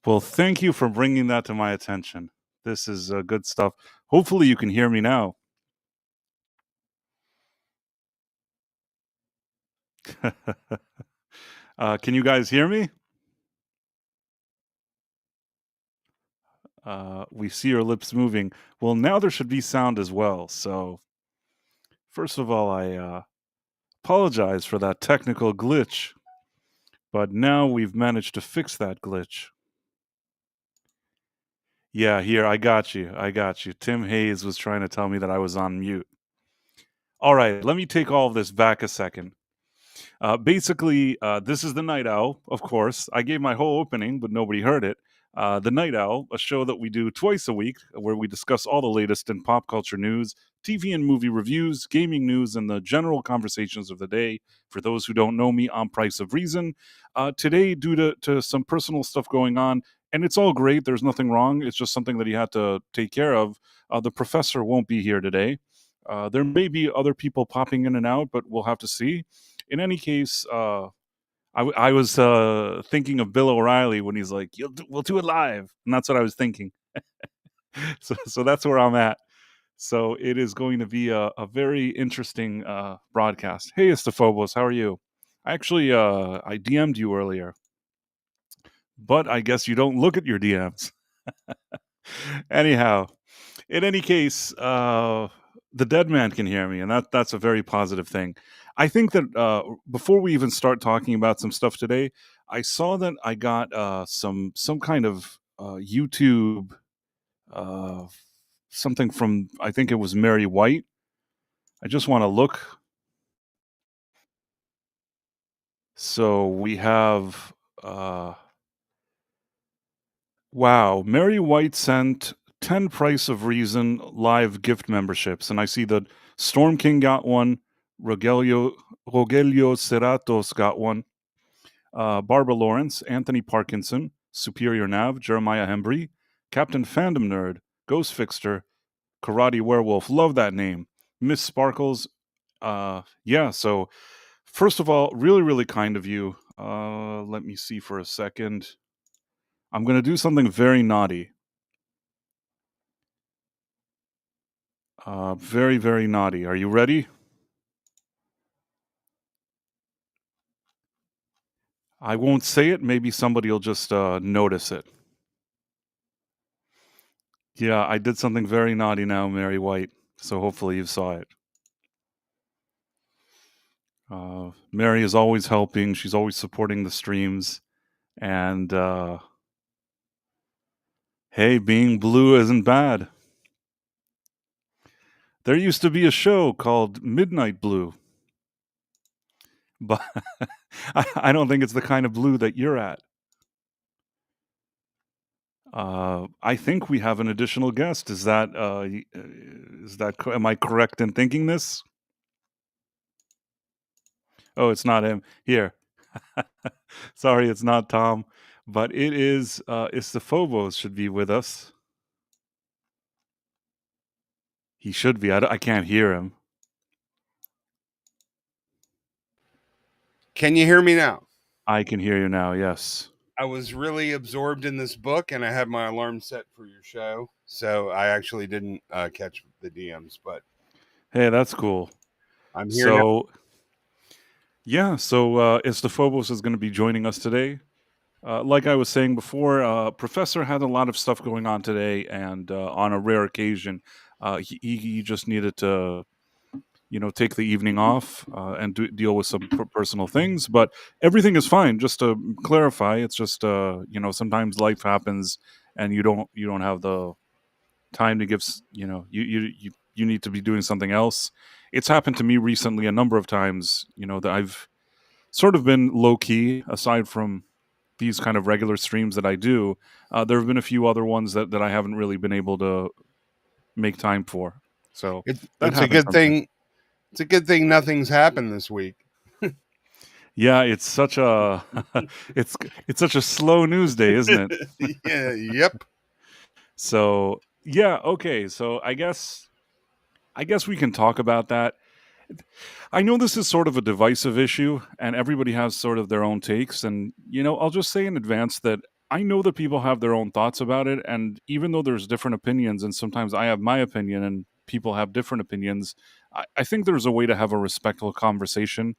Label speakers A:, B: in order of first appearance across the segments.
A: Well, thank you for bringing that to my attention. This is good stuff. Hopefully, you can hear me now. Can you guys hear me? We see your lips moving. Well, now there should be sound as well. So, first of all, I apologize for that technical glitch, but now we've managed to fix that glitch. Yeah, here, I got you. I got you. Tim Hayes was trying to tell me that I was on mute. All right, let me take all of this back a second. Basically, this is the Night Owl, of course. I gave my whole opening, but nobody heard it. The Night Owl, a show that we do twice a week, where we discuss all the latest in pop culture news, TV and movie reviews, gaming news, and the general conversations of the day. For those who don't know me, I'm Price of Reason. Today, due to some personal stuff going on, and it's all great, there's nothing wrong, it's just something that he had to take care of. The professor won't be here today. There may be other people popping in and out, but we'll have to see. In any case, I was thinking of Bill O'Reilly when he's like, "We'll do it live," and that's what I was thinking. So that's where I'm at. So it is going to be a very interesting broadcast. Hey, Estephobos, how are you? Actually, I DM'd you earlier, but I guess you don't look at your DMs. Anyhow, in any case, the dead man can hear me, and that's a very positive thing. I think that before we even start talking about some stuff today, I saw that I got some kind of YouTube something from, I think it was Mary White. I just want to look. So we have wow, Mary White sent 10 Price of Reason live gift memberships, and I see that Storm King got one, Rogelio Cerratos got one, Barbara Lawrence, Anthony Parkinson, Superior Nav, Jeremiah Hembry, Captain Fandom Nerd, Ghost Fixter, Karate Werewolf, love that name, Miss Sparkles. Yeah, so first of all, really, really kind of you. Let me see for a second. I'm going to do something very naughty. Very, very naughty. Are you ready? I won't say it. Maybe somebody will just notice it. Yeah, I did something very naughty now, Mary White. So hopefully you saw it. Mary is always helping. She's always supporting the streams. And hey, being blue isn't bad. There used to be a show called Midnight Blue. But I don't think it's the kind of blue that you're at. I think we have an additional guest. Is that am I correct in thinking this? Oh, it's not him. Here. Sorry, it's not Tom, but it is Istophobos should be with us. He should be. I can't hear him.
B: Can you hear me now?
A: I can hear you now, yes.
B: I was really absorbed in this book, and I had my alarm set for your show, so I actually didn't catch the DMs, but...
A: Hey, that's cool.
B: I'm here now.
A: Yeah, so Istophobos is going to be joining us today. Like I was saying before, Professor had a lot of stuff going on today, and on a rare occasion, he just needed to, take the evening off and deal with some personal things. But everything is fine. Just to clarify, it's just sometimes life happens, and you don't have the time to give. You need to be doing something else. It's happened to me recently a number of times. That I've sort of been low key aside from these kind of regular streams that I do. There have been a few other ones that I haven't really been able to make time for. So
B: it's a good thing. It's a good thing nothing's happened this week.
A: Yeah, it's such a it's such a slow news day, isn't it?
B: Yeah. Yep.
A: So yeah, okay. So I guess we can talk about that. I know this is sort of a divisive issue, and everybody has sort of their own takes. And I'll just say in advance that I know that people have their own thoughts about it, and even though there's different opinions, and sometimes I have my opinion and people have different opinions, I think there's a way to have a respectful conversation.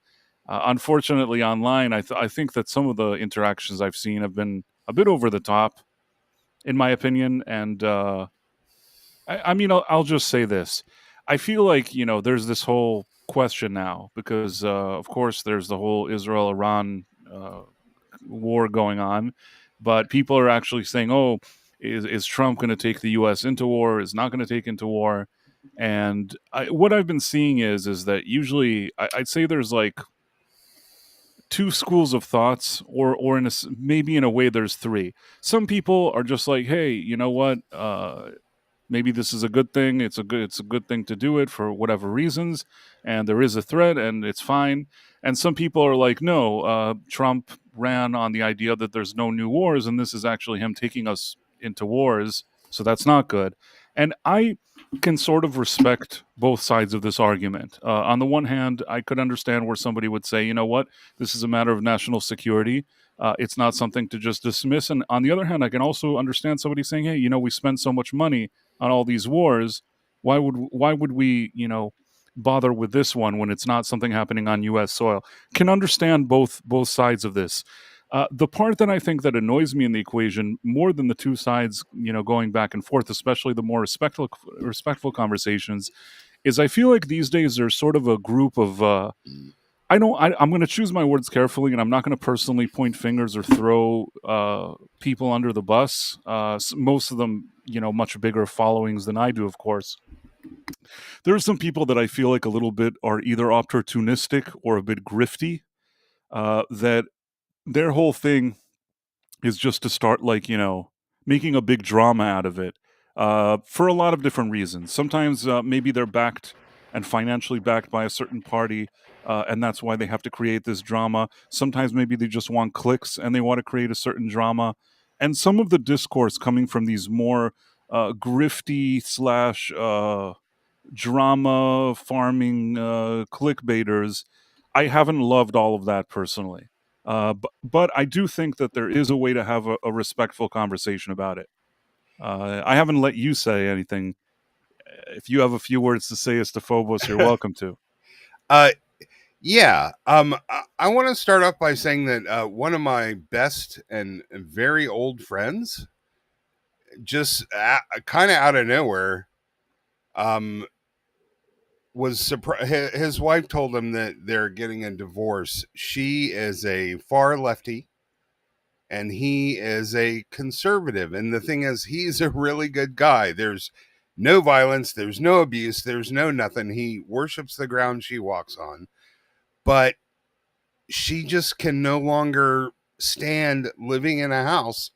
A: Unfortunately, online, I think that some of the interactions I've seen have been a bit over the top, in my opinion. And I mean, I'll just say this: I feel like there's this whole question now because, of course, there's the whole Israel-Iran war going on, but people are actually saying, "Oh, is Trump going to take the U.S. into war? Is not going to take into war?" And what I've been seeing is that usually I'd say there's like two schools of thoughts, or maybe in a way there's three. Some people are just like, "Hey, you know what? Maybe this is a good thing. It's a good thing to do it for whatever reasons, and there is a threat, and it's fine." And some people are like, no, Trump ran on the idea that there's no new wars, and this is actually him taking us into wars, so that's not good. And I can sort of respect both sides of this argument. On the one hand, I could understand where somebody would say, you know what, this is a matter of national security. It's not something to just dismiss. And on the other hand, I can also understand somebody saying, hey, we spend so much money on all these wars. Why would we bother with this one when it's not something happening on U.S. soil? Can understand both sides of this. The part that I think that annoys me in the equation more than the two sides going back and forth, especially the more respectful conversations, is I feel like these days there's sort of a group of I'm going to choose my words carefully, and I'm not going to personally point fingers or throw people under the bus. Most of them, much bigger followings than I do, of course. There are some people that I feel like a little bit are either opportunistic or a bit grifty. That their whole thing is just to start, like, making a big drama out of it, for a lot of different reasons. Sometimes maybe they're backed and financially backed by a certain party, and that's why they have to create this drama. Sometimes maybe they just want clicks and they want to create a certain drama. And some of the discourse coming from these more grifty slash drama farming clickbaiters, I haven't loved all of that personally. But I do think that there is a way to have a respectful conversation about it. I haven't let you say anything. If you have a few words to say as to Phobos, you're welcome to.
B: Uh, yeah. I want to start off by saying that one of my best and very old friends, just kind of out of nowhere, um, was surprised. His wife told him that they're getting a divorce. She is a far lefty, and he is a conservative. And the thing is, he's a really good guy. There's no violence, there's no abuse, there's no nothing. He worships the ground she walks on. But she just can no longer stand living in a house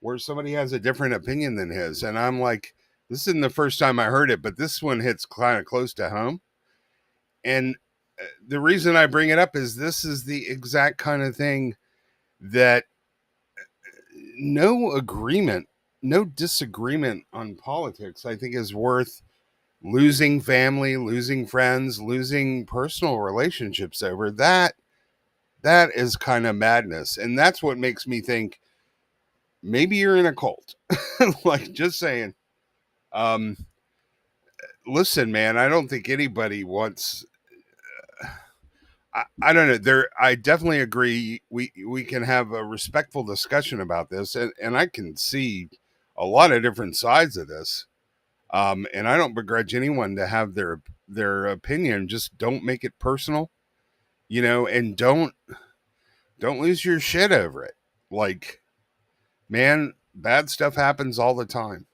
B: where somebody has a different opinion than his. And I'm like, this isn't the first time I heard it, but this one hits kind of close to home. And the reason I bring it up is this is the exact kind of thing that no agreement, no disagreement on politics, I think is worth losing family, losing friends, losing personal relationships over. That is kind of madness. And that's what makes me think maybe you're in a cult. Like, just saying. Um, Listen, man, I don't think anybody wants. I don't know. I definitely agree. We can have a respectful discussion about this, and I can see a lot of different sides of this. And I don't begrudge anyone to have their opinion. Just don't make it personal, and don't lose your shit over it. Like, man, bad stuff happens all the time,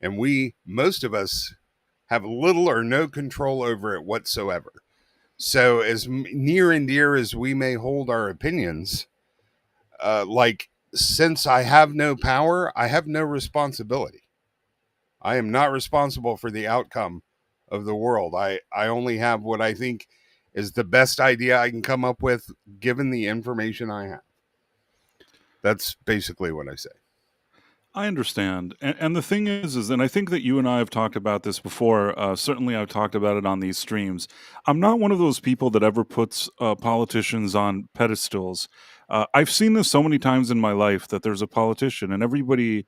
B: and most of us have little or no control over it whatsoever. So, as near and dear as we may hold our opinions, like, since I have no power, I have no responsibility. I am not responsible for the outcome of the world. I only have what I think is the best idea I can come up with given the information I have. That's basically what I say.
A: I understand, and the thing is, and I think that you and I have talked about this before. Certainly, I've talked about it on these streams. I'm not one of those people that ever puts politicians on pedestals. I've seen this so many times in my life that there's a politician, and everybody,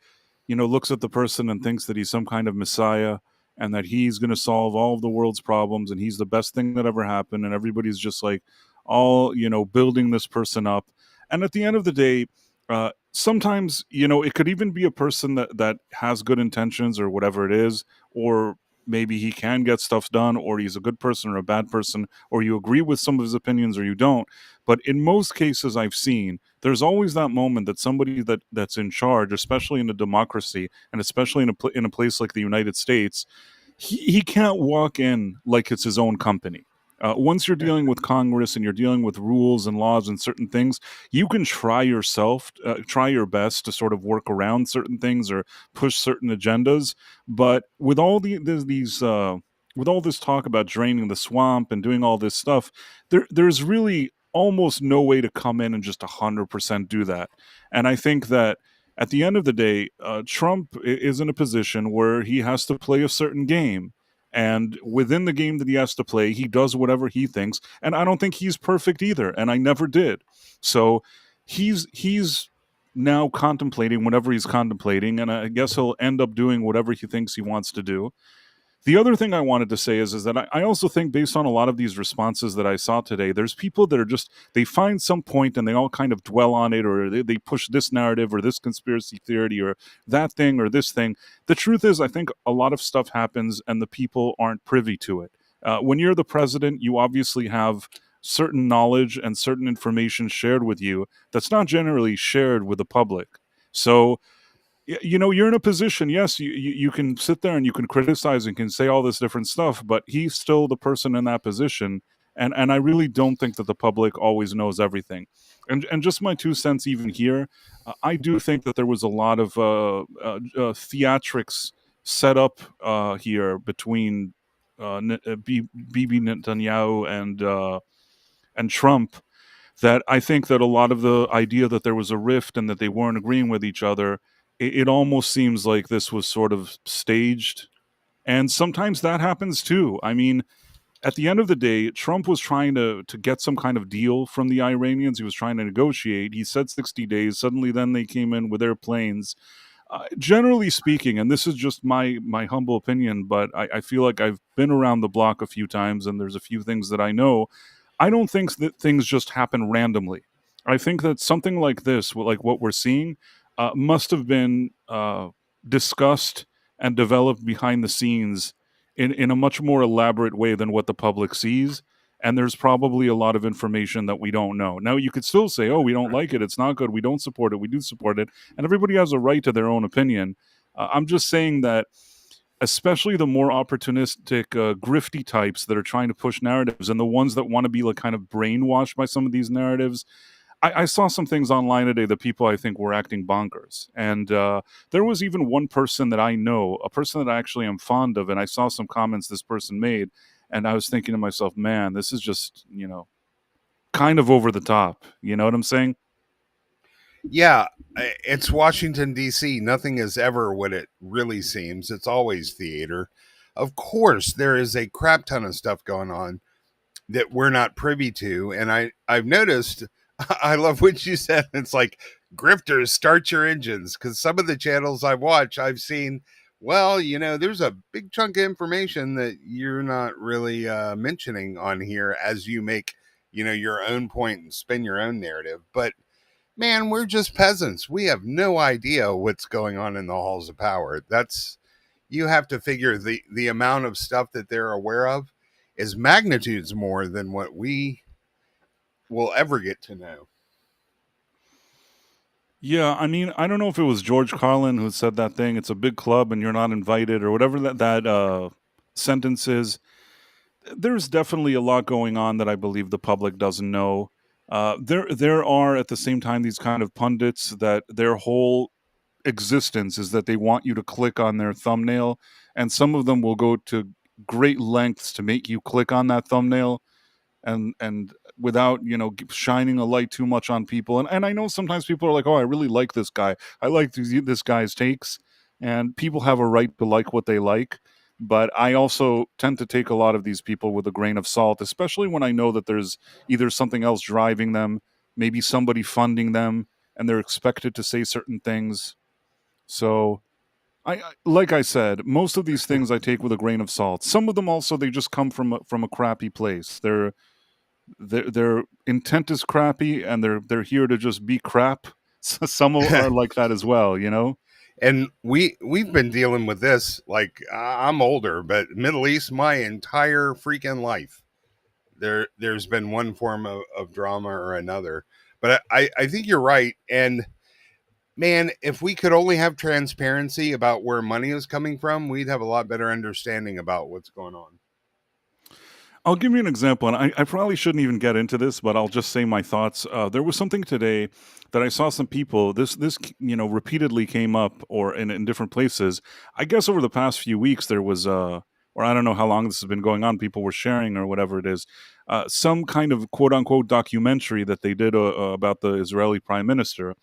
A: looks at the person and thinks that he's some kind of messiah, and that he's going to solve all of the world's problems, and he's the best thing that ever happened, and everybody's just like all building this person up. And at the end of the day, sometimes it could even be a person that has good intentions or whatever it is, or maybe he can get stuff done, or he's a good person or a bad person, or you agree with some of his opinions or you don't. But in most cases I've seen, there's always that moment that somebody that's in charge, especially in a democracy and especially in a place like the United States, he can't walk in like it's his own company. Once you're dealing with Congress and you're dealing with rules and laws and certain things, you can try your best to sort of work around certain things or push certain agendas. But with all with all this talk about draining the swamp and doing all this stuff, there's really almost no way to come in and just 100% do that. And I think that at the end of the day, Trump is in a position where he has to play a certain game. And within the game that he has to play, he does whatever he thinks. And I don't think he's perfect either. And I never did. So he's now contemplating whatever he's contemplating. And I guess he'll end up doing whatever he thinks he wants to do. The other thing I wanted to say is that I also think, based on a lot of these responses that I saw today, there's people that are just, they find some point and they all kind of dwell on it, or they push this narrative or this conspiracy theory or that thing or this thing. The truth is, I think a lot of stuff happens and the people aren't privy to it. When you're the president, you obviously have certain knowledge and certain information shared with you that's not generally shared with the public. So, you're in a position. Yes, you can sit there and you can criticize and can say all this different stuff, but he's still the person in that position. And I really don't think that the public always knows everything. And just my 2 cents even here, I do think that there was a lot of theatrics set up here between Bibi Netanyahu and Trump, that I think that a lot of the idea that there was a rift and that they weren't agreeing with each other, it almost seems like this was sort of staged. And sometimes that happens too. I mean, at the end of the day, Trump was trying to get some kind of deal from the Iranians. He was trying to negotiate. He said 60 days. Suddenly, then they came in with their planes. Generally speaking, and this is just my humble opinion, but I feel like I've been around the block a few times, and there's a few things that I know. I don't think that things just happen randomly. I think that something like this, like what we're seeing, must have been discussed and developed behind the scenes in a much more elaborate way than what the public sees. And there's probably a lot of information that we don't know. Now, you could still say, oh, we don't like it. It's not good. We don't support it. We do support it. And everybody has a right to their own opinion. I'm just saying that, especially the more opportunistic, grifty types that are trying to push narratives, and the ones that want to be like kind of brainwashed by some of these narratives. I saw some things online today that people, I think, were acting bonkers. And there was even one person that I know, a person that I actually am fond of, and I saw some comments this person made, and I was thinking to myself, man, this is just, kind of over the top. You know what I'm saying?
B: Yeah, it's Washington, D.C. Nothing is ever what it really seems. It's always theater. Of course, there is a crap ton of stuff going on that we're not privy to. And I've noticed, I love what you said. It's like, grifters, start your engines. Because some of the channels I've watched, I've seen, well, there's a big chunk of information that you're not really mentioning on here as you make, your own point and spin your own narrative. But man, we're just peasants. We have no idea what's going on in the halls of power. That's, you have to figure the amount of stuff that they're aware of is magnitudes more than what we will ever get to know.
A: Yeah, I mean, I don't know if it was George Carlin who said that thing. It's a big club and you're not invited, or whatever that sentence is. There's definitely a lot going on that I believe the public doesn't know. There are, at the same time, these kind of pundits that their whole existence is that they want you to click on their thumbnail, and some of them will go to great lengths to make you click on that thumbnail. and without shining a light too much on people. And I know sometimes people are like, oh, I really like this guy, I like this guy's takes, and people have a right to like what they like. But I also tend to take a lot of these people with a grain of salt, especially when I know that there's either something else driving them, maybe somebody funding them, and they're expected to say certain things. So like I said, most of these things I take with a grain of salt. Some of them also, they just come from a crappy place. Their intent is crappy, and they're here to just be crap. So some are like that as well, you know.
B: And we've been dealing with this. Like, I'm older, but Middle East, my entire freaking life, there's been one form of drama or another. But I think you're right. And man, if we could only have transparency about where money is coming from, we'd have a lot better understanding about what's going on.
A: I'll give you an example, and I probably shouldn't even get into this, but I'll just say my thoughts. There was something today that I saw some people. This repeatedly came up, or in different places. I guess over the past few weeks there was or I don't know how long this has been going on. People were sharing or whatever it is, some kind of quote unquote documentary that they did about the Israeli prime minister.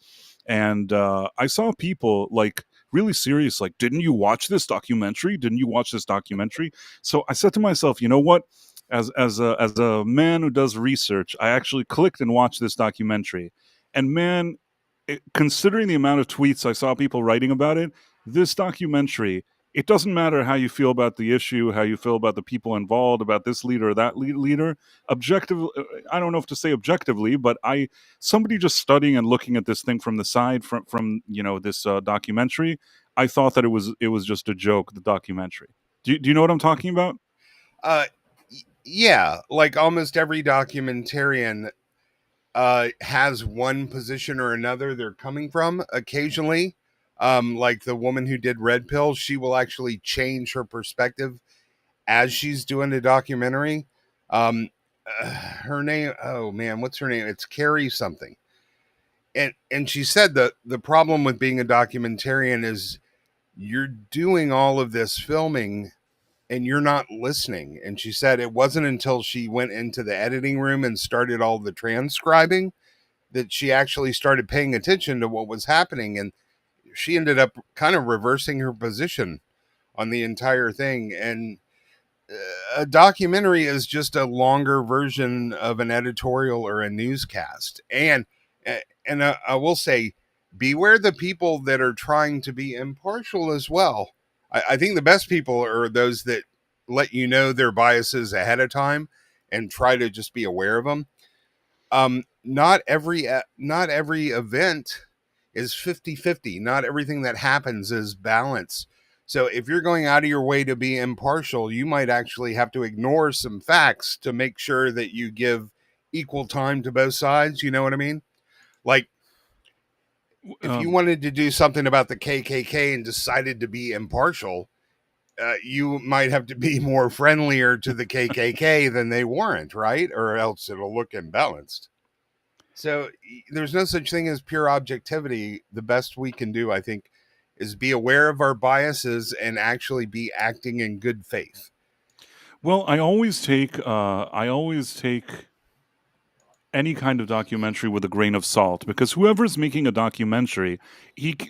A: And I saw people like really serious, like, didn't you watch this documentary? Didn't you watch this documentary? So I said to myself, you know what? As a man who does research, I actually clicked and watched this documentary, and man, considering the amount of tweets I saw people writing about it, this documentary. It doesn't matter how you feel about the issue, how you feel about the people involved, about this leader or that leader. Objective, I don't know if to say objectively, but somebody just studying and looking at this thing from the side, from this documentary, I thought that it was just a joke. The documentary. Do you know what I'm talking about?
B: Uh, yeah, like almost every documentarian has one position or another they're coming from. Occasionally, like the woman who did Red Pill, she will actually change her perspective as she's doing a documentary. Her name, oh man, what's her name? It's Carrie something. And she said that the problem with being a documentarian is you're doing all of this filming and you're not listening. And she said it wasn't until she went into the editing room and started all the transcribing that she actually started paying attention to what was happening. And she ended up kind of reversing her position on the entire thing. And a documentary is just a longer version of an editorial or a newscast. And I will say, beware the people that are trying to be impartial as well. I think the best people are those that let you know their biases ahead of time and try to just be aware of them. Not every event is 50-50. Not everything that happens is balanced. So if you're going out of your way to be impartial, you might actually have to ignore some facts to make sure that you give equal time to both sides. You know what I mean? Like, if you wanted to do something about the KKK and decided to be impartial, you might have to be more friendlier to the KKK than they weren't, right? Or else it'll look imbalanced. So there's no such thing as pure objectivity. The best we can do, I think, is be aware of our biases and actually be acting in good faith.
A: Well, I always take any kind of documentary with a grain of salt, because whoever's making a documentary,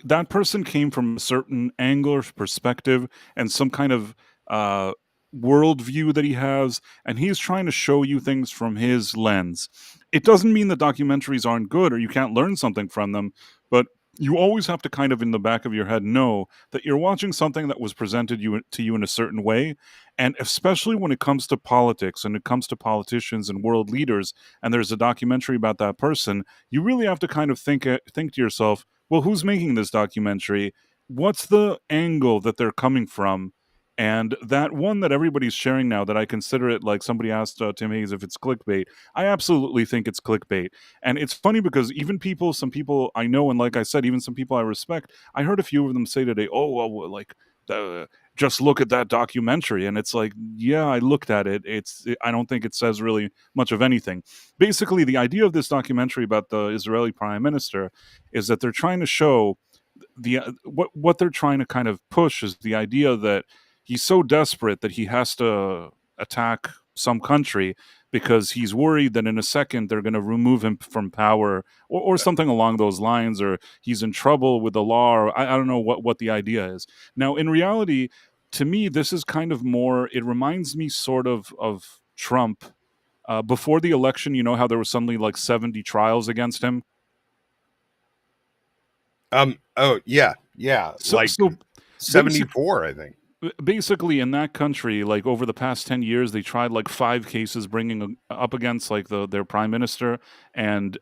A: that person came from a certain angle or perspective and some kind of uh, worldview that he has, and he's trying to show you things from his lens. It doesn't mean that documentaries aren't good or you can't learn something from them, but you always have to kind of in the back of your head know that you're watching something that was presented to you in a certain way. And especially when it comes to politics and it comes to politicians and world leaders, and there's a documentary about that person, you really have to kind of think to yourself, well, who's making this documentary? What's the angle that they're coming from? And that one that everybody's sharing now, that I consider it, like somebody asked Tim Hayes if it's clickbait. I absolutely think it's clickbait. And it's funny because even some people I know, and like I said, even some people I respect, I heard a few of them say today, oh, well, like, just look at that documentary. And it's like, yeah, I looked at it. I don't think it says really much of anything. Basically, the idea of this documentary about the Israeli prime minister is that they're trying to show what they're trying to kind of push is the idea that he's so desperate that he has to attack some country because he's worried that in a second they're going to remove him from power, or something along those lines, or he's in trouble with the law, or I don't know what the idea is. Now, in reality, to me, this is kind of more, it reminds me sort of Trump. Before the election, you know how there was suddenly like 70 trials against him?
B: Oh yeah, yeah.
A: So,
B: Like
A: so basic,
B: 74, I think.
A: basically in that country, like over the past 10 years, they tried like 5 cases bringing up against like their prime minister, and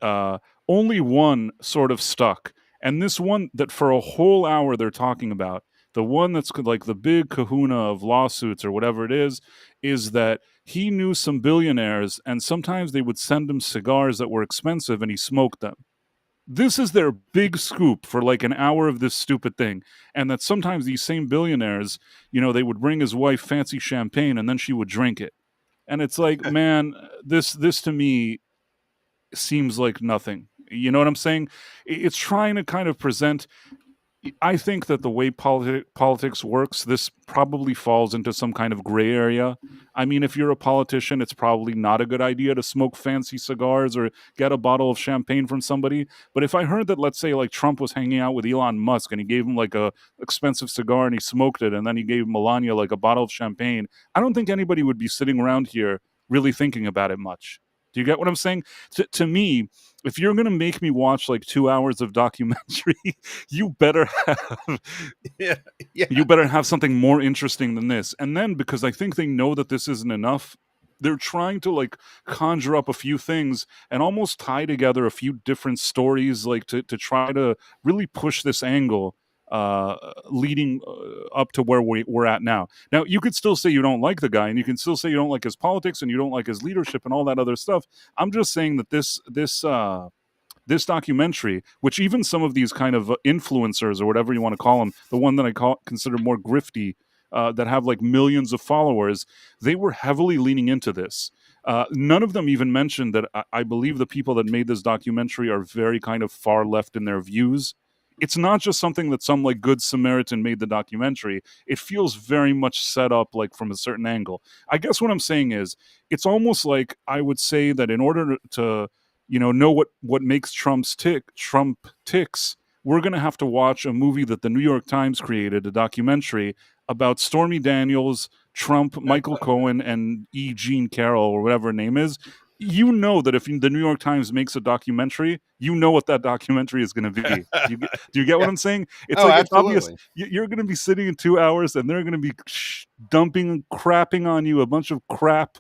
A: only one sort of stuck. And this one that for a whole hour they're talking about, the one that's like the big kahuna of lawsuits or whatever it is that he knew some billionaires and sometimes they would send him cigars that were expensive and he smoked them. This is their big scoop for like an hour of this stupid thing. And that sometimes these same billionaires, they would bring his wife fancy champagne and then she would drink it. And it's like, man, this to me seems like nothing. You know what I'm saying? It's trying to kind of present, I think that the way politics works, this probably falls into some kind of gray area. I mean, if you're a politician, it's probably not a good idea to smoke fancy cigars or get a bottle of champagne from somebody. But if I heard that, let's say, like Trump was hanging out with Elon Musk and he gave him like a expensive cigar and he smoked it, and then he gave Melania like a bottle of champagne, I don't think anybody would be sitting around here really thinking about it much. Do you get what I'm saying? To me, if you're going to make me watch like 2 hours of documentary, you better have
B: Yeah, yeah.
A: you better have something more interesting than this. And then because I think they know that this isn't enough, they're trying to like conjure up a few things and almost tie together a few different stories, like to try to really push this angle leading up to where we're at now. Now, you could still say you don't like the guy, and you can still say you don't like his politics, and you don't like his leadership, and all that other stuff. I'm just saying that this documentary, which even some of these kind of influencers or whatever you want to call them, the one that consider more grifty, that have like millions of followers, they were heavily leaning into this. None of them even mentioned that I believe the people that made this documentary are very kind of far left in their views. It's not just something that some like good Samaritan made the documentary. It feels very much set up like from a certain angle. I guess what I'm saying is it's almost like I would say that in order to know what makes Trump ticks, we're going to have to watch a movie that the New York Times created, a documentary about Stormy Daniels, Trump, Michael Cohen, and E. Jean Carroll, or whatever her name is. You know that if the New York Times makes a documentary, you know what that documentary is going to be. Do you get what
B: Yeah.
A: I'm saying? It's
B: Oh,
A: like it's obvious.
B: absolutely.
A: You're going to be sitting in 2 hours, and they're going to be dumping, crapping on you a bunch of crap,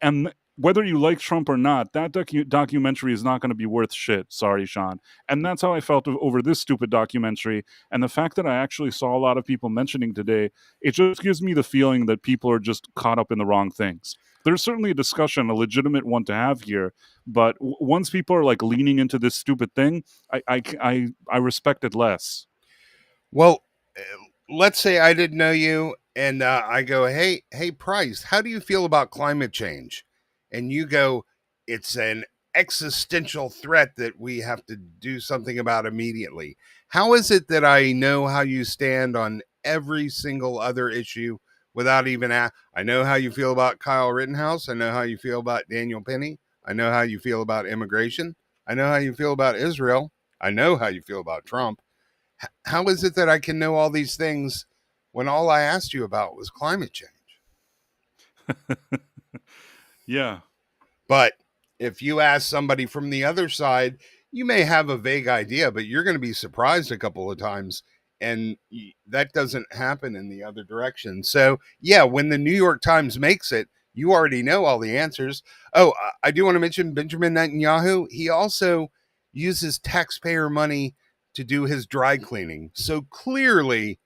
A: and whether you like Trump or not, that documentary is not going to be worth shit. Sorry, Sean. And that's how I felt over this stupid documentary. And the fact that I actually saw a lot of people mentioning today, it just gives me the feeling that people are just caught up in the wrong things. There's certainly a discussion, a legitimate one to have here, but once people are like leaning into this stupid thing, I respect it less.
B: Well, let's say I didn't know you, and I go, hey, Price, how do you feel about climate change? And you go, it's an existential threat that we have to do something about immediately. How is it that I know how you stand on every single other issue without even I know how you feel about Kyle Rittenhouse. I know how you feel about Daniel Penny. I know how you feel about immigration. I know how you feel about Israel. I know how you feel about Trump. How is it that I can know all these things when all I asked you about was climate change?
A: Yeah.
B: But if you ask somebody from the other side, you may have a vague idea, but you're going to be surprised a couple of times. And that doesn't happen in the other direction. So, yeah, when the New York Times makes it, you already know all the answers. Oh, I do want to mention Benjamin Netanyahu. He also uses taxpayer money to do his dry cleaning. So clearly,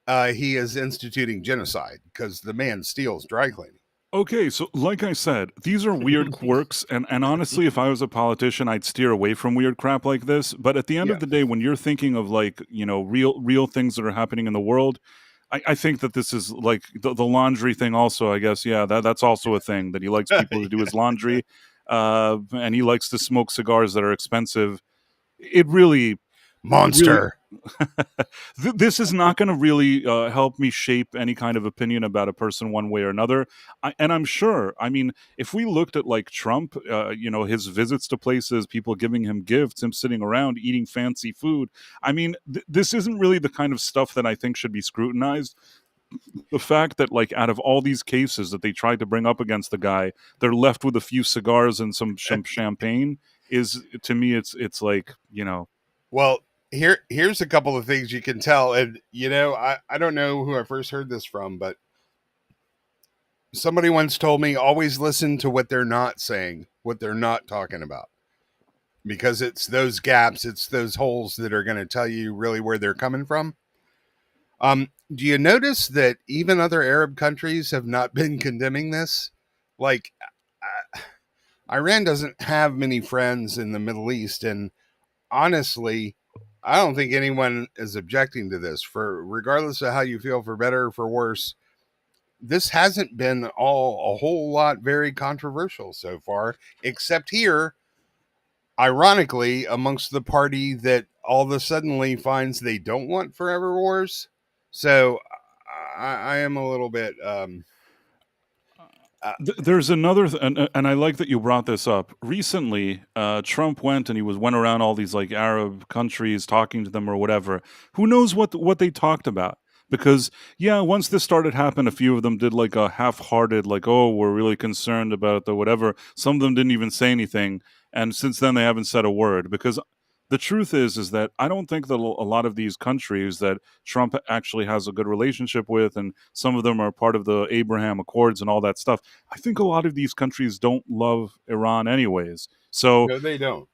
B: he is instituting genocide because the man steals dry cleaning.
A: Okay, so like I said, these are weird quirks, and honestly, if I was a politician, I'd steer away from weird crap like this. But at the end
B: Yeah.
A: of the day, when you're thinking of like real things that are happening in the world, I think that this is like the laundry thing. Also, I guess that's also a thing that he likes people to do his laundry, and he likes to smoke cigars that are expensive. It really. really
B: Monster.
A: this is not going to really help me shape any kind of opinion about a person one way or another. And I'm sure, I mean, if we looked at like Trump, his visits to places, people giving him gifts, him sitting around eating fancy food, I mean, this isn't really the kind of stuff that I think should be scrutinized. The fact that like out of all these cases that they tried to bring up against the guy, they're left with a few cigars and some champagne is, to me, it's like,
B: Well, here's a couple of things you can tell. And, I don't know who I first heard this from, but somebody once told me always listen to what they're not saying, what they're not talking about. Because it's those gaps, it's those holes that are going to tell you really where they're coming from. Do you notice that even other Arab countries have not been condemning this? Like, Iran doesn't have many friends in the Middle East, and honestly, I don't think anyone is objecting to this. For regardless of how you feel, for better or for worse, this hasn't been a whole lot very controversial so far, except here, ironically, amongst the party that all of a suddenly finds they don't want forever wars. So I am a little bit.
A: There's another, and I like that you brought this up. Recently, Trump went and went around all these like Arab countries, talking to them or whatever. Who knows what they talked about? Because yeah, once this started happening, a few of them did like a half-hearted, like, "Oh, we're really concerned about the whatever." Some of them didn't even say anything, and since then they haven't said a word. Because the truth is that I don't think that a lot of these countries that Trump actually has a good relationship with, and some of them are part of the Abraham Accords and all that stuff. I think a lot of these countries don't love Iran anyways. So
B: No, they don't.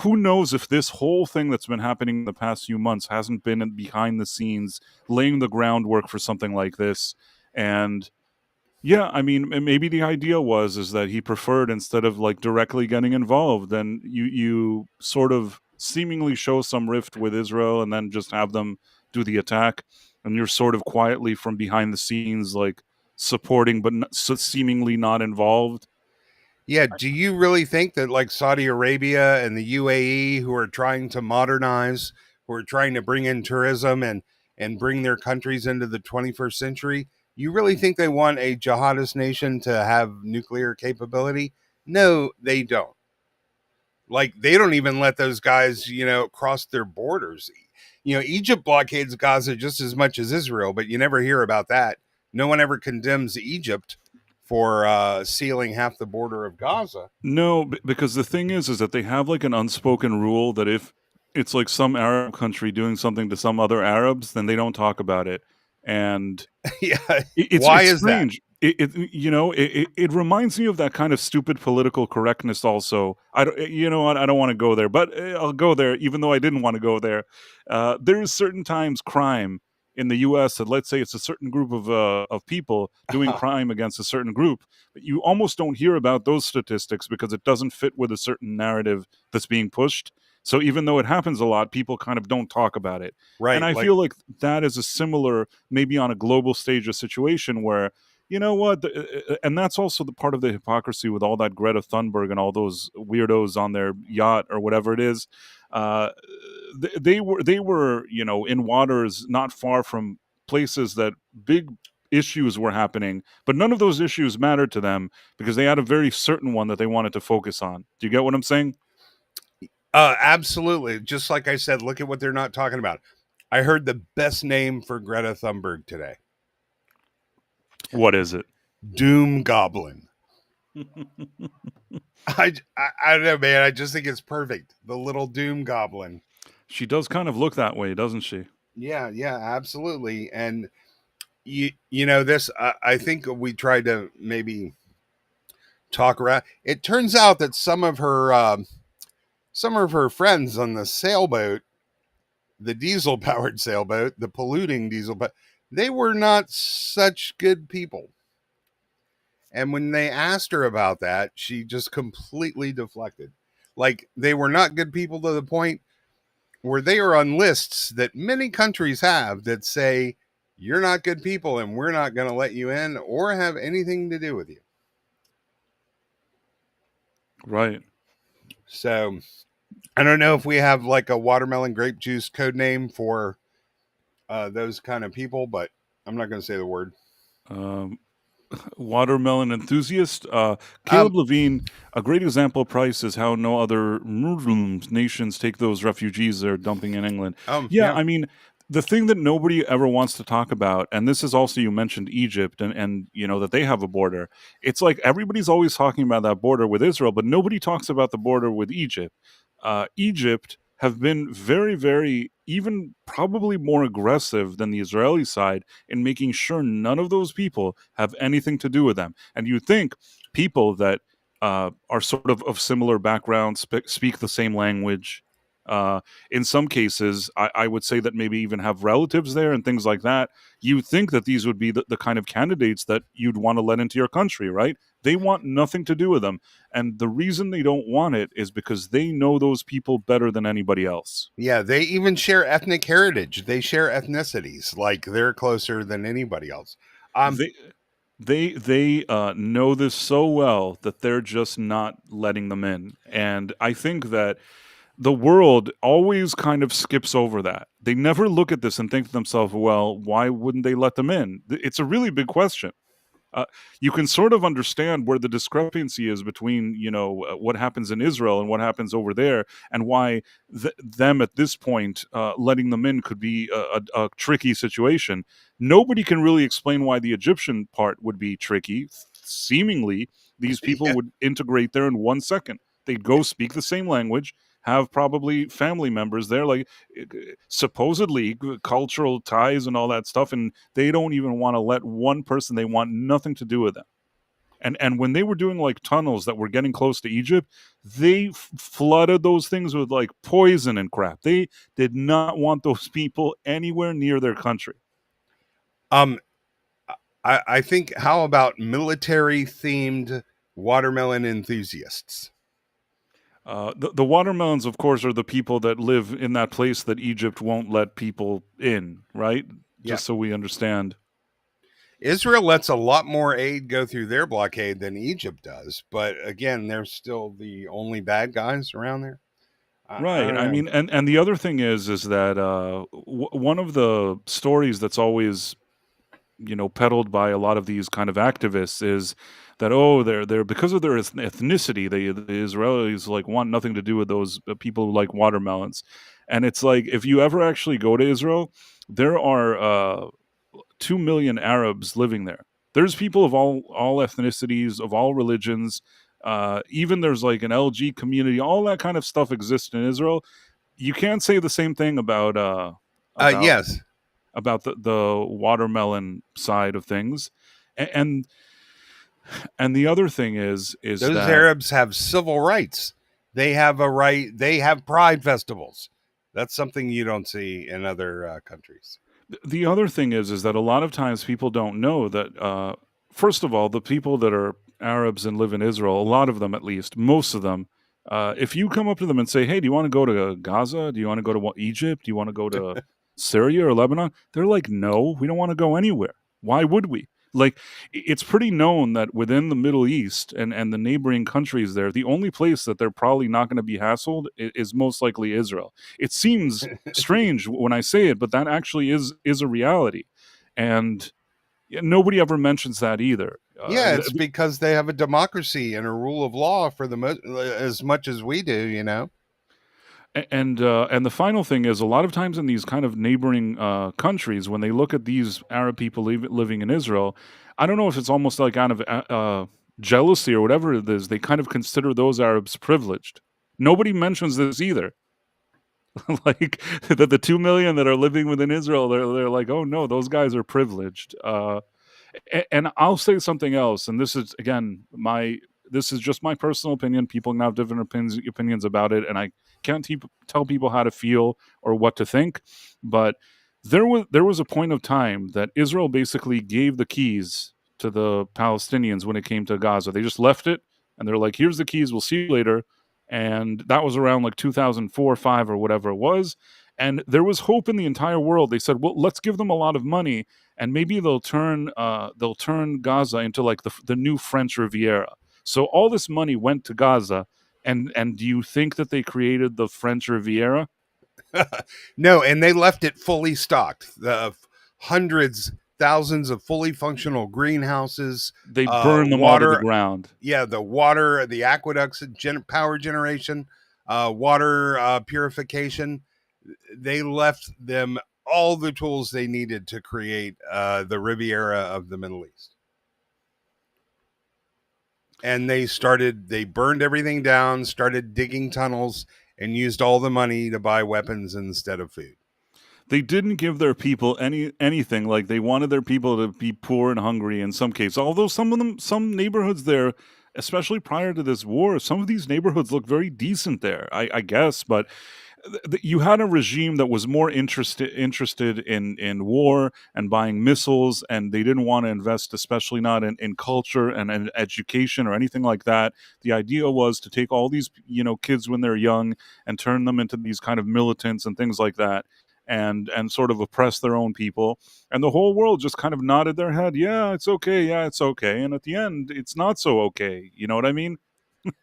A: who knows if this whole thing that's been happening in the past few months hasn't been behind the scenes, laying the groundwork for something like this. And yeah, I mean, maybe the idea is that he preferred, instead of like directly getting involved, then you sort of seemingly show some rift with Israel and then just have them do the attack, and you're sort of quietly from behind the scenes, like supporting but seemingly not involved.
B: Yeah. Do you really think that like Saudi Arabia and the UAE, who are trying to modernize, who are trying to bring in tourism and bring their countries into the 21st century, you really think they want a jihadist nation to have nuclear capability? No, they don't. Like they don't even let those guys, cross their borders. Egypt blockades Gaza just as much as Israel, but you never hear about that. No one ever condemns Egypt for sealing half the border of Gaza.
A: No, because the thing is that they have like an unspoken rule that if it's like some Arab country doing something to some other Arabs, then they don't talk about it. And
B: Yeah.
A: it's
B: Why is that?
A: strange. It reminds me of that kind of stupid political correctness. Also, I don't, what, I don't want to go there, but I'll go there, even though I didn't want to go there. There's certain times crime in the U.S. that, let's say, it's a certain group of people doing crime against a certain group, but you almost don't hear about those statistics because it doesn't fit with a certain narrative that's being pushed. So even though it happens a lot, people kind of don't talk about it. And
B: Right.
A: I
B: Like,
A: feel like that is a similar, maybe on a global stage, a situation where, you know what, and that's also the part of the hypocrisy with all that Greta Thunberg and all those weirdos on their yacht or whatever it is. Uh, they were in waters not far from places that big issues were happening, but none of those issues mattered to them because they had a very certain one that they wanted to focus on. Do you get what I'm saying?
B: absolutely. Just like I said, look at what they're not talking about. I heard the best name for Greta Thunberg today.
A: What is it?
B: Doom Goblin. I don't know, man. I just think it's perfect. The little Doom Goblin.
A: She does kind of look that way, doesn't she?
B: Yeah, yeah, absolutely. And this. I think we tried to maybe talk around. It turns out that some of her friends on the sailboat, the diesel powered sailboat, the polluting diesel, but they were not such good people. And when they asked her about that, she just completely deflected. Like they were not good people to the point where they are on lists that many countries have that say you're not good people and we're not going to let you in or have anything to do with you.
A: Right.
B: So I don't know if we have like a watermelon grape juice code name for those kind of people, but I'm not going to say the word.
A: Um, watermelon enthusiast.
B: Um,
A: Caleb Levine, a great example of Price is how no other Muslim nations take those refugees they're dumping in England. Yeah,
B: yeah,
A: I mean, the thing that nobody ever wants to talk about, and this is also, you mentioned Egypt and you know that they have a border. It's like everybody's always talking about that border with Israel, but nobody talks about the border with Egypt. Egypt have been very, very, even probably more aggressive than the Israeli side in making sure none of those people have anything to do with them. And you think people that are sort of similar backgrounds, speak the same language. In some cases, I would say that maybe even have relatives there and things like that. You think that these would be the kind of candidates that you'd want to let into your country, right? They want nothing to do with them. And the reason they don't want it is because they know those people better than anybody else.
B: yeah, they even share ethnic heritage. They share ethnicities. Like they're closer than anybody else. Um,
A: They they know this so well that they're just not letting them in. And I think that the world always kind of skips over that. They never look at this and think to themselves, well, why wouldn't they let them in? It's a really big question. uh, you can sort of understand where the discrepancy is between, you know, what happens in Israel and what happens over there, and why them at this point letting them in could be a tricky situation. Nobody can really explain why the Egyptian part would be tricky. Seemingly, these people
B: yeah,
A: would integrate there in 1 second. They'd go speak the same language, have probably family members there, like supposedly cultural ties and all that stuff, and they don't even want to let one person. They want nothing to do with them. And when they were doing like tunnels that were getting close to Egypt, they flooded those things with like poison and crap. They did not want those people anywhere near their country.
B: um, I think how about military themed watermelon enthusiasts?
A: The watermelons, of course, are the people that live in that place that Egypt won't let people in, right?
B: Yeah.
A: Just so we understand.
B: Israel lets a lot more aid go through their blockade than Egypt does, but again, they're still the only bad guys around there. I
A: Right.
B: don't
A: I
B: know.
A: mean, and the other thing is that one of the stories that's always, you know, peddled by a lot of these kind of activists is that, oh, they're because of their ethnicity, the Israelis like want nothing to do with those people who like watermelons. And it's like, if you ever actually go to Israel, there are 2 million Arabs living there. There's people of all ethnicities, of all religions. Even there's like an LG community. All that kind of stuff exists in Israel. You can't say the same thing about
B: Yes,
A: the watermelon side of things. And and the other thing is
B: those
A: that
B: Arabs have civil rights. They have a right. They have pride festivals. That's something you don't see in other countries.
A: the other thing is that a lot of times people don't know that first of all, the people that are Arabs and live in Israel, a lot of them at least, most of them, if you come up to them and say, "Hey, do you want to go to Gaza? Do you want to go to Egypt? Do you want to go to Syria or Lebanon?" They're like, "No, we don't want to go anywhere. Why would we?" Like, it's pretty known that within the Middle East and the neighboring countries there, the only place that they're probably not going to be hassled is most likely Israel. It seems strange when I say it, but that actually is a reality, and nobody ever mentions that either.
B: Yeah, it's because they have a democracy and a rule of law for as much as we do. You know.
A: And the final thing is, a lot of times in these kind of neighboring countries, when they look at these Arab people living in Israel, I don't know if it's almost like out of jealousy or whatever it is, they kind of consider those Arabs privileged. Nobody mentions this either. Like that the 2 million that are living within Israel, they're like, oh no, those guys are privileged. And I'll say something else, and this is again this is just my personal opinion. People can have different opinions about it, and I can't tell people how to feel or what to think. But there was a point of time that Israel basically gave the keys to the Palestinians when it came to Gaza. They just left it, and they're like, "Here's the keys. We'll see you later." And that was around like 2004, 5, or whatever it was. And there was hope in the entire world. They said, "Well, let's give them a lot of money, and maybe they'll turn Gaza into like the new French Riviera." So all this money went to Gaza, And do you think that they created the French Riviera?
B: No, and they left it fully stocked. The hundreds, thousands of fully functional greenhouses,
A: They burned them all to the
B: water.
A: ground.
B: Yeah, the water, the aqueducts, power generation, water purification. They left them all the tools they needed to create the Riviera of the Middle East. And they burned everything down, started digging tunnels, and used all the money to buy weapons instead of food.
A: They didn't give their people anything. Like, they wanted their people to be poor and hungry in some cases. Although some neighborhoods there, especially prior to this war, some of these neighborhoods look very decent there, I guess. But you had a regime that was more interested in war and buying missiles, and they didn't want to invest, especially not in culture and in education or anything like that. The idea was to take all these kids when they're young and turn them into these kind of militants and things like that, and sort of oppress their own people. And the whole world just kind of nodded their head, yeah, it's okay, yeah, it's okay. And at the end, it's not so okay. You know what I mean?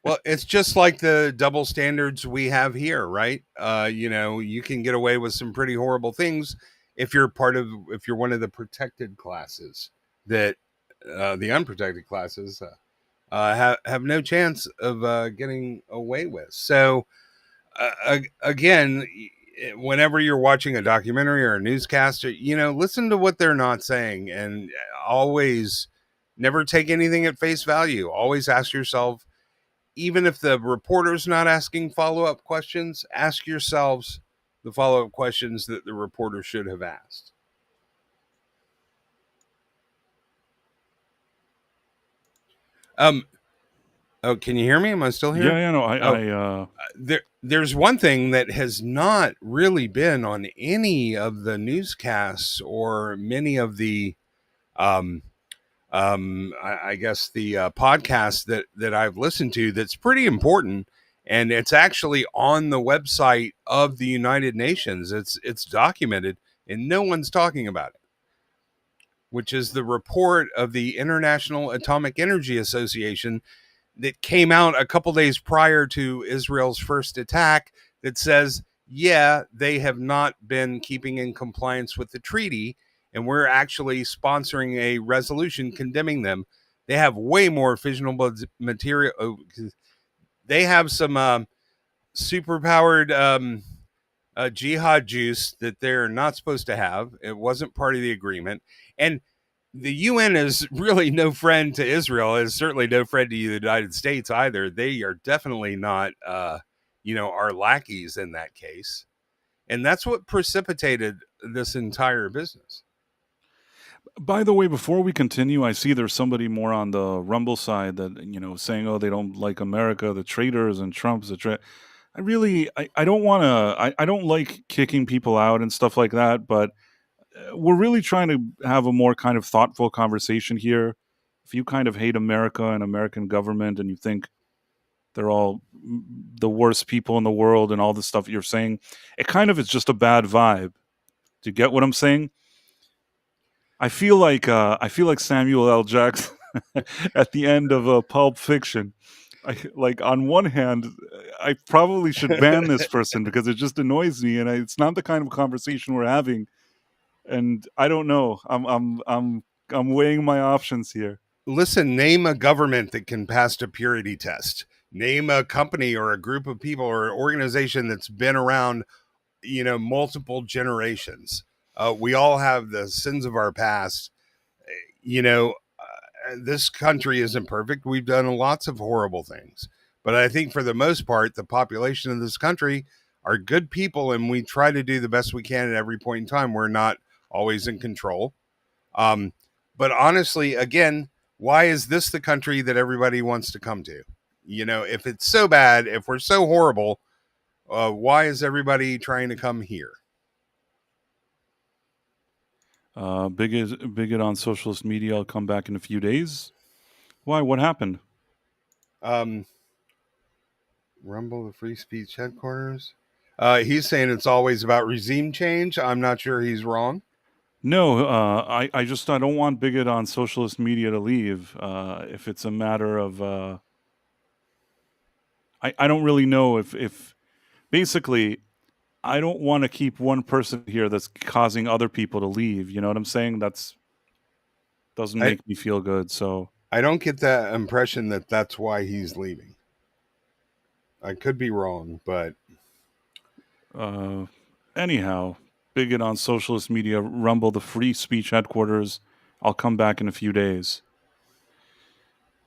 B: Well, it's just like the double standards we have here, right? You can get away with some pretty horrible things if you're one of the protected classes. That the unprotected classes have no chance of getting away with. So again, whenever you're watching a documentary or a newscast, listen to what they're not saying, and always never take anything at face value. Always ask yourself, even if the reporter's not asking follow-up questions, ask yourselves the follow-up questions that the reporter should have asked. Oh, can you hear me? Am I still here?
A: Yeah, no,
B: There's one thing that has not really been on any of the newscasts or many of the I guess the podcast that I've listened to that's pretty important, and it's actually on the website of the United Nations. It's documented, and no one's talking about it, which is the report of the International Atomic Energy Association that came out a couple days prior to Israel's first attack that says, yeah, they have not been keeping in compliance with the treaty, and we're actually sponsoring a resolution condemning them. They have way more fissionable material. They have some superpowered jihad juice that they're not supposed to have. It wasn't part of the agreement. And the UN is really no friend to Israel. It's certainly no friend to the United States either. They are definitely not, our lackeys in that case. And that's what precipitated this entire business.
A: By the way, before we continue, I see there's somebody more on the Rumble side that, saying, oh, they don't like America, the traitors, and Trump's a I don't want to, I don't like kicking people out and stuff like that, but we're really trying to have a more kind of thoughtful conversation here. If you kind of hate America and American government and you think they're all the worst people in the world and all the stuff you're saying, it kind of is just a bad vibe. Do you get what I'm saying? I feel like Samuel L. Jackson at the end of Pulp Fiction. On one hand, I probably should ban this person because it just annoys me, and it's not the kind of conversation we're having. And I don't know. I'm weighing my options here.
B: Listen, name a government that can pass a purity test. Name a company or a group of people or an organization that's been around, multiple generations. We all have the sins of our past. This country isn't perfect. We've done lots of horrible things. But I think for the most part, the population of this country are good people, and we try to do the best we can at every point in time. We're not always in control. But honestly, again, why is this the country that everybody wants to come to? If it's so bad, if we're so horrible, why is everybody trying to come here?
A: Bigot on socialist media. I'll come back in a few days. Why? What happened?
B: Rumble, the free speech headquarters. He's saying it's always about regime change. I'm not sure he's wrong.
A: No, I don't want Bigot on socialist media to leave. If it's a matter of, I don't really know if basically I don't want to keep one person here that's causing other people to leave. You know what I'm saying? That's doesn't
B: I
A: make me feel good. So
B: I don't get that impression that that's why he's leaving. I could be wrong, but
A: uh, anyhow, bigot on socialist media, Rumble, the free speech headquarters. I'll come back in a few days.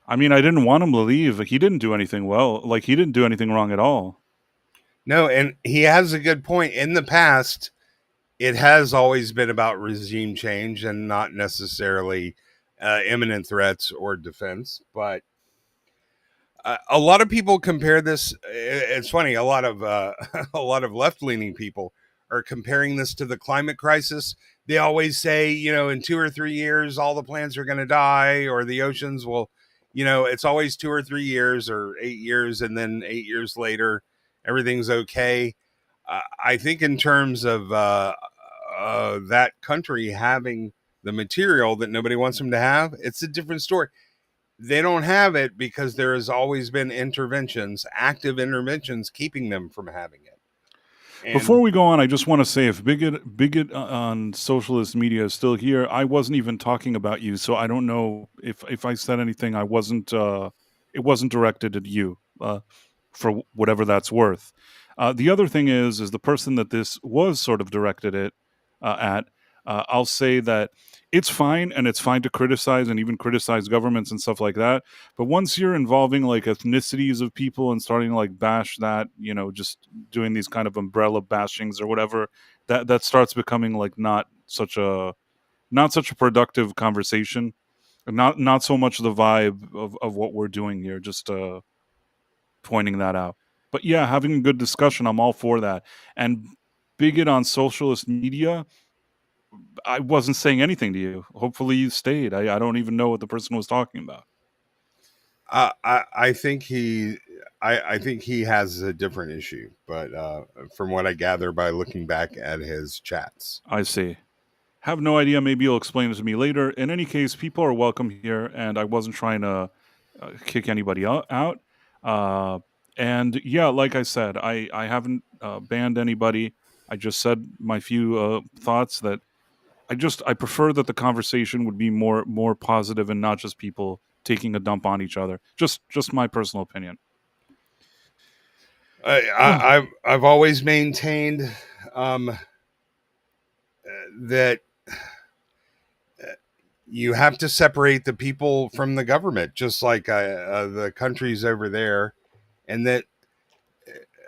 A: I mean, I didn't want him to leave. He didn't do anything well. Like, he didn't do anything wrong at all.
B: no, and he has a good point. In the past, it has always been about regime change and not necessarily imminent threats or defense. But a lot of people compare this. It's funny. A lot of a lot of left leaning people are comparing this to the climate crisis. They always say, in 2 or 3 years, all the plants are going to die, or the oceans will. It's always 2 or 3 years or 8 years, and then 8 years later, everything's okay. I think in terms of that country having the material that nobody wants them to have, it's a different story. They don't have it because there has always been interventions, active interventions, keeping them from having it.
A: Before
B: And
A: we go on, I just want to say if bigot on socialist media is still here, I wasn't even talking about you, so I don't know if I said anything. I wasn't. It wasn't directed at you, for whatever that's worth. The other thing is the person that this was sort of directed it at. I'll say that it's fine, and it's fine to criticize and even criticize governments and stuff like that. But once you're involving like ethnicities of people and starting to like bash that, just doing these kind of umbrella bashings or whatever, that starts becoming like not such a productive conversation. Not so much the vibe of what we're doing here, just pointing that out. But yeah, having a good discussion, I'm all for that. And bigot on socialist media, I wasn't saying anything to you. Hopefully you stayed. I don't even know what the person was talking about.
B: I think I think he has a different issue, but from what I gather by looking back at his chats.
A: I see. Have no idea. Maybe you'll explain it to me later. In any case, people are welcome here, and I wasn't trying to kick anybody out. Uh, and yeah, like I said, I haven't banned anybody. I just said my few thoughts that I prefer that the conversation would be more positive and not just people taking a dump on each other. Just my personal opinion.
B: I've always maintained that you have to separate the people from the government, just like the countries over there, and that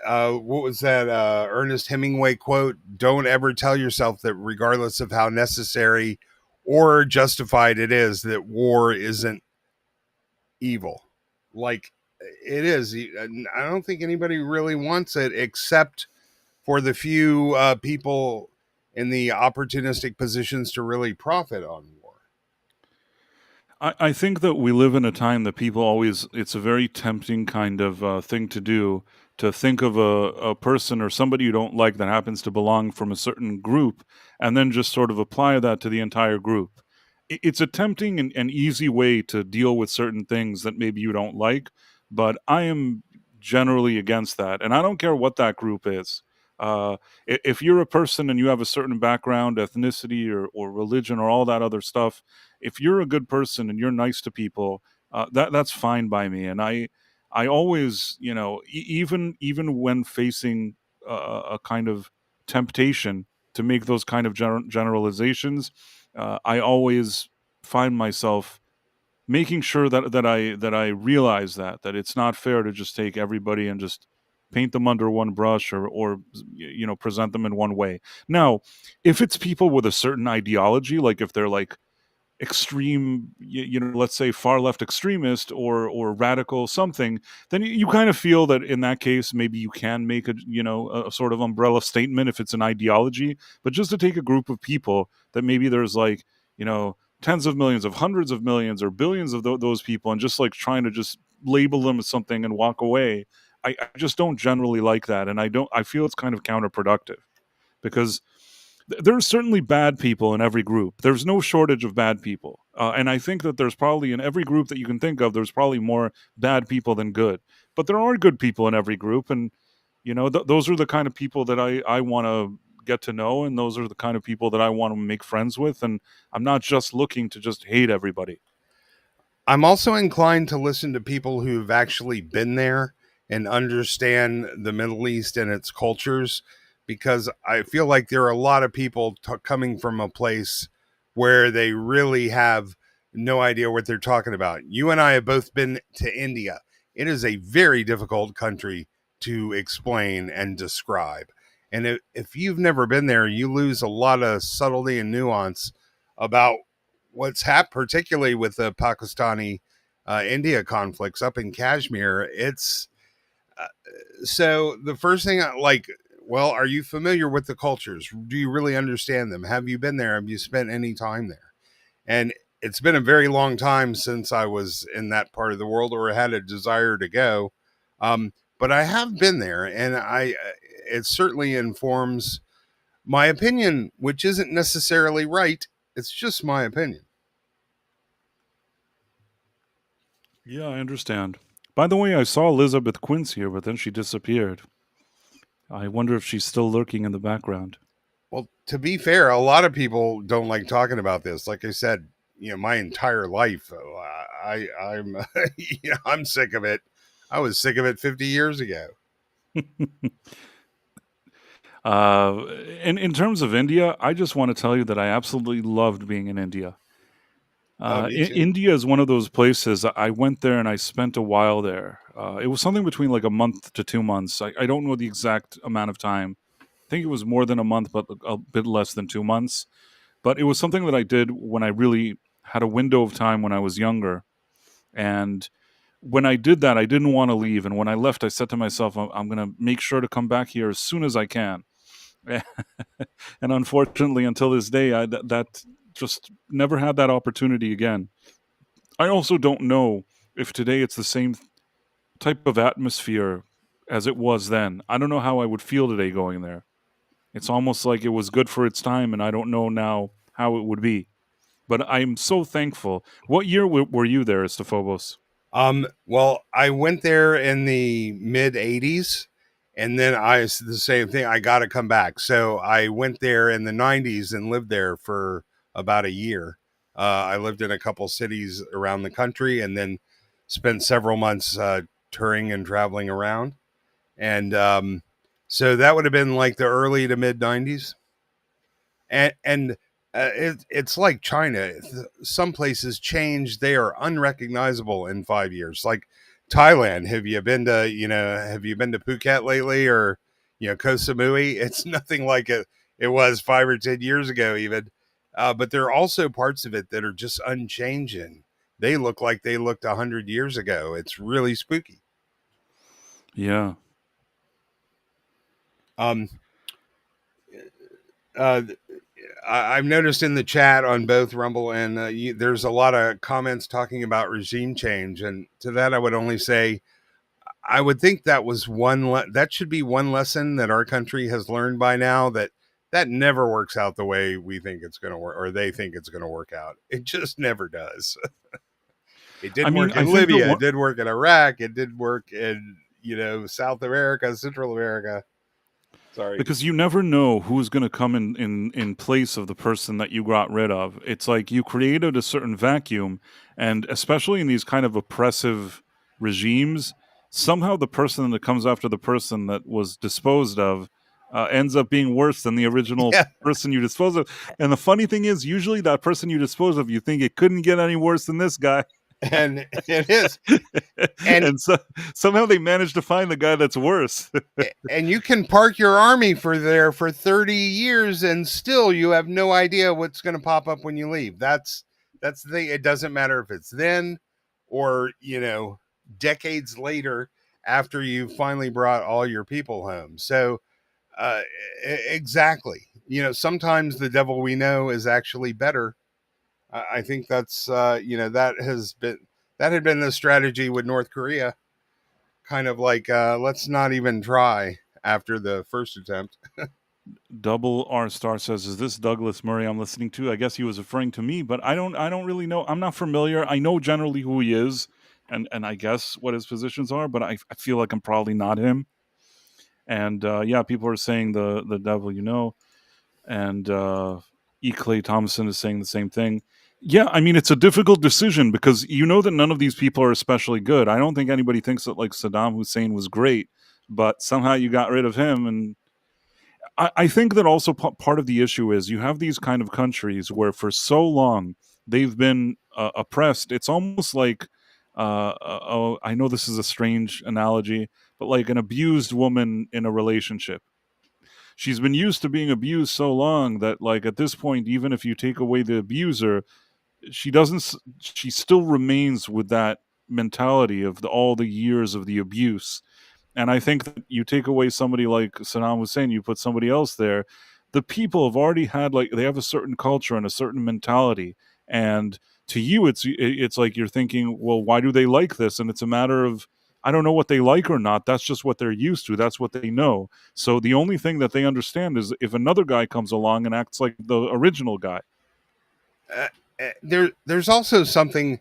B: what was that Ernest Hemingway quote? Don't ever tell yourself that, regardless of how necessary or justified it is, that war isn't evil. Like it is. I don't think anybody really wants it, except for the few people in the opportunistic positions to really profit on war.
A: I think that we live in a time that people always, it's a very tempting kind of thing to do, to think of a person or somebody you don't like that happens to belong from a certain group and then just sort of apply that to the entire group. It's a tempting and easy way to deal with certain things that maybe you don't like, but I am generally against that. And I don't care what that group is. If you're a person and you have a certain background, ethnicity, or religion, or all that other stuff, if you're a good person and you're nice to people, that's fine by me. And I always, even when facing a kind of temptation to make those kind of generalizations, I always find myself making sure that I realize that it's not fair to just take everybody and just paint them under one brush, or present them in one way. Now, if it's people with a certain ideology, like if they're like extreme, let's say far left extremist, or radical something, then you kind of feel that in that case maybe you can make a sort of umbrella statement if it's an ideology. But just to take a group of people that maybe there's like, tens of millions, of hundreds of millions, or billions of those people, and just like trying to just label them as something and walk away, I just don't generally like that. And I feel it's kind of counterproductive, because There's certainly bad people in every group. There's no shortage of bad people. And I think that there's probably in every group that you can think of, there's probably more bad people than good. But there are good people in every group. And, those are the kind of people that I want to get to know. And those are the kind of people that I want to make friends with. And I'm not just looking to just hate everybody.
B: I'm also inclined to listen to people who've actually been there and understand the Middle East and its cultures, because I feel like there are a lot of people coming from a place where they really have no idea what they're talking about. You and I have both been to India. It is a very difficult country to explain and describe. And if you've never been there, you lose a lot of subtlety and nuance about what's happened, particularly with the Pakistani India conflicts up in Kashmir. It's uh, so the first thing I like. Well, are you familiar with the cultures? Do you really understand them? Have you been there? Have you spent any time there? And it's been a very long time since I was in that part of the world or had a desire to go. But I have been there, and it certainly informs my opinion, which isn't necessarily right. It's just my opinion.
A: Yeah, I understand. By the way, I saw Elizabeth Quince here, but then she disappeared. I wonder if she's still lurking in the background.
B: Well, to be fair, a lot of people don't like talking about this. Like I said, my entire life, I'm I'm sick of it. I was sick of it 50 years ago.
A: Uh, in terms of India, I just want to tell you that I absolutely loved being in India.
B: Me too.
A: India is one of those places. I went there and I spent a while there. It was something between like a month to 2 months. I don't know the exact amount of time. I think it was more than a month, but a bit less than 2 months. But it was something that I did when I really had a window of time when I was younger. And when I did that, I didn't want to leave. And when I left, I said to myself, I'm going to make sure to come back here as soon as I can. And unfortunately, until this day, that just never had that opportunity again. I also don't know if today it's the same type of atmosphere as it was then. I don't know how I would feel today going there. It's almost like it was good for its time, and I don't know now how it would be. But I'm so thankful. What year were you there, Estephobos?
B: Well, I went there in the mid 80s, and then the same thing. I got to come back. So I went there in the 90s and lived there for about a year. I lived in a couple cities around the country and then spent several months touring and traveling around. And so that would have been like the early to mid 90s. And it's like China. Some places change; they are unrecognizable in 5 years. Like Thailand. Have you been to Phuket lately, or Koh Samui? It's nothing like it was 5 or 10 years ago, even. But there are also parts of it that are just unchanging. They look like they looked 100 years ago. It's really spooky.
A: Yeah.
B: Um, uh, I've noticed in the chat on both Rumble and there's a lot of comments talking about regime change, and to that I would only say I would think that was that should be one lesson that our country has learned by now, that never works out the way we think it's going to work, or they think it's going to work out. It just never does. It
A: I
B: didn't
A: mean,
B: work
A: I
B: in
A: think that
B: Libya. It did work in Iraq. It did work in South America, Central America. Sorry.
A: because you never know who's going to come in place of the person that you got rid of. It's like you created a certain vacuum, and especially in these kind of oppressive regimes, somehow the person that comes after the person that was disposed of ends up being worse than the original
B: Yeah,
A: person you disposed of. And the funny thing is, usually that person you dispose of, you think it couldn't get any worse than this guy.
B: and it is. And
A: And so somehow they managed to find the guy that's worse.
B: and you can park your army for 30 years and still you have no idea what's going to pop up when you leave. That's the thing. It doesn't matter if it's then or decades later after you finally brought all your people home. So uh exactly, sometimes the devil we know is actually better. I think that's that had been the strategy with North Korea, kind of like let's not even try after the first attempt.
A: Double R Star says, "Is this Douglas Murray I'm listening to?" I guess he was referring to me, but I don't really know. I'm not familiar. I know generally who he is, and I guess what his positions are, but I feel like I'm probably not him. And yeah, people are saying the devil, and E. Clay Thomason is saying the same thing. Yeah, I mean it's a difficult decision because you know that none of these people are especially good. I don't think anybody thinks that like Saddam Hussein was great, but somehow you got rid of him, and I think that also part of the issue is you have these kind of countries where for so long they've been oppressed. It's almost like, oh, I know this is a strange analogy, but like an abused woman in a relationship. She's been used to being abused so long that, like, at this point, even if you take away the abuser, she doesn't. She still remains with that mentality of all the years of the abuse. And I think that you take away somebody like Saddam Hussein, you put somebody else there. The people have already had like they have a certain culture and a certain mentality, and to you, it's like you're thinking, well, why do they like this? And it's a matter of I don't know what they like or not. That's just what they're used to. That's what they know. So the only thing that they understand is if another guy comes along and acts like the original guy.
B: There's also something,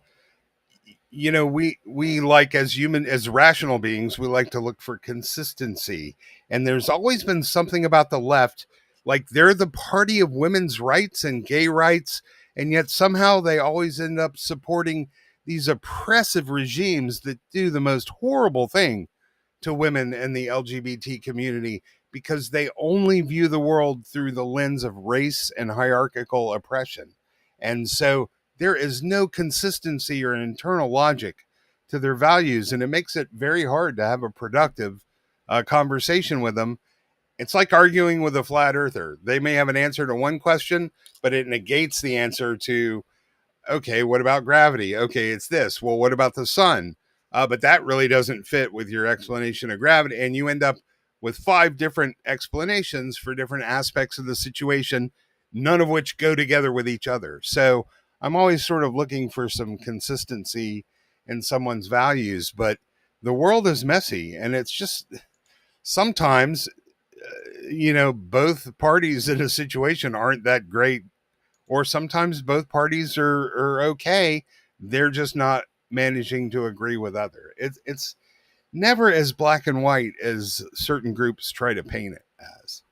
B: we like as rational beings, we like to look for consistency, and there's always been something about the left, like they're the party of women's rights and gay rights, and yet somehow they always end up supporting these oppressive regimes that do the most horrible thing to women and the LGBT community because they only view the world through the lens of race and hierarchical oppression. And so there is no consistency or internal logic to their values, and it makes it very hard to have a productive conversation with them. It's like arguing with a flat earther. They may have an answer to one question, but it negates the answer to, okay, what about gravity? Okay, it's this. Well, what about the sun? But that really doesn't fit with your explanation of gravity. And you end up with 5 different explanations for different aspects of the situation, none of which go together with each other. So I'm always sort of looking for some consistency in someone's values, but the world is messy, and it's just sometimes, both parties in a situation aren't that great, or sometimes both parties are okay. They're just not managing to agree with other. It's never as black and white as certain groups try to paint it as.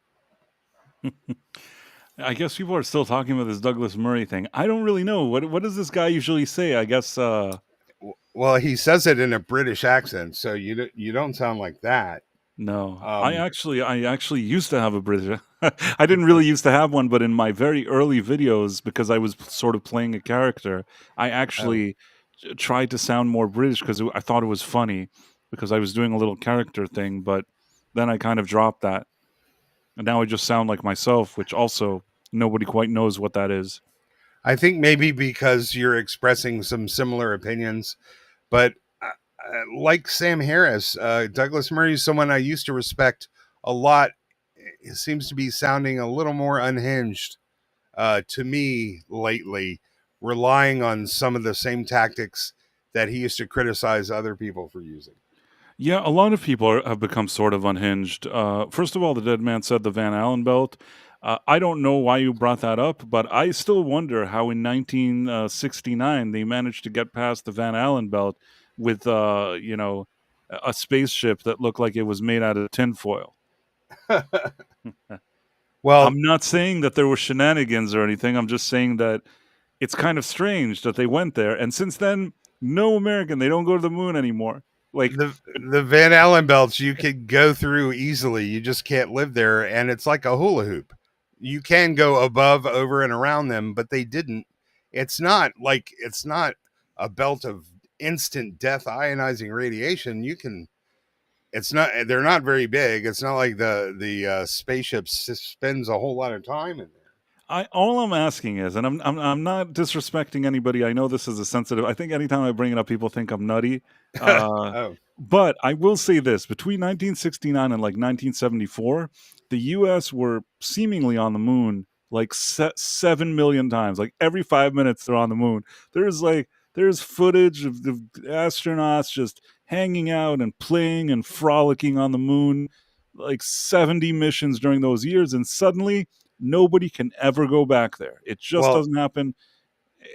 A: I guess people are still talking about this Douglas Murray thing. I don't really know what does this guy usually say. I guess
B: Well, he says it in a British accent, so you don't sound like that.
A: no, I
B: Um,
A: actually used to have a British. I didn't really used to have one, but in my very early videos, because I was sort of playing a character, I
B: oh,
A: actually tried to sound more British because I thought it was funny because I was doing a little character thing. But then I kind of dropped that, and now I just sound like myself, which also nobody quite knows what that is.
B: I think maybe because you're expressing some similar opinions, but like Sam Harris, Douglas Murray is someone I used to respect a lot. It seems to be sounding a little more unhinged to me lately, relying on some of the same tactics that he used to criticize other people for using.
A: Yeah, a lot of people have become sort of unhinged. First of all, the dead man said the Van Allen belt. I don't know why you brought that up, but I still wonder how in 1969 they managed to get past the Van Allen belt with, a spaceship that looked like it was made out of tinfoil.
B: Well,
A: I'm not saying that there were shenanigans or anything. I'm just saying that it's kind of strange that they went there. And since then, no American, they don't go to the moon anymore. Like,
B: the Van Allen belts you could go through easily. You just can't live there, and it's like a hula hoop. You can go above, over, and around them, but they didn't. It's not a belt of instant death ionizing radiation. You can. It's not. They're not very big. It's not like the spaceship spends a whole lot of time in there.
A: all I'm asking is, and I'm not disrespecting anybody. I know this is a sensitive. I think anytime I bring it up, people think I'm nutty. Uh,
B: Oh,
A: but I will say this: between 1969 and like 1974, the U.S. were seemingly on the moon like 7 million times. Like every 5 minutes, they're on the moon. There's footage of the astronauts just hanging out and playing and frolicking on the moon. like 70 missions during those years, and suddenly nobody can ever go back there. It just
B: Well,
A: doesn't happen.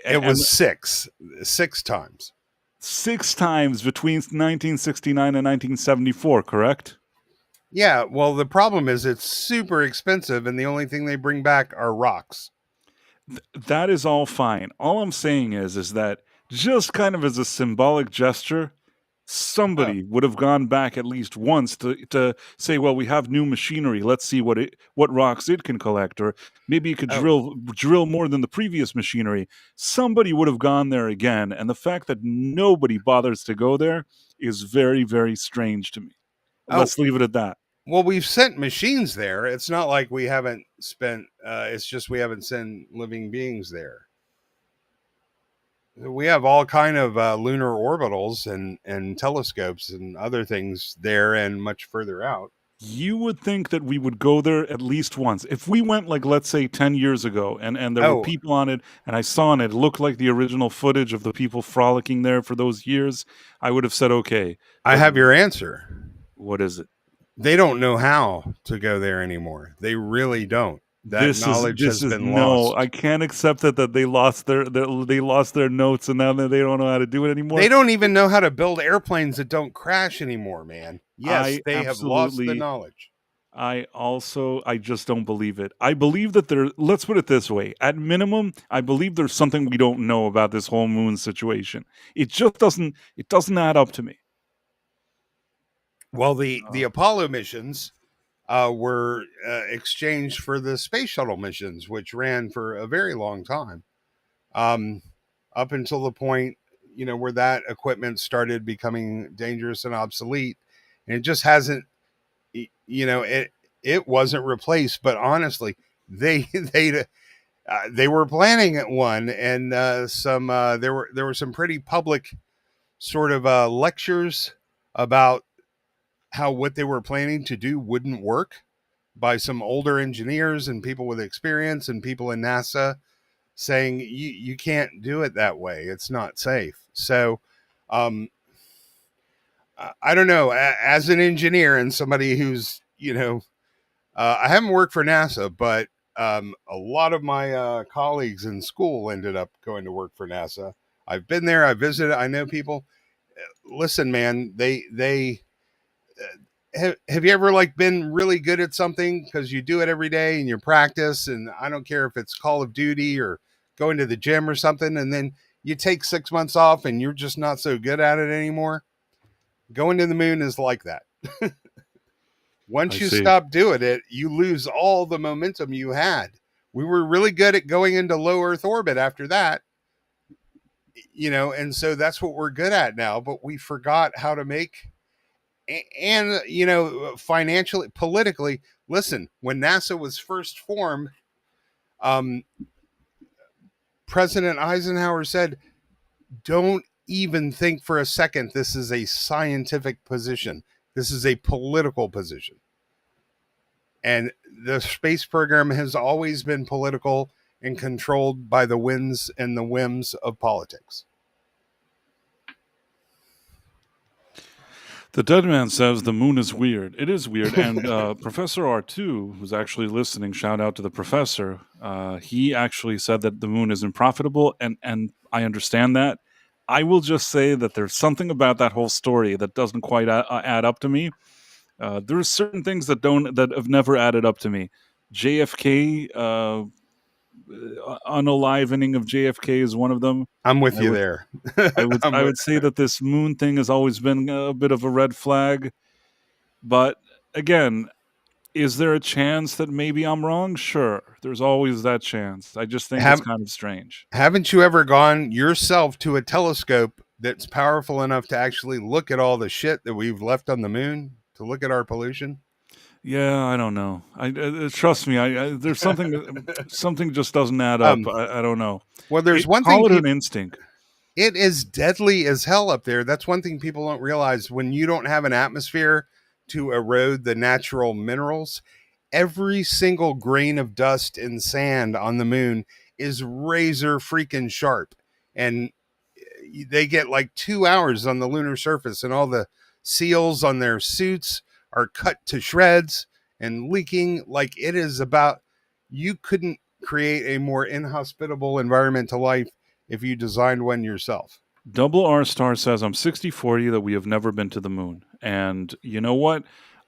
B: it
A: And
B: was six times.
A: 6 times between 1969 and 1974, correct?
B: Yeah, well, the problem is it's super expensive, and the only thing they bring back are rocks.
A: That is all fine. All I'm saying is that just kind of as a symbolic gesture,
B: Oh,
A: somebody would have gone back at least once to say, well, we have new machinery. Let's see what rocks it can collect, or maybe it could
B: oh,
A: drill more than the previous machinery. Somebody would have gone there again, and the fact that nobody bothers to go there is very, very strange to me.
B: oh.
A: Let's leave it at that.
B: Well, we've sent machines there. It's not like we haven't spent. It's just we haven't sent living beings there. We have all kind of lunar orbitals and telescopes and other things there and much further out.
A: You would think that we would go there at least once. If we went, like, let's say 10 years ago, and there were
B: Oh,
A: people on it, and I saw on it looked like the original footage of the people frolicking there for those years, I would have said, okay.
B: I
A: But
B: have your answer.
A: what is it?
B: They don't know how to go there anymore. They really don't. That knowledge
A: This
B: has
A: is
B: been
A: no, I
B: lost.
A: can't accept it that they lost they lost their notes, and now they don't know how to do it anymore.
B: They don't even know how to build airplanes that don't crash anymore, man. Yes,
A: I
B: they have lost the
A: absolutely
B: knowledge.
A: I just don't believe it. I believe that let's put it this way. At minimum, I believe there's something we don't know about this whole moon situation. It doesn't add up to me.
B: Well, the
A: Uh,
B: Apollo missions were exchanged for the space shuttle missions, which ran for a very long time, um, up until the point where that equipment started becoming dangerous and obsolete, and it just hasn't. It wasn't replaced, but honestly, they they were planning one, and there were some pretty public sort of lectures about how what they were planning to do wouldn't work by some older engineers and people with experience and people in NASA saying you can't do it that way. It's not safe. So um, I don't know. As an engineer and somebody who's I haven't worked for NASA, but a lot of my colleagues in school ended up going to work for NASA. I've been there. I visited. I know people. Listen, man. They have you ever like been really good at something because you do it every day and you practice, and I don't care if it's Call of Duty or going to the gym or something, and then you take 6 months off and you're just not so good at it anymore. Going to the moon is like that.
A: I
B: Once you
A: see.
B: stop doing it, you lose all the momentum you had. We were really good at going into low Earth orbit after that, and so that's what we're good at now, but we forgot how to make and financially, politically. Listen, when NASA was first formed, um, President Eisenhower said, "Don't even think for a second this is a scientific position. This is a political position." And the space program has always been political and controlled by the winds and the whims of politics.
A: The dead man says the moon is weird. It is weird. And Professor R2, who's actually listening, shout out to the professor. He actually said that the moon isn't profitable, and I understand that. I will just say that there's something about that whole story that doesn't quite add up to me. There's certain things that have never added up to me. JFK, unalivening of JFK is one of them.
B: I'm with
A: I
B: you
A: would
B: there. I'm
A: I
B: with,
A: would say that this moon thing has always been a bit of a red flag. But again, is there a chance that maybe I'm wrong? Sure. There's always that chance. I just think it's
B: have
A: kind of strange.
B: haven't you ever gone yourself to a telescope that's powerful enough to actually look at all the shit that we've left on the moon, to look at our pollution?
A: Yeah, I don't know. Trust me. There's something just doesn't add up.
B: um,
A: I don't know.
B: well, there's one thing
A: Call it an
B: people.
A: instinct.
B: It is deadly as hell up there. That's one thing people don't realize. When you don't have an atmosphere to erode the natural minerals, every single grain of dust and sand on the moon is razor freaking sharp. And they get like 2 hours on the lunar surface, and all the seals on their suits are cut to shreds and leaking. Like, it is about, you couldn't create a more inhospitable environment to life if you designed one yourself.
A: Double R Star says, I'm 60-40 that we have never been to the moon. And you know what?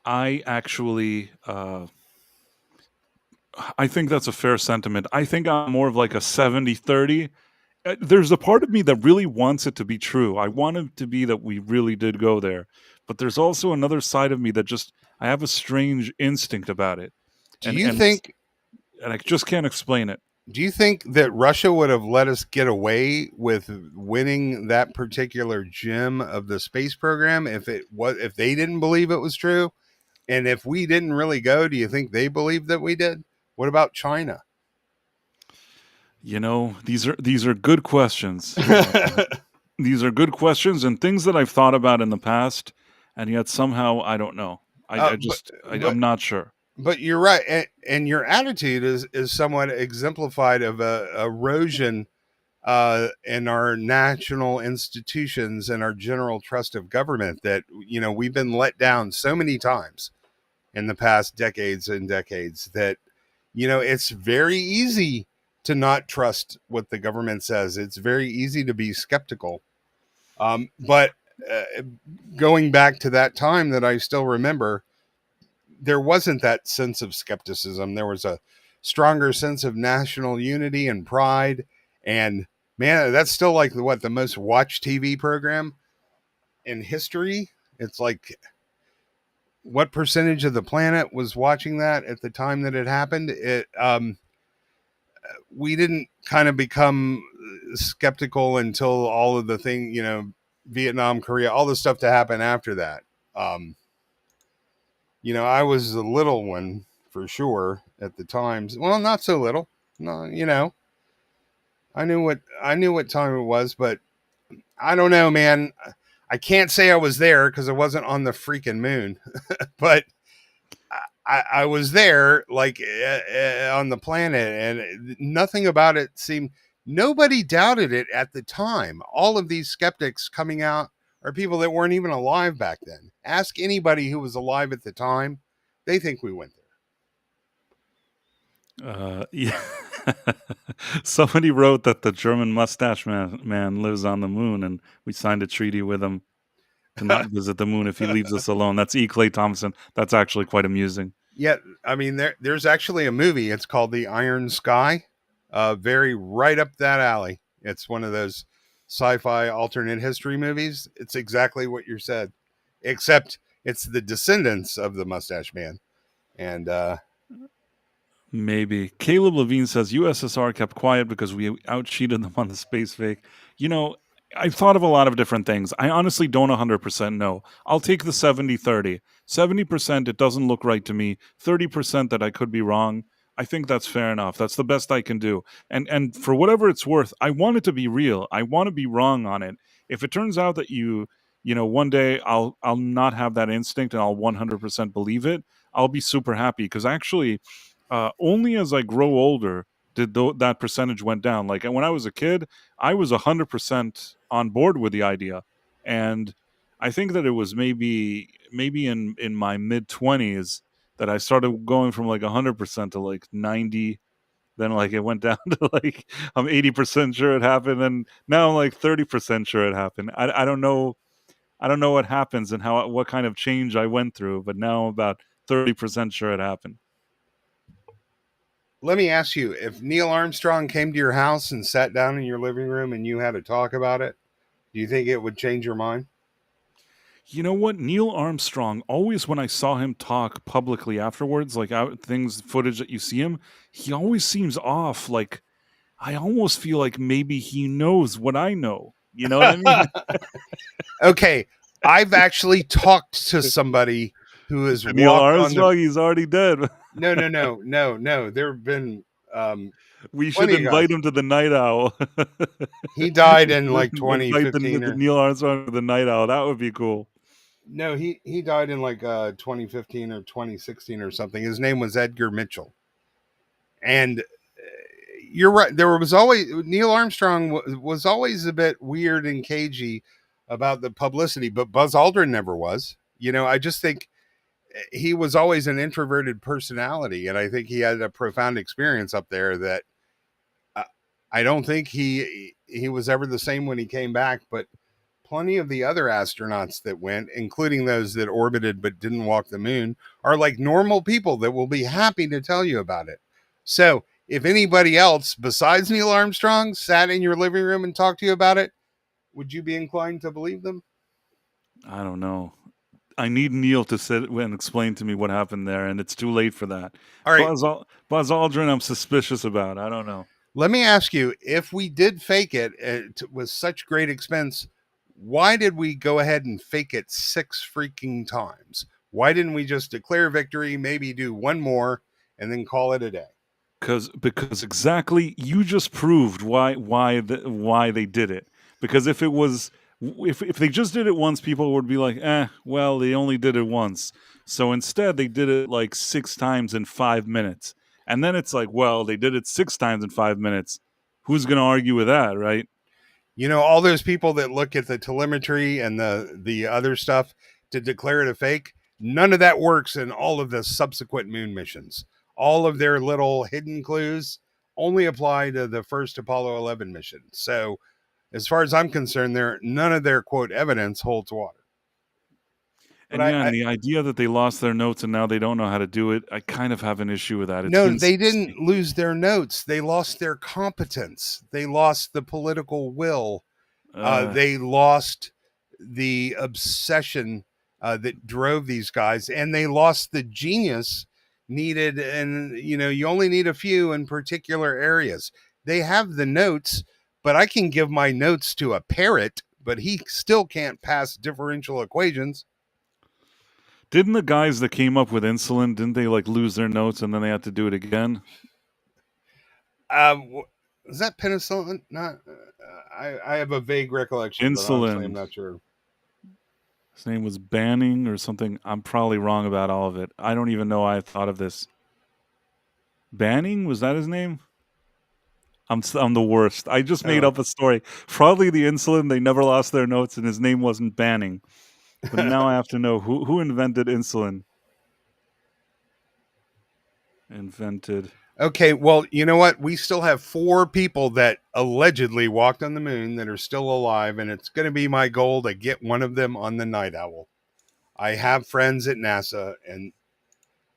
A: I actually, I think that's a fair sentiment. I think I'm more of like a 70-30. There's a part of me that really wants it to be true. I want it to be that we really did go there. But there's also another side of me that just, I have a strange instinct about it.
B: Do
A: And,
B: you
A: and,
B: think
A: and I just can't explain it.
B: Do you think that Russia would have let us get away with winning that particular gem of the space program if they didn't believe it was true? And if we didn't really go, do you think they believed that we did? What about China?
A: You know, these are good questions. These are good questions and things that I've thought about in the past, and yet somehow I don't know. I'm not sure.
B: But you're right, and your attitude is somewhat exemplified of a erosion in our national institutions and our general trust of government, that we've been let down so many times in the past decades and decades that it's very easy to not trust what the government says. It's very easy to be skeptical. But going back to that time that I still remember, there wasn't that sense of skepticism. There was a stronger sense of national unity and pride. And man, that's still like the most watched TV program in history. It's like, what percentage of the planet was watching that at the time that it happened? We didn't kind of become skeptical until all of the thing, Vietnam, Korea, all the stuff to happen after that. I was a little one for sure at the times. Well, not so little. No, I knew what time it was, but I don't know, man. I can't say I was there because I wasn't on the freaking moon, but I was there, like on the planet, and nothing about it seemed. Nobody doubted it at the time. All of these skeptics coming out are people that weren't even alive back then. Ask anybody who was alive at the time; they think we went
A: there. Yeah. Somebody wrote that the German mustache man lives on the moon, and we signed a treaty with him to not visit the moon if he leaves us alone. That's E. Clay Thompson. That's actually quite amusing.
B: Yeah, I mean, there's actually a movie. It's called The Iron Sky. Very right up that alley. It's one of those sci-fi alternate history movies. It's exactly what you said, except it's the descendants of the mustache man. And
A: maybe. Caleb Levine says USSR kept quiet because we out-cheated them on the space fake. I've thought of a lot of different things. I honestly don't 100% know. I'll take the 70-30. 70% it doesn't look right to me. 30% that I could be wrong. I think that's fair enough. That's the best I can do. And for whatever it's worth, I want it to be real. I want to be wrong on it. If it turns out that one day I'll not have that instinct and I'll 100% believe it, I'll be super happy because actually only as I grow older did that percentage went down. Like when I was a kid, I was 100% on board with the idea. And I think that it was maybe in my mid-20s that I started going from like 100% to like 90. Then like it went down to like I'm 80% sure it happened, and now I'm like 30% sure it happened. I don't know. I don't know what happens and what kind of change I went through, but now I'm about 30% sure it happened.
B: Let me ask you, if Neil Armstrong came to your house and sat down in your living room and you had to talk about it, do you think it would change your mind?
A: You know what? Neil Armstrong, always when I saw him talk publicly afterwards, like footage that you see him, he always seems off. Like, I almost feel like maybe he knows what I know. You know what I mean?
B: Okay. I've actually talked to somebody who is
A: Neil Armstrong. He's already dead.
B: No. There have been.
A: We should invite him to the Night Owl.
B: He died in like 2015.
A: The Neil Armstrong to the Night Owl. That would be cool.
B: No, he died in like 2015 or 2016 or something. His name was Edgar Mitchell. And you're right. There was always Neil Armstrong was always a bit weird and cagey about the publicity, but Buzz Aldrin never was. I just think he was always an introverted personality, and I think he had a profound experience up there that uh, I don't think he was ever the same when he came back. But plenty of the other astronauts that went, including those that orbited but didn't walk the moon, are like normal people that will be happy to tell you about it. So if anybody else besides Neil Armstrong sat in your living room and talked to you about it, would you be inclined to believe them?
A: I don't know. I need Neil to sit and explain to me what happened there, and it's too late for that.
B: All right.
A: Buzz Aldrin, I'm suspicious about. I don't know.
B: Let me ask you, if we did fake it with such great expense, why did we go ahead and fake it 6 freaking times? Why didn't we just declare victory, maybe do one more, and then call it a day?
A: Because exactly, you just proved why they did it. Because if it was if they just did it once, people would be like, well, they only did it once. So instead, they did it like 6 times in 5 minutes. And then it's like, well, they did it 6 times in 5 minutes. Who's going to argue with that, right?
B: You know, all those people that look at the telemetry and the other stuff to declare it a fake, none of that works in all of the subsequent moon missions. All of their little hidden clues only apply to the first Apollo 11 mission. So as far as I'm concerned, none of their quote evidence holds water.
A: And and the idea that they lost their notes and now they don't know how to do it, I kind of have an issue with that.
B: No, they didn't lose their notes. They lost their competence. They lost the political will. They lost the obsession that drove these guys, and they lost the genius needed. And, you know, you only need a few in particular areas. They have the notes, but I can give my notes to a parrot, but he still can't pass differential equations.
A: Didn't the guys that came up with insulin, didn't they like lose their notes and then they had to do it again?
B: Was that penicillin? Not. I have a vague recollection.
A: Insulin.
B: But honestly, I'm not sure.
A: His name was Banning or something. I'm probably wrong about all of it. I don't even know why I thought of this. Banning? Was that his name? I'm the worst. I just made up a story. Probably the insulin. They never lost their notes, and his name wasn't Banning. But now I have to know who invented insulin.
B: Okay, well, you know what? We still have 4 people that allegedly walked on the moon that are still alive, and it's going to be my goal to get one of them on the Night Owl. I have friends at NASA, and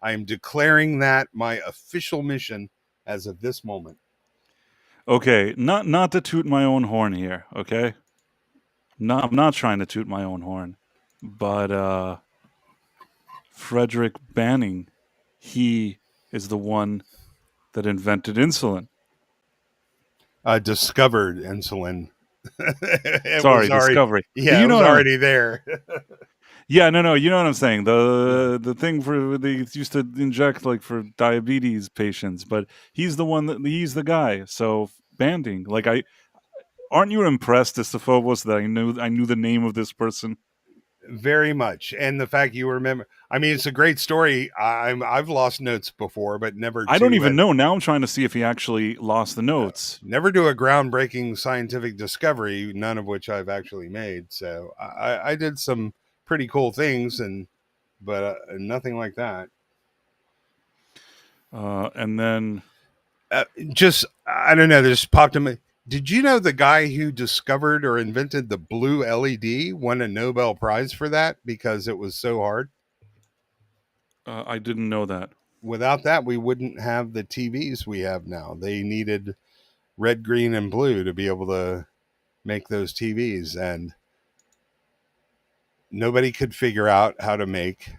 B: I am declaring that my official mission as of this moment.
A: Okay, not to toot my own horn here, okay? I'm not trying to toot my own horn. But Frederick Banning, he is the one that invented insulin.
B: Discovered insulin.
A: Discovery.
B: Yeah, it was already there.
A: Yeah, no, you know what I'm saying. The thing for they used to inject like for diabetes patients, but he's the guy. So Banning, like aren't you impressed, Istophobos, that I knew the name of this person?
B: Very much. And the fact you remember, I mean, it's a great story. I've lost notes before, but never.
A: I don't even know. Now I'm trying to see if he actually lost the notes.
B: Never do a groundbreaking scientific discovery, none of which I've actually made. So I did some pretty cool things, but nothing like that.
A: And then
B: I don't know. This popped in my. Did you know the guy who discovered or invented the blue LED won a Nobel Prize for that because it was so hard?
A: I didn't know that.
B: Without that, we wouldn't have the TVs we have now. They needed red, green, and blue to be able to make those TVs, and nobody could figure out how to make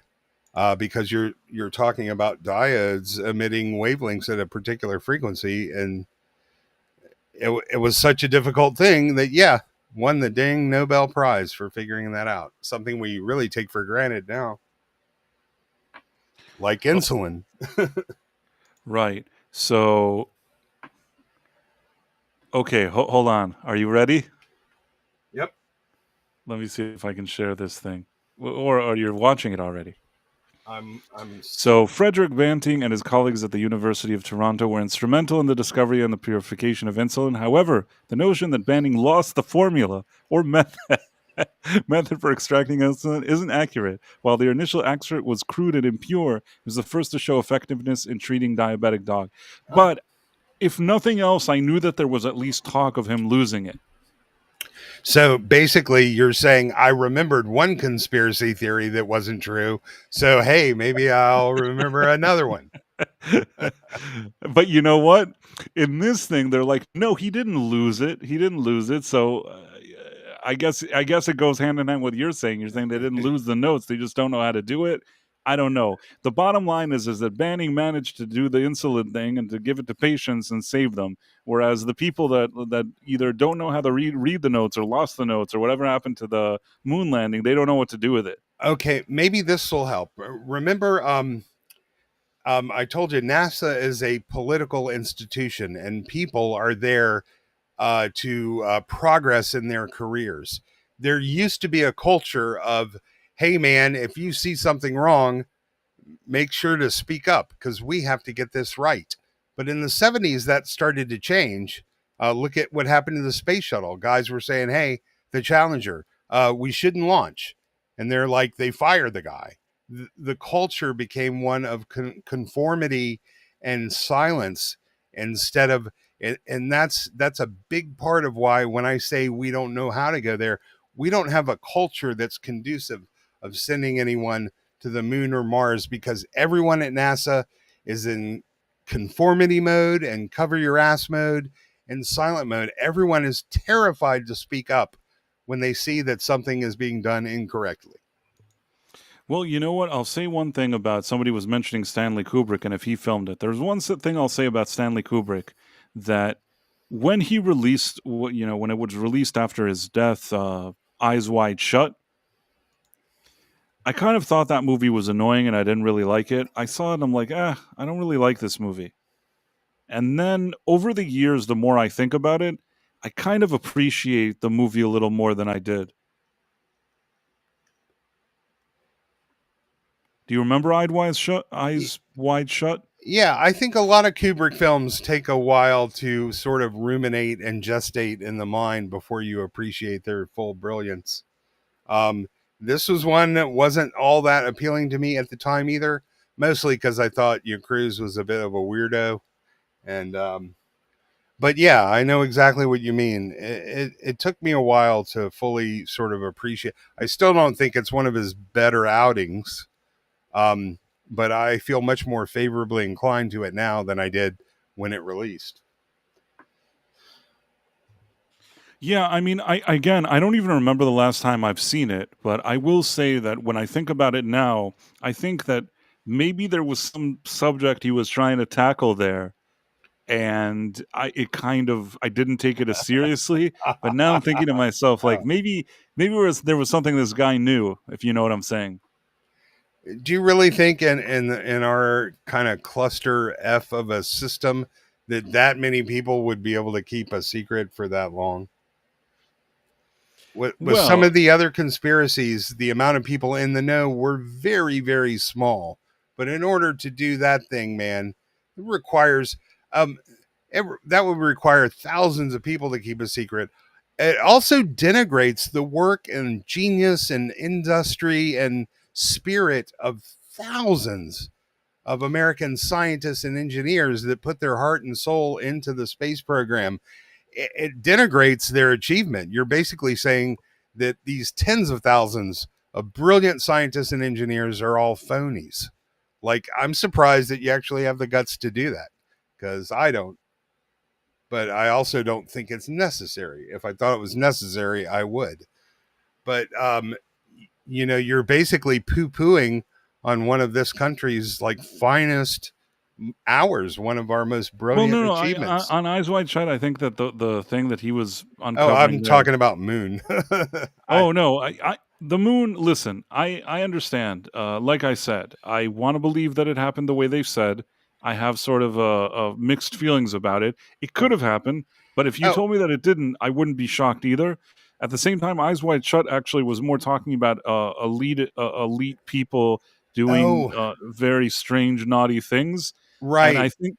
B: because you're talking about diodes emitting wavelengths at a particular frequency, and it was such a difficult thing that won the dang Nobel Prize for figuring that out. Something we really take for granted now, like insulin.
A: Right. So, okay, hold on. Are you ready?
B: Yep.
A: Let me see if I can share this thing, or you're watching it already. So Frederick Banting and his colleagues at the University of Toronto were instrumental in the discovery and the purification of insulin. However, the notion that Banting lost the formula or method method for extracting insulin isn't accurate. While the initial extract was crude and impure, it was the first to show effectiveness in treating diabetic dog. But if nothing else, I knew that there was at least talk of him losing it.
B: So basically, you're saying I remembered one conspiracy theory that wasn't true. So, hey, maybe I'll remember another one.
A: But you know what? In this thing, they're like, no, he didn't lose it. He didn't lose it. So I guess it goes hand in hand with you're saying. You're saying they didn't lose the notes. They just don't know how to do it. I don't know. The bottom line is that Banning managed to do the insulin thing and to give it to patients and save them, whereas the people that either don't know how to read the notes or lost the notes or whatever happened to the moon landing, they don't know what to do with it.
B: Okay, maybe this will help. Remember, I told you NASA is a political institution, and people are there to progress in their careers. There used to be a culture of, hey, man, if you see something wrong, make sure to speak up because we have to get this right. But in the 70s, that started to change. Look at what happened to the space shuttle. Guys were saying, hey, the Challenger, we shouldn't launch. And they're like, they fired the guy. The culture became one of conformity and silence instead of, and that's a big part of why when I say we don't know how to go there, we don't have a culture that's conducive of sending anyone to the moon or Mars because everyone at NASA is in conformity mode and cover your ass mode and silent mode. Everyone is terrified to speak up when they see that something is being done incorrectly.
A: Well, you know what? I'll say one thing about somebody was mentioning Stanley Kubrick and if he filmed it. There's one thing I'll say about Stanley Kubrick that when he released, when it was released after his death, Eyes Wide Shut, I kind of thought that movie was annoying and I didn't really like it. I saw it and I'm like, I don't really like this movie. And then over the years, the more I think about it, I kind of appreciate the movie a little more than I did. Do you remember Eyes Wide Shut?
B: Yeah, I think a lot of Kubrick films take a while to sort of ruminate and gestate in the mind before you appreciate their full brilliance. Um, this was one that wasn't all that appealing to me at the time either, mostly because I thought your Cruise was a bit of a weirdo. And but yeah, I know exactly what you mean. It took me a while to fully sort of appreciate. I still don't think it's one of his better outings, but I feel much more favorably inclined to it now than I did when it released.
A: Yeah, I mean, I don't even remember the last time I've seen it, but I will say that when I think about it now, I think that maybe there was some subject he was trying to tackle there, and I didn't take it as seriously. But now I'm thinking to myself, like maybe there was something this guy knew, if you know what I'm saying.
B: Do you really think in our kind of cluster F of a system that many people would be able to keep a secret for that long? With some
A: Well,
B: of the other conspiracies, the amount of people in the know were very, very small. But in order to do that thing, man, it requires um, that would require thousands of people to keep a secret. It also denigrates the work and genius and industry and spirit of thousands of American scientists and engineers that put their heart and soul into the space program. It denigrates their achievement. You're basically saying that these tens of thousands of brilliant scientists and engineers are all phonies. Like, I'm surprised that you actually have the guts to do that because I don't. But I also don't think it's necessary. If I thought it was necessary, I would. But you're basically poo-pooing on one of this country's like finest hours, one of our most
A: well,
B: brilliant
A: no, no.
B: achievements.
A: On Eyes Wide Shut, I think that the thing that he was
B: Oh, I'm
A: uncovering there.
B: talking about Moon. I
A: Oh no, the moon. Listen, I understand. Like I said, I want to believe that it happened the way they've said. I have sort of a mixed feelings about it. It could have happened, but if you
B: oh
A: told me that it didn't, I wouldn't be shocked either. At the same time, Eyes Wide Shut actually was more talking about elite people doing
B: oh
A: very strange, naughty things, and I
B: right.
A: think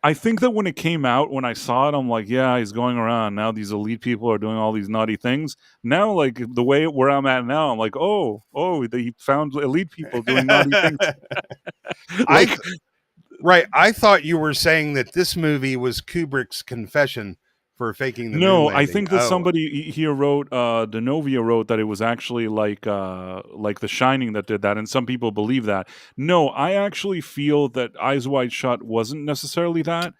A: I think that when it came out, when I saw it, I'm like, yeah, he's going around now. These elite people are doing all these naughty things. Now, like the way where I'm at now, I'm like, oh, they found elite people doing naughty things.
B: I
A: Like,
B: th- right. I thought you were saying that this movie was Kubrick's confession for faking the moon
A: no, I
B: landing.
A: think that
B: Oh,
A: somebody here wrote, Denovia wrote that it was actually like The Shining that did that, and some people believe that. No, I actually feel that Eyes Wide Shut wasn't necessarily that.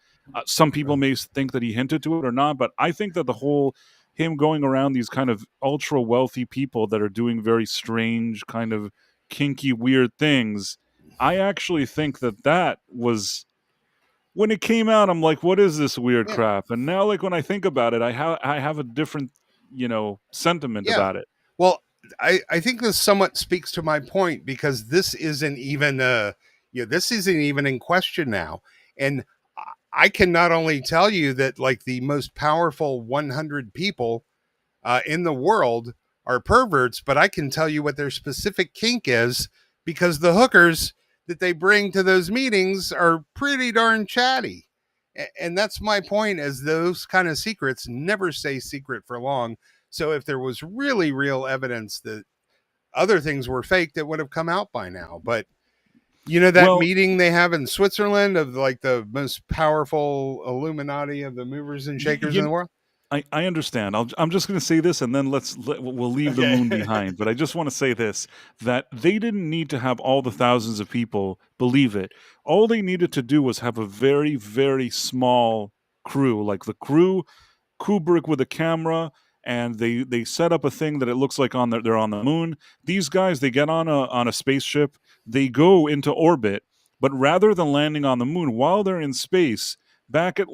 A: Some people may think that he hinted to it or not, but I think that the whole him going around these kind of ultra wealthy people that are doing very strange, kind of kinky, weird things. I actually think that that was when it came out, I'm like, "What is this weird
B: yeah.
A: crap?" And now, like, when I think about it, I have a different, sentiment
B: Yeah.
A: about it.
B: Well, I think this somewhat speaks to my point because this isn't even this isn't even in question now. And I can not only tell you that like the most powerful 100 people in the world are perverts, but I can tell you what their specific kink is because the hookers that they bring to those meetings are pretty darn chatty. And that's my point, as those kind of secrets never stay secret for long. So if there was really real evidence that other things were faked, it would have come out by now. But that
A: Well,
B: meeting they have in Switzerland of like the most powerful Illuminati of the movers and
A: y
B: shakers in
A: you
B: the world.
A: I understand. I'm just gonna say this, and then we'll leave the
B: Okay.
A: moon behind, but I just wanna say this, that they didn't need to have all the thousands of people believe it. All they needed to do was have a very, very small crew, like the crew Kubrick with a camera, and they set up a thing that it looks like they're on the moon. These guys, they get on a spaceship, they go into orbit, but rather than landing on the moon while they're in space, back at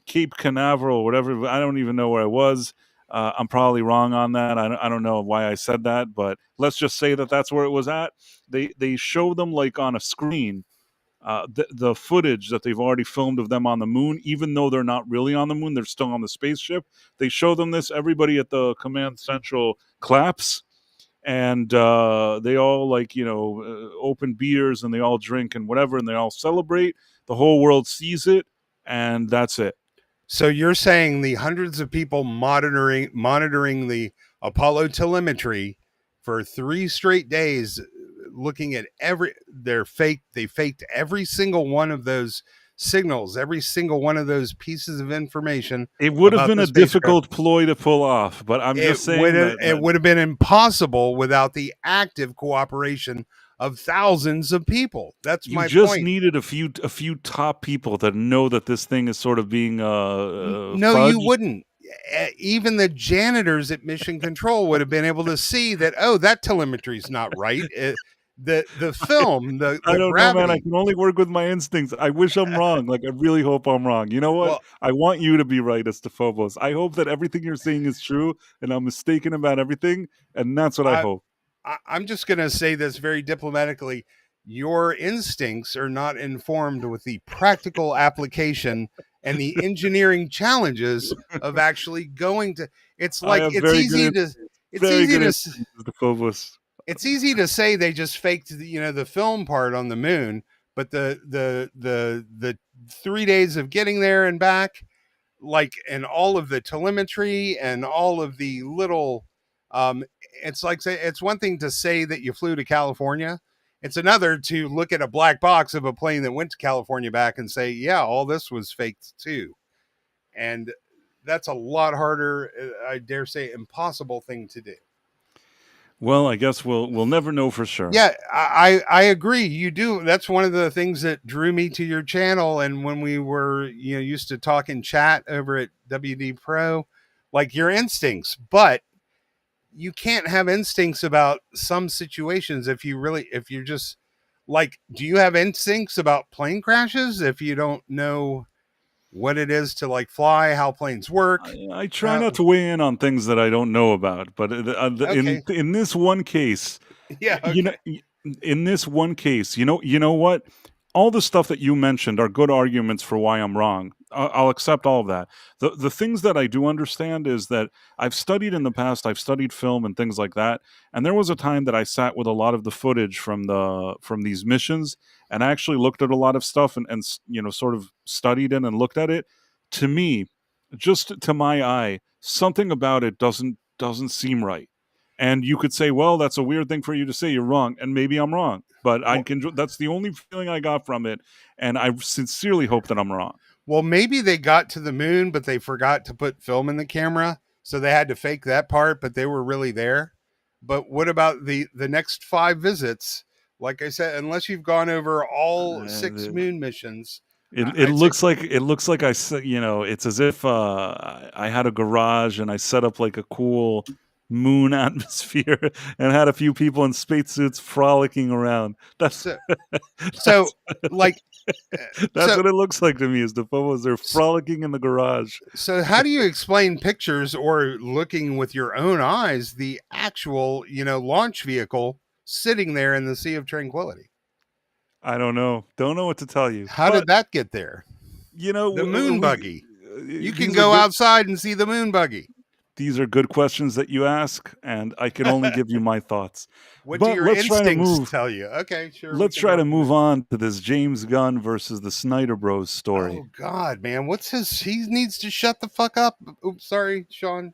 A: Cape Canaveral, whatever. I don't even know where I was. I'm probably wrong on that. I don't know why I said that, but let's just say that that's where it was at. They show them like on a screen the footage that they've already filmed of them on the moon, even though they're not really on the moon, they're still on the spaceship. They show them this. Everybody at the command central claps, and they all open beers and they all drink and whatever, and they all celebrate. The whole world sees it, and that's it.
B: So you're saying the hundreds of people monitoring the Apollo telemetry for 3 straight days, looking at they faked every single one of those signals, every single one of those pieces of information
A: It would have
B: about
A: been
B: the
A: a
B: spacecraft.
A: difficult ploy to pull off, but I'm just saying
B: It would have been impossible without the active cooperation of thousands of people. That's
A: you
B: my
A: just
B: point.
A: needed a few top people that know that this thing is sort of being
B: No, you
A: fudged.
B: wouldn't. Even the janitors at Mission Control would have been able to see that. Oh, that telemetry is not right. The film,
A: I
B: the
A: don't know, man. I
B: gravity.
A: can only work with my instincts. I wish I'm wrong. Like, I really hope I'm wrong. You know what?
B: Well,
A: I want you to be right as to Phobos. I hope that everything you're saying is true and I'm mistaken about everything. And that's what I
B: I,
A: hope.
B: I'm just going to say this very diplomatically. Your instincts are not informed with the practical application and the engineering challenges of actually going to. It's
A: I
B: like
A: have very good instincts.
B: it's
A: Very
B: easy
A: good
B: to
A: instincts as to Phobos.
B: it's easy to say they just faked the film part on the moon, but the 3 days of getting there and back, like, and all of the telemetry and all of the little um it's like, say, it's one thing to say that you flew to California. It's another to look at a black box of a plane that went to California back and say, yeah, all this was faked too. And that's a lot harder, I dare say impossible thing to do.
A: Well, I guess we'll never know for sure.
B: Yeah, I agree. You do. That's one of the things that drew me to your channel. And when we were used to talk in chat over at WD Pro, like your instincts, but you can't have instincts about some situations if you're just like, do you have instincts about plane crashes if you don't know what it is to like fly, how planes work?
A: I try not to weigh in on things that I don't know about, but
B: Okay.
A: in this one case,
B: Yeah.
A: you know, in this one case, you know what? All the stuff that you mentioned are good arguments for why I'm wrong. I'll accept all of that. The things that I do understand is that I've studied in the past. I've studied film and things like that. And there was a time that I sat with a lot of the footage from these missions, and I actually looked at a lot of stuff and sort of studied it and looked at it. To me, just to my eye, something about it doesn't seem right. And you could say, well, that's a weird thing for you to say. You're wrong, and maybe I'm wrong. But I
B: Well,
A: can. That's the only feeling I got from it, and I sincerely hope that I'm wrong.
B: well, maybe they got to the moon, but they forgot to put film in the camera, so they had to fake that part. But they were really there. But what about the next 5 visits? Like I said, unless you've gone over all 6
A: Uh,
B: moon missions,
A: it
B: I'd say
A: looks like it's as if I had a garage and I set up like a cool moon atmosphere and had a few people in spacesuits frolicking around. That's
B: so. So
A: that's
B: like
A: that's
B: so
A: what it looks like to me. Is the photos they're frolicking in the garage.
B: so how do you explain pictures or looking with your own eyes the actual launch vehicle sitting there in the Sea of Tranquility?
A: I don't know. Don't know what to tell you.
B: How did
A: But
B: that get there?
A: you know,
B: The moon
A: we
B: buggy. You can
A: these are
B: go
A: good.
B: outside and see the moon buggy.
A: These are good questions that you ask, and I can only give you my thoughts.
B: What do
A: But
B: your instincts tell you? Okay, sure, we
A: let's
B: can
A: try
B: go
A: to
B: from there.
A: move on to this James Gunn versus the Snyder Bros story.
B: Oh God, man, what's his? He needs to shut the fuck up. Oops, sorry, Sean.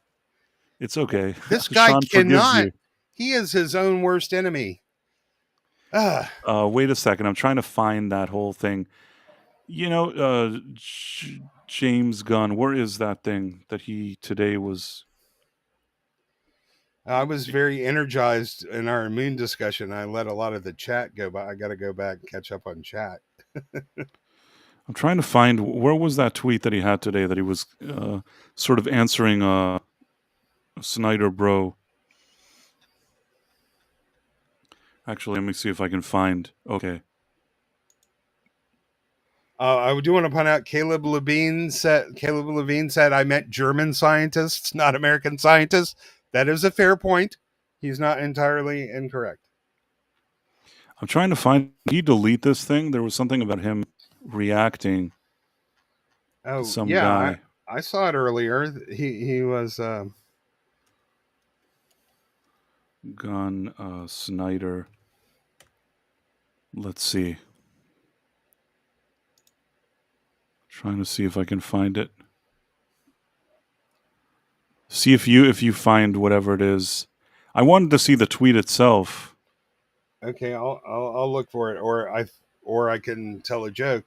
A: It's okay.
B: This guy
A: Sean forgives
B: cannot.
A: you.
B: He is his own worst enemy. Ah,
A: Wait a second. I'm trying to find that whole thing. James Gunn, where is that thing that he today was?
B: I was very energized in our moon discussion. I let a lot of the chat go by. I got to go back and catch up on chat.
A: I'm trying to find where was that tweet that he had today that he was sort of answering a Snyder bro. Actually, let me see if I can find. Okay.
B: I do want to point out Caleb Levine said I meant German scientists, not American scientists. That is a fair point. He's not entirely incorrect.
A: I'm trying to find. Did he delete this thing? There was something about him reacting to
B: Oh
A: some
B: yeah,
A: guy.
B: I saw it earlier. He was
A: Gunn, Snyder. Let's see. Trying to see if I can find it. See if you find whatever it is. I wanted to see the tweet itself.
B: okay. I'll look for it, or I can tell a joke.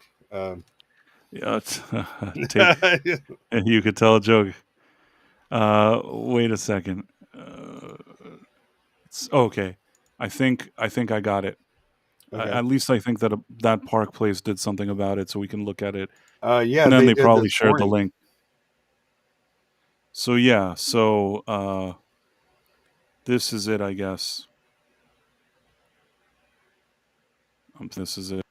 A: Yeah, take. You could tell a joke. Wait a second. Okay. I think I got it.
B: Okay.
A: At least I think that that Park Place did something about it, so we can look at it.
B: Yeah,
A: And then
B: they
A: they
B: did
A: probably
B: this
A: shared the
B: morning.
A: link. So yeah, this is it, I guess. This is it.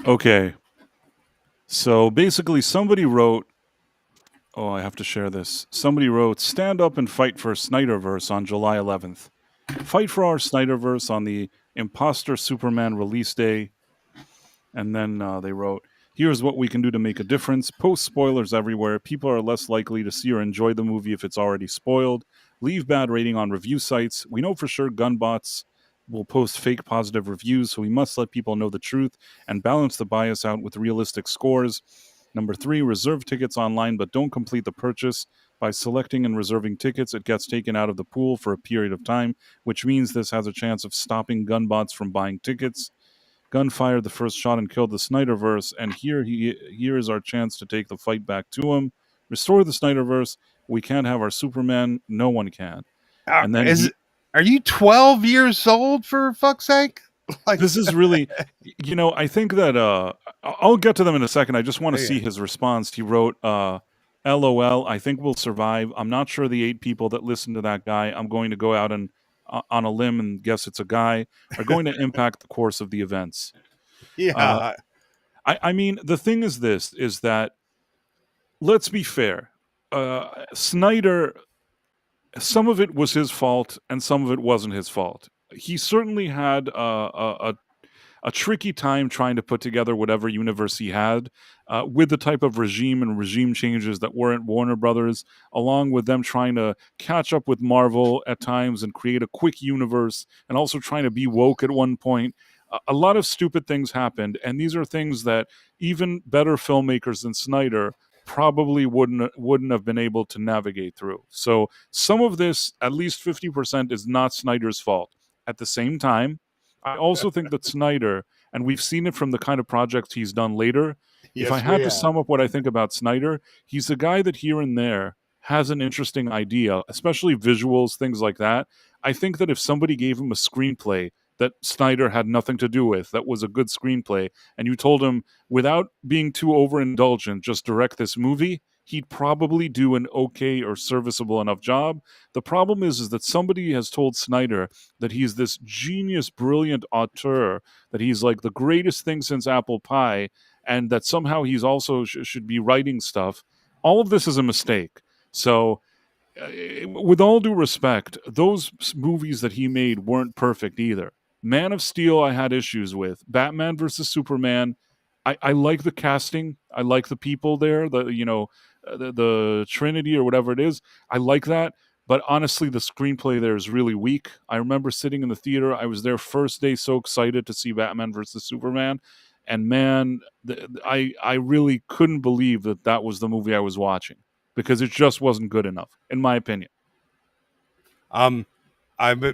A: Okay. So basically, somebody wrote. Oh, I have to share this. Somebody wrote, "Stand up and fight for Snyderverse on July 11th. Fight for our Snyderverse on the Imposter Superman release day." And then they wrote, "Here's what we can do to make a difference. Post spoilers everywhere. People are less likely to see or enjoy the movie if it's already spoiled. Leave bad rating on review sites. We know for sure Gunbots will post fake positive reviews, so we must let people know the truth and balance the bias out with realistic scores. Number 3, reserve tickets online, but don't complete the purchase. By selecting and reserving tickets, it gets taken out of the pool for a period of time, which means this has a chance of stopping Gunbots from buying tickets. Gunn fired the first shot and killed the Snyderverse, and here is our chance to take the fight back to him. Restore the Snyderverse. We can't have our Superman. No one can." And then
B: Are you 12 years old, for fuck's sake? Like,
A: this is really, I think that I'll get to them in a second. I just want to
B: okay.
A: see his response. He wrote, "LOL, I think we'll survive. I'm not sure the 8 people that listen to that guy, I'm going to go out and on a limb and guess it's a guy, are going to impact the course of the events."
B: Yeah.
A: I mean, the thing is this, is that, let's be fair. Snyder, some of it was his fault and some of it wasn't his fault. He certainly had a a tricky time trying to put together whatever universe he had with the type of regime and regime changes that were at Warner Brothers, along with them trying to catch up with Marvel at times and create a quick universe, and also trying to be woke at one point. A lot of stupid things happened, and these are things that even better filmmakers than Snyder probably wouldn't have been able to navigate through. So some of this, at least 50%, is not Snyder's fault. At the same time, I also think that Snyder, and we've seen it from the kind of projects he's done later, if I
B: Yes, we
A: had to
B: have.
A: sum up what I think about Snyder, he's a guy that here and there has an interesting idea, especially visuals, things like that. I think that if somebody gave him a screenplay that Snyder had nothing to do with, that was a good screenplay, and you told him, without being too overindulgent, just direct this movie, he'd probably do an okay or serviceable enough job. The problem is that somebody has told Snyder that he's this genius, brilliant auteur, that he's like the greatest thing since apple pie, and that somehow he's also should be writing stuff. All of this is a mistake. So with all due respect, those movies that he made weren't perfect either. Man of Steel, I had issues with. Batman versus Superman, I like the casting. I like the people there. The Trinity or whatever it is. I like that. But honestly, the screenplay there is really weak. I remember sitting in the theater. I was there first day, so excited to see Batman versus Superman, and man, I really couldn't believe that that was the movie I was watching because it just wasn't good enough, in my opinion.
B: Um,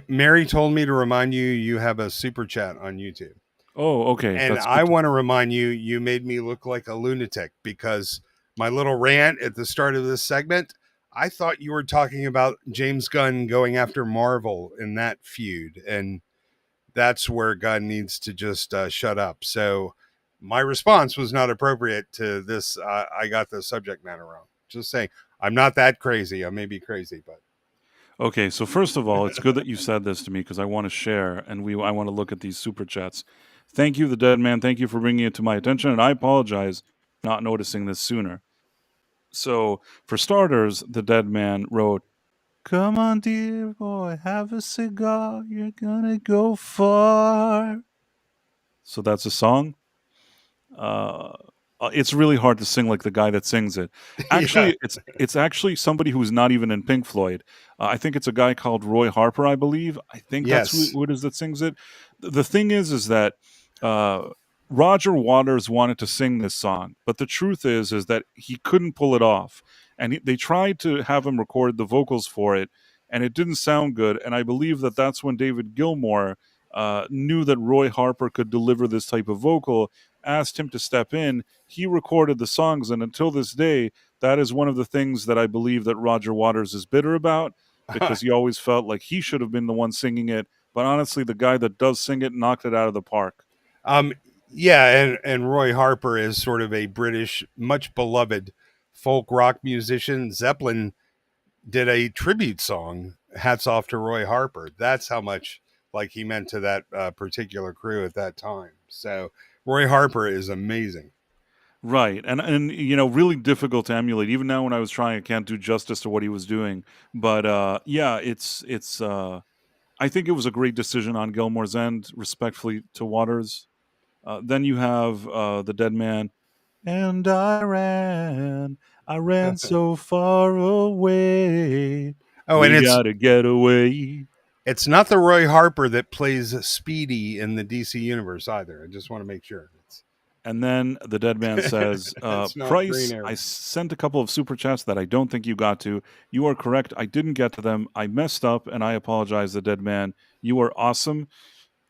B: Mary told me to remind you you have a super chat on YouTube.
A: Oh, okay,
B: And
A: that's
B: I
A: good.
B: want to remind you, you made me look like a lunatic because my little rant at the start of this segment, I thought you were talking about James Gunn going after Marvel in that feud. And that's where Gunn needs to just shut up. So my response was not appropriate to this. I got the subject matter wrong. Just saying, I'm not that crazy. I may be crazy, but
A: Okay, so first of all, it's good that you said this to me because I want to share and I want to look at these super chats. Thank you, the dead man. Thank you for bringing it to my attention, and I apologize for not noticing this sooner. So, for starters, the dead man wrote, "Come on, dear boy, have a cigar. You're gonna go far." So that's a song. Uh, it's really hard to sing like the guy that sings it.
B: yeah.
A: Actually, it's actually somebody who's not even in Pink Floyd. I think it's a guy called Roy Harper, I believe. I think that's
B: Yes.
A: who it is that sings it. The thing is that uh, Roger Waters wanted to sing this song, but the truth is that he couldn't pull it off, and they tried to have him record the vocals for it, and it didn't sound good. And I believe that that's when David Gilmour knew that Roy Harper could deliver this type of vocal, asked him to step in. He recorded the songs, and until this day, that is one of the things that I believe that Roger Waters is bitter about because he always felt like he should have been the one singing it. But honestly, the guy that does sing it knocked it out of the park.
B: um, yeah, and Roy Harper is sort of a British, much beloved folk rock musician. Zeppelin did a tribute song, "Hats Off to Roy Harper." That's how much like he meant to that particular crew at that time. So Roy Harper is amazing.
A: Right, and really difficult to emulate. Even now, when I was trying, I can't do justice to what he was doing. But yeah, it's. I think it was a great decision on Gilmore's end, respectfully to Waters. Then you have the dead man. And I ran so far away.
B: Oh, and
A: We gotta get away.
B: it's not the Roy Harper that plays Speedy in the DC universe either. I just want to make sure.
A: And then the dead man says,
B: It's not Green
A: Price,
B: Arrow.
A: I sent a couple of super chats that I don't think you got to. You are correct. I didn't get to them. I messed up and I apologize, the dead man. You are awesome.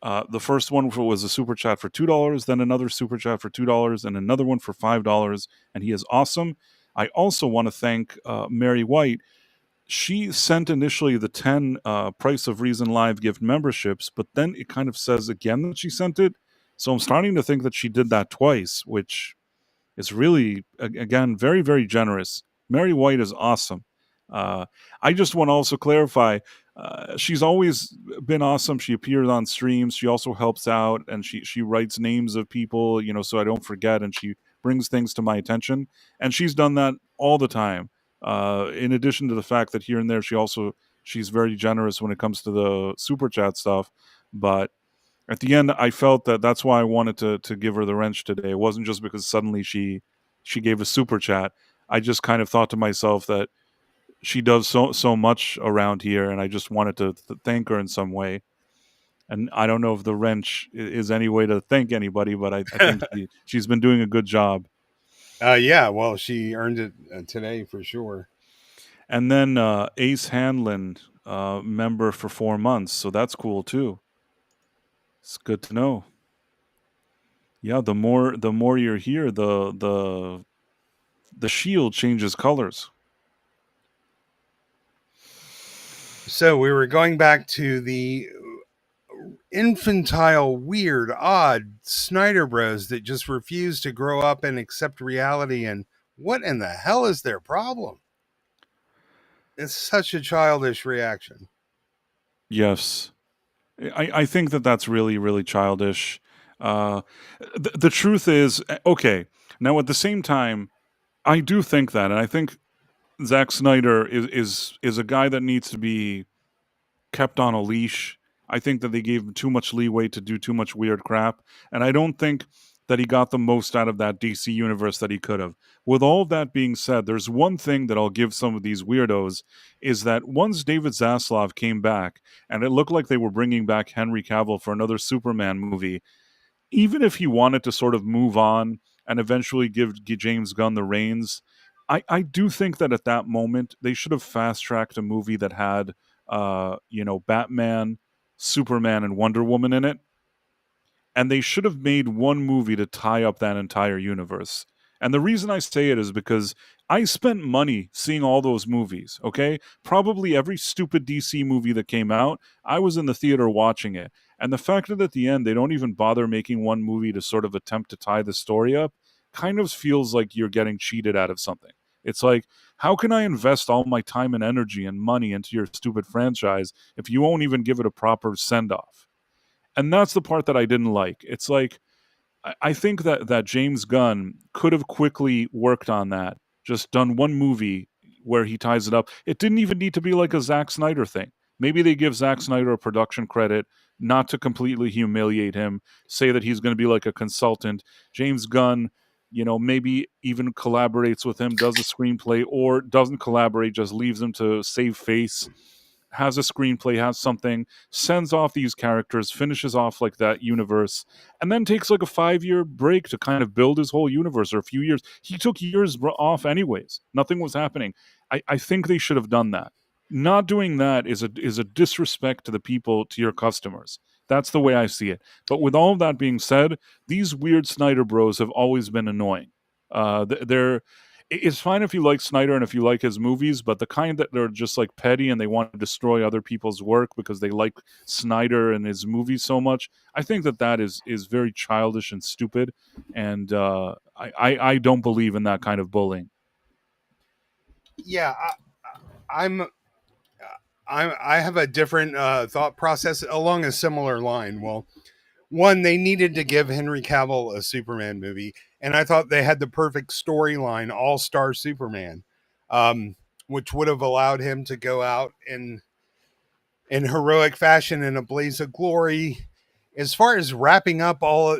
A: The first one was a super chat for $2, then another super chat for $2, and another one for $5. And he is awesome. I also want to thank Mary White. She sent initially the 10 Price of Reason Live gift memberships, but then it kind of says again that she sent it. So I'm starting to think that she did that twice, which is really, again, very, very generous. Mary White is awesome. Uh, I just want to also clarify she's always been awesome. She appears on streams. She also helps out and she writes names of people, so I don't forget. And she brings things to my attention. And she's done that all the time. In addition to the fact that here and there she's very generous when it comes to the super chat stuff. But At the end, I felt that that's why I wanted to give her the wrench today. It wasn't just because suddenly she gave a super chat. I just kind of thought to myself that she does so much around here, and I just wanted to thank her in some way. And I don't know if the wrench is any way to thank anybody, but I think she's been doing a good job.
B: Yeah, well, she earned it today for sure.
A: And then Ace Hanlon, member for 4 months, so that's cool too. It's good to know. Yeah, the more you're here, the shield changes colors.
B: So we were going back to the infantile, weird, odd Snyder Bros that just refuse to grow up and accept reality. And what in the hell is their problem? It's such a childish reaction.
A: Yes, I think that that's really really childish. Uh, the truth is, okay. Now at the same time, I do think that, and I think Zack Snyder is a guy that needs to be kept on a leash. I think that they gave him too much leeway to do too much weird crap, and I don't think that he got the most out of that DC universe that he could have. With all of that being said, there's one thing that I'll give some of these weirdos is that once David Zaslav came back, and it looked like they were bringing back Henry Cavill for another Superman movie, even if he wanted to sort of move on and eventually give James Gunn the reins, I do think that at that moment they should have fast tracked a movie that had Batman, Superman, and Wonder Woman in it, and they should have made one movie to tie up that entire universe. And the reason I say it is because I spent money seeing all those movies, okay? Probably every stupid DC movie that came out, I was in the theater watching it. And the fact that at the end they don't even bother making one movie to sort of attempt to tie the story up kind of feels like you're getting cheated out of something. It's like, how can I invest all my time and energy and money into your stupid franchise if you won't even give it a proper send off? And that's the part that I didn't like. It's like I think that James Gunn could have quickly worked on that, just done one movie where he ties it up. It didn't even need to be like a Zack Snyder thing. Maybe they give Zack Snyder a production credit, not to completely humiliate him, say that he's going to be like a consultant. James Gunn, maybe even collaborates with him, does a screenplay, or doesn't collaborate, just leaves him to save face, has a screenplay, has something, sends off these characters, finishes off like that universe, and then takes like a 5-year break to kind of build his whole universe, or a few years. He took years off anyways. Nothing was happening. I think they should have done that. Not doing that is a disrespect to the people, to your customers. That's the way I see it. But with all of that being said, these weird Snyder Bros have always been annoying. They're it's fine if you like Snyder and if you like his movies, but the kind that they're just like petty and they want to destroy other people's work because they like Snyder and his movies so much, I think that is very childish and stupid, and I don't believe in that kind of bullying.
B: Yeah, I'm I have a different thought process along a similar line. Well, one, they needed to give Henry Cavill a Superman movie, and I thought they had the perfect storyline, All Star Superman, um, which would have allowed him to go out in heroic fashion in a blaze of glory. As far as wrapping up all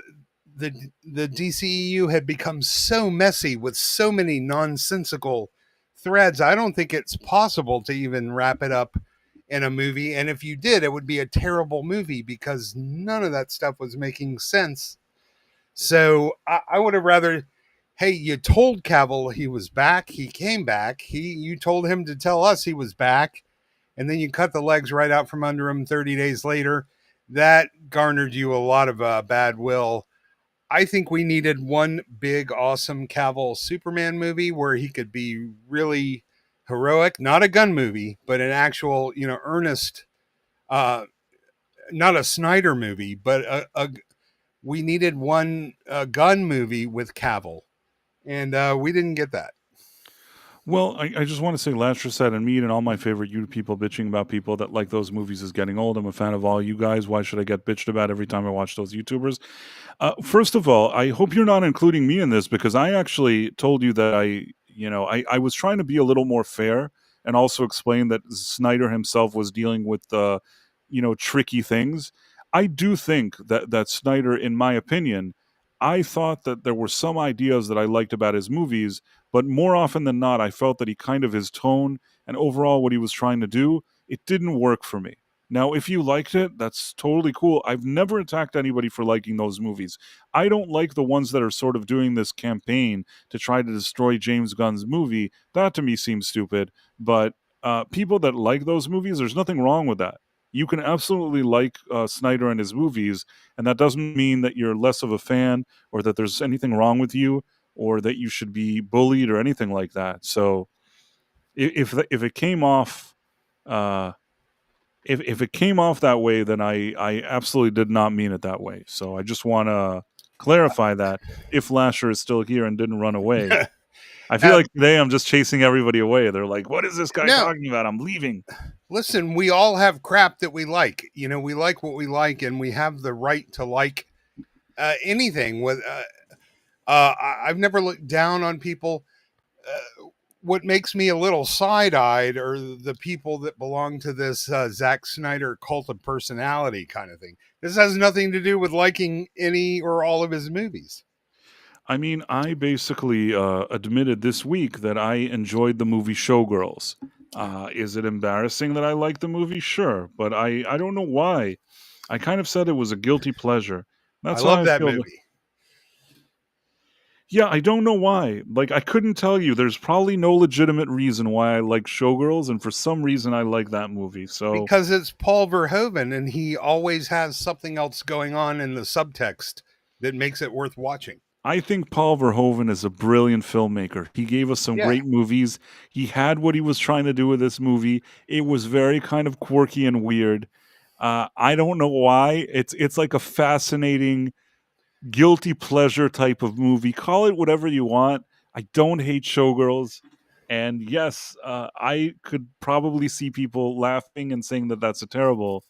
B: the DCEU had become so messy with so many nonsensical threads. I don't think it's possible to even wrap it up in a movie. And if you did, it would be a terrible movie because none of that stuff was making sense. So I would have rather, hey, you told Cavill he was back. He came back. You told him to tell us he was back, and then you cut the legs right out from under him 30 days later. That garnered you a lot of bad will. I think we needed one big, awesome Cavill Superman movie where he could be really heroic, not a gun movie, but an actual, earnest, uh, not a Snyder movie, but we needed one gun movie with Cavill, and we didn't get that.
A: Well, I just want to say, Lasher said, and me and all my favorite you people bitching about people that like those movies is getting old. I'm a fan of all you guys. Why should I get bitched about every time I watch those YouTubers? First of all, I hope you're not including me in this because I actually told you that I was trying to be a little more fair and also explain that Snyder himself was dealing with tricky things. I do think that Snyder, in my opinion, I thought that there were some ideas that I liked about his movies, but more often than not, I felt that he kind of his tone and overall what he was trying to do, it didn't work for me. Now, if you liked it, that's totally cool. I've never attacked anybody for liking those movies. I don't like the ones that are sort of doing this campaign to try to destroy James Gunn's movie. That to me seems stupid. But people that like those movies, there's nothing wrong with that. You can absolutely like Snyder and his movies, and that doesn't mean that you're less of a fan or that there's anything wrong with you or that you should be bullied or anything like that. So if it came off uh, if it came off that way, then I absolutely did not mean it that way. So I just want to clarify that if Lasher is still here and didn't run away. I feel
B: Uh,
A: like today I'm just chasing everybody away. They're like, "What is this guy
B: no,
A: talking about? I'm leaving."
B: listen, we all have crap that we like. You know, we like what we like, and we have the right to like anything. I've never looked down on people. What makes me a little side-eyed are the people that belong to this Zack Snyder cult of personality kind of thing. This has nothing to do with liking any or all of his movies.
A: I mean, I basically admitted this week that I enjoyed the movie Showgirls. Is it embarrassing that I like the movie? Sure, but I don't know why. I kind of said it was a guilty pleasure.
B: I
A: That's how
B: love
A: I
B: that
A: feel.
B: movie
A: Yeah, I don't know why. Like, I couldn't tell you. There's probably no legitimate reason why I like Showgirls, and for some reason, I like that movie. So
B: because it's Paul Verhoeven, and he always has something else going on in the subtext that makes it worth watching.
A: I think Paul Verhoeven is a brilliant filmmaker. He gave us some
B: Yeah,
A: great movies. He had what he was trying to do with this movie. It was very kind of quirky and weird. I don't know why. It's like a fascinating guilty pleasure type of movie. Call it whatever you want. I don't hate Showgirls. And yes, I could probably see people laughing and saying that that's a terrible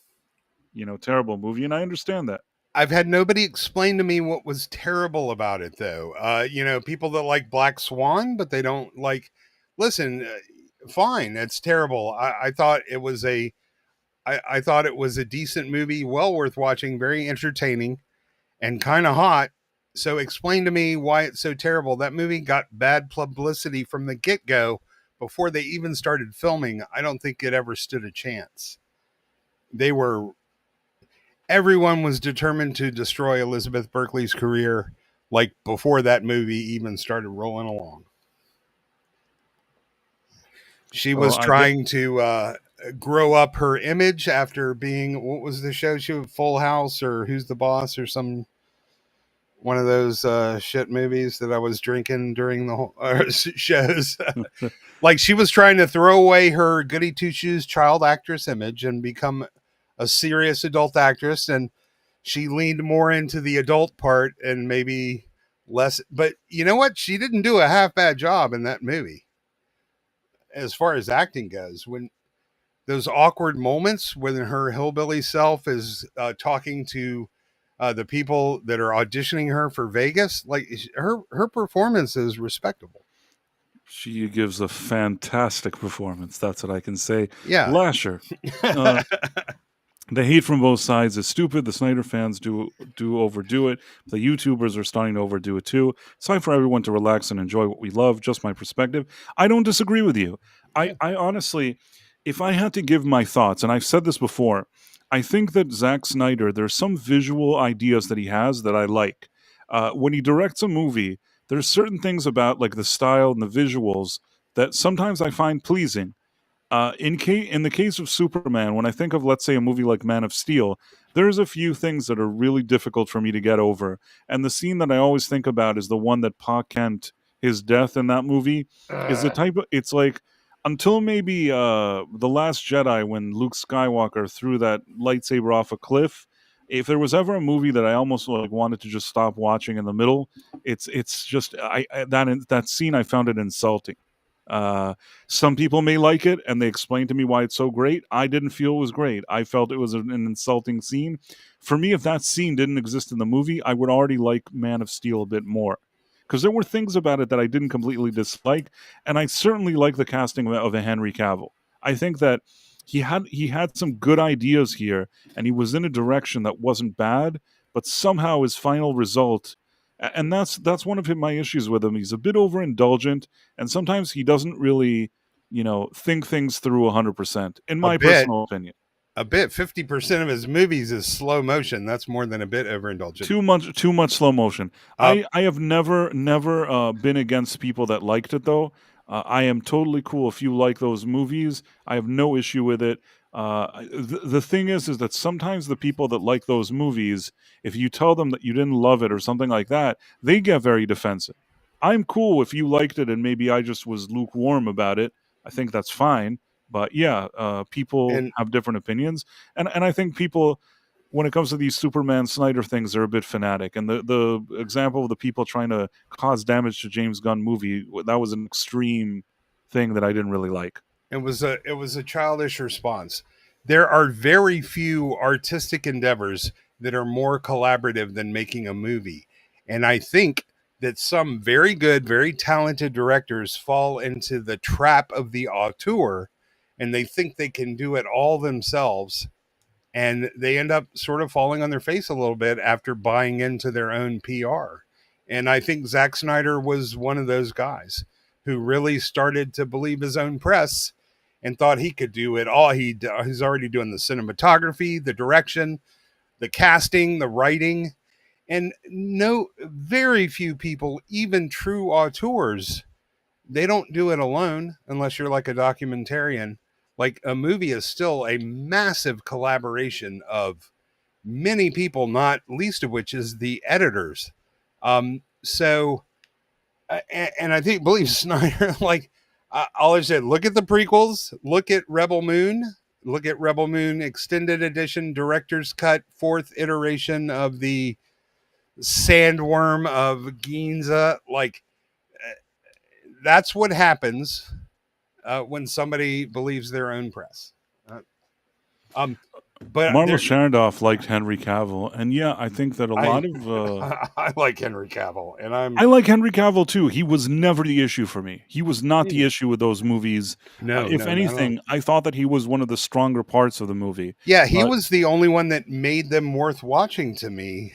A: movie, and I understand that.
B: I've had nobody explain to me what was terrible about it, though. You know, people that like Black Swan, but they don't like. Listen, fine, it's terrible. I thought it was I thought it was a decent movie, well worth watching, very entertaining, and kind of hot. So explain to me why it's so terrible. That movie got bad publicity from the get go before they even started filming. I don't think it ever stood a chance. They were Everyone was determined to destroy Elizabeth Berkley's career like before that movie even started rolling along. She
A: Well,
B: was trying to grow up her image after being, what was the show? She was Full House or Who's the Boss or some one of those shit movies that I was drinking during the whole shows. Like she was trying to throw away her goody two shoes child actress image and become a serious adult actress, and she leaned more into the adult part and maybe less. But you know what? She didn't do a half bad job in that movie as far as acting goes. When those awkward moments when her hillbilly self is talking to the people that are auditioning her for Vegas, like her performance is respectable.
A: she gives a fantastic performance. That's what I can say.
B: Yeah.
A: Lasher. Uh, the hate from both sides is stupid. The Snyder fans do overdo it. The YouTubers are starting to overdo it too. It's time for everyone to relax and enjoy what we love. Just my perspective. I don't disagree with you.
B: Yeah.
A: I honestly, if I had to give my thoughts, and I've said this before, I think that Zack Snyder, there's some visual ideas that he has that I like. When he directs a movie, there's certain things about like the style and the visuals that sometimes I find pleasing. In the case of Superman, when I think of, let's say, a movie like Man of Steel, there's a few things that are really difficult for me to get over. And the scene that I always think about is the one that Pa Kent, his death in that movie, is the type of, it's like, until maybe The Last Jedi, when Luke Skywalker threw that lightsaber off a cliff. If there was ever a movie that I almost like wanted to just stop watching in the middle, it's just that scene, I found it insulting. Uh, some people may like it, and they explain to me why it's so great. I didn't feel it was great. I felt it was an insulting scene. For me, if that scene didn't exist in the movie, I would already like Man of Steel a bit more. Because there were things about it that I didn't completely dislike, and I certainly like the casting of a Henry Cavill. I think that he had some good ideas here, and he was in a direction that wasn't bad, but somehow his final result, and that's one of my issues with him. He's a bit overindulgent, and sometimes he doesn't really, think things through 100%. In
B: A
A: my
B: bit,
A: personal opinion,
B: 50% of his movies is slow motion. That's more than a bit overindulgent.
A: too much slow motion.
B: Uh,
A: I have never been against people that liked it though. I am totally cool if you like those movies. I have no issue with it. The thing is that sometimes the people that like those movies, if you tell them that you didn't love it or something like that, they get very defensive. I'm cool if you liked it and maybe I just was lukewarm about it. I think that's fine. But yeah, people
B: and
A: have different opinions, and I think people, when it comes to these Superman Snyder things, are a bit fanatic. And the example of the people trying to cause damage to James Gunn movie, that was an extreme thing that I didn't really like.
B: it was a childish response. There are very few artistic endeavors that are more collaborative than making a movie. And I think that some very good, very talented directors fall into the trap of the auteur, and they think they can do it all themselves, and they end up sort of falling on their face a little bit after buying into their own PR. And I think Zack Snyder was one of those guys who really started to believe his own press and thought he could do it all. He's already doing the cinematography, the direction, the casting, the writing, and no, very few people, even true auteurs, they don't do it alone unless you're like a documentarian. Like a movie is still a massive collaboration of many people, not least of which is the editors. So, and I think, believe Snyder, like, all I said, look at the prequels, look at Rebel Moon, look at Rebel Moon Extended Edition, Director's Cut, fourth iteration of the Sandworm of Ginza. Like, that's what happens when somebody believes their own press. Uh, um, but
A: Marlo
B: there,
A: Sharandoff liked Henry Cavill, and yeah, I think that a lot
B: I
A: of
B: I like Henry Cavill, and
A: I like Henry Cavill too. He was never the issue for me. He was not the
B: Hmm.
A: issue with those movies.
B: No,
A: If
B: no, not at all.
A: anything, I thought that he was one of the stronger parts of the movie.
B: Yeah, he
A: But
B: was the only one that made them worth watching to me.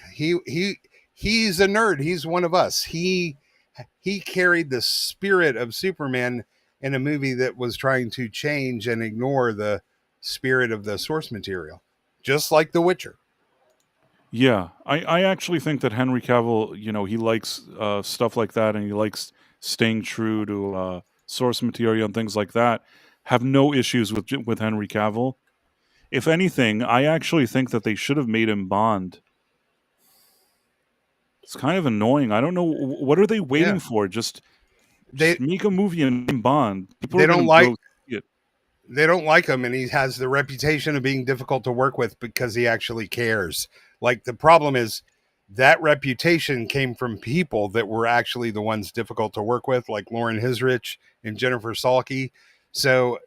B: He's a nerd. He's one of us. He carried the spirit of Superman in a movie that was trying to change and ignore the spirit of the source material, just like The Witcher.
A: yeah, I actually think that Henry Cavill, he likes stuff like that, and he likes staying true to source material and things like that. Have no issues with Henry Cavill. If anything, I actually think that they should have made him Bond. It's kind of annoying. I don't know what are they waiting
B: Yeah,
A: for. Just
B: they
A: make a movie and name Bond. People
B: they
A: are going
B: don't
A: to
B: like
A: go see it.
B: they don't like him, and he has the reputation of being difficult to work with because he actually cares. Like, the problem is that reputation came from people that were actually the ones difficult to work with, like Lauren Hisrich and Jennifer Salke. So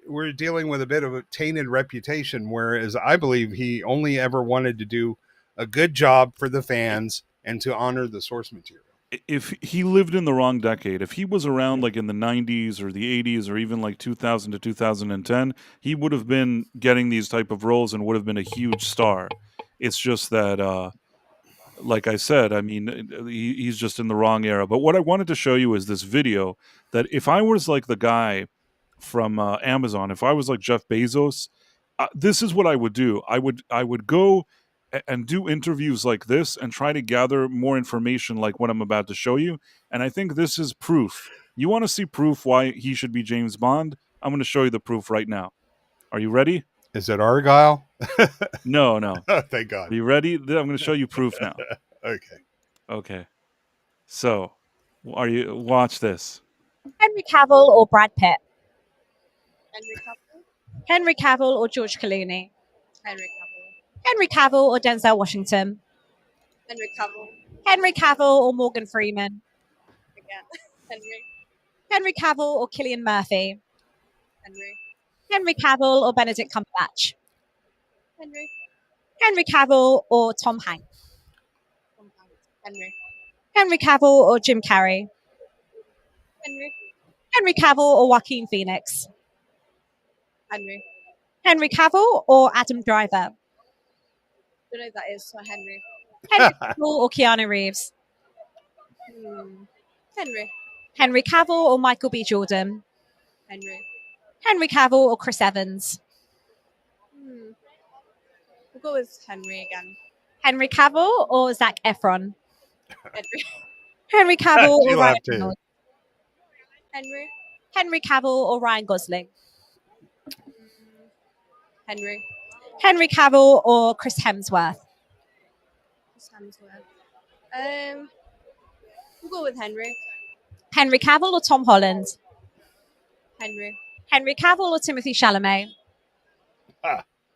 B: we're dealing with a bit of a tainted reputation, whereas I believe he only ever wanted to do a good job for the fans and to honor the source material.
A: If he lived in the wrong decade, if he was around like in the 90s or the 80s or even like 2000 to 2010, he would have been getting these type of roles and would have been a huge star. It's just that like I said, I mean, he's just in the wrong era. But what I wanted to show you is this video that if I was like the guy from Amazon, if I was like Jeff Bezos, this is what I would do. I would go and do interviews like this and try to gather more information like what I'm about to show you. And I think this is proof. You want to see proof why he should be James Bond? I'm going to show you the proof right now. Are you ready?
B: Is it Argyle?
A: No, no.
B: Oh, thank God.
A: Are you ready? I'm going to show you proof now.
B: Okay.
A: Okay. So, watch this?
C: Henry Cavill or Brad Pitt? Henry Cavill or George Clooney? Henry Cavill or Denzel Washington? Henry Cavill or Morgan Freeman? Henry Cavill or Cillian Murphy? Henry Cavill or Benedict Cumberbatch? Henry Cavill or Tom Hanks? Henry Cavill or Jim Carrey? Henry Cavill or Joaquin Phoenix? Henry Cavill or Adam Driver? I don't know who that is. So Henry. Henry Cavill or Keanu Reeves? Henry. Henry Cavill or Michael B. Jordan? Henry. Henry Cavill or Chris Evans? We'll go with Henry again. Henry Cavill or Zac Efron? Henry. Henry Cavill or
B: You'll
C: Ryan
B: have to.
C: Reynolds? Henry. Henry Cavill or Ryan Gosling? Henry. Henry Cavill or Chris Hemsworth? Chris Hemsworth. We'll go with Henry. Henry Cavill or Tom Holland? Henry. Henry Cavill or Timothy Chalamet?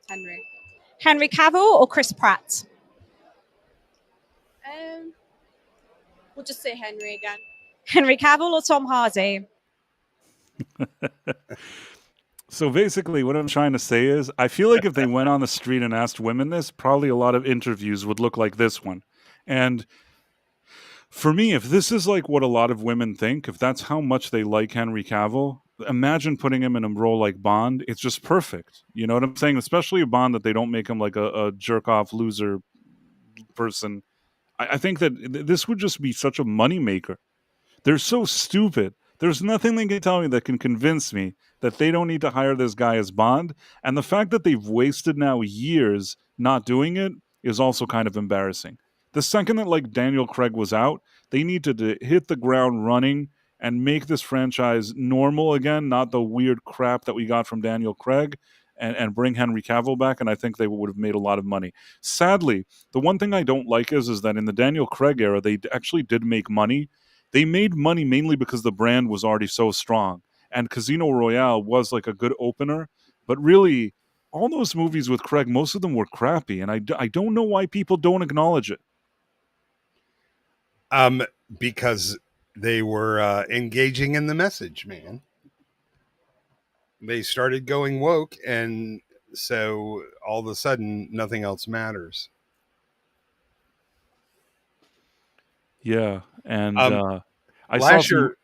C: Henry. Henry Cavill or Chris Pratt? We'll just say Henry again. Henry Cavill or Tom Hardy?
A: So basically, what I'm trying to say is, I feel like if they went on the street and asked women this, probably a lot of interviews would look like this one. And for me, if this is like what a lot of women think, if that's how much they like Henry Cavill, imagine putting him in a role like Bond. It's just perfect. You know what I'm saying? Especially a Bond that they don't make him like a jerk-off loser person. I think that this would just be such a moneymaker. They're so stupid. There's nothing they can tell me that can convince me that they don't need to hire this guy as Bond. And the fact that they've wasted now years not doing it is also kind of embarrassing. The second that like Daniel Craig was out, they needed to hit the ground running and make this franchise normal again, not the weird crap that we got from Daniel Craig, and bring Henry Cavill back, and I think they would have made a lot of money. Sadly, the one thing I don't like is that in the Daniel Craig era, they actually did make money. They made money mainly because the brand was already so strong. And Casino Royale was like a good opener. But really, all those movies with Craig, most of them were crappy. And I don't know why people don't acknowledge it.
B: Because they were engaging in the message, man. They started going woke, and so all of a sudden, nothing else matters.
A: Yeah, and I saw
B: Last
A: some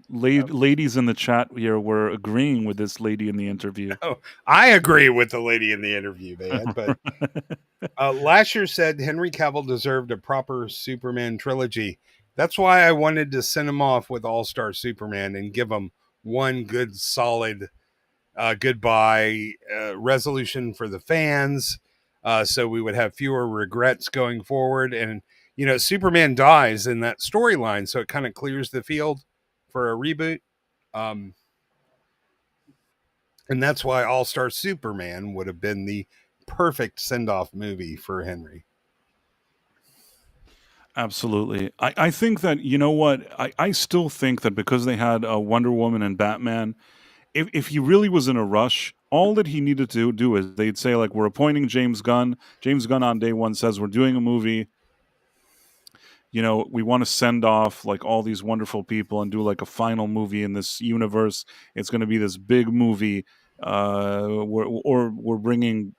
B: year,
A: ladies in the chat here were agreeing with this lady in the interview.
B: I agree with the lady in the interview, man. But last year said Henry Cavill deserved a proper Superman trilogy. That's why I wanted to send him off with All-Star Superman and give him one good, solid goodbye resolution for the fans, so we would have fewer regrets going forward. And you know, Superman dies in that storyline, so it kind of clears the field for a reboot. And that's why All-Star Superman would have been the perfect send-off movie for Henry.
A: Absolutely. I think that, you know what, I still think that because they had Wonder Woman and Batman, if he really was in a rush, all that he needed to do is they'd say, like, we're appointing James Gunn. James Gunn on day one says, we're doing a movie. You know, we want to send off like all these wonderful people and do like a final movie in this universe. It's going to be this big movie. We're bringing,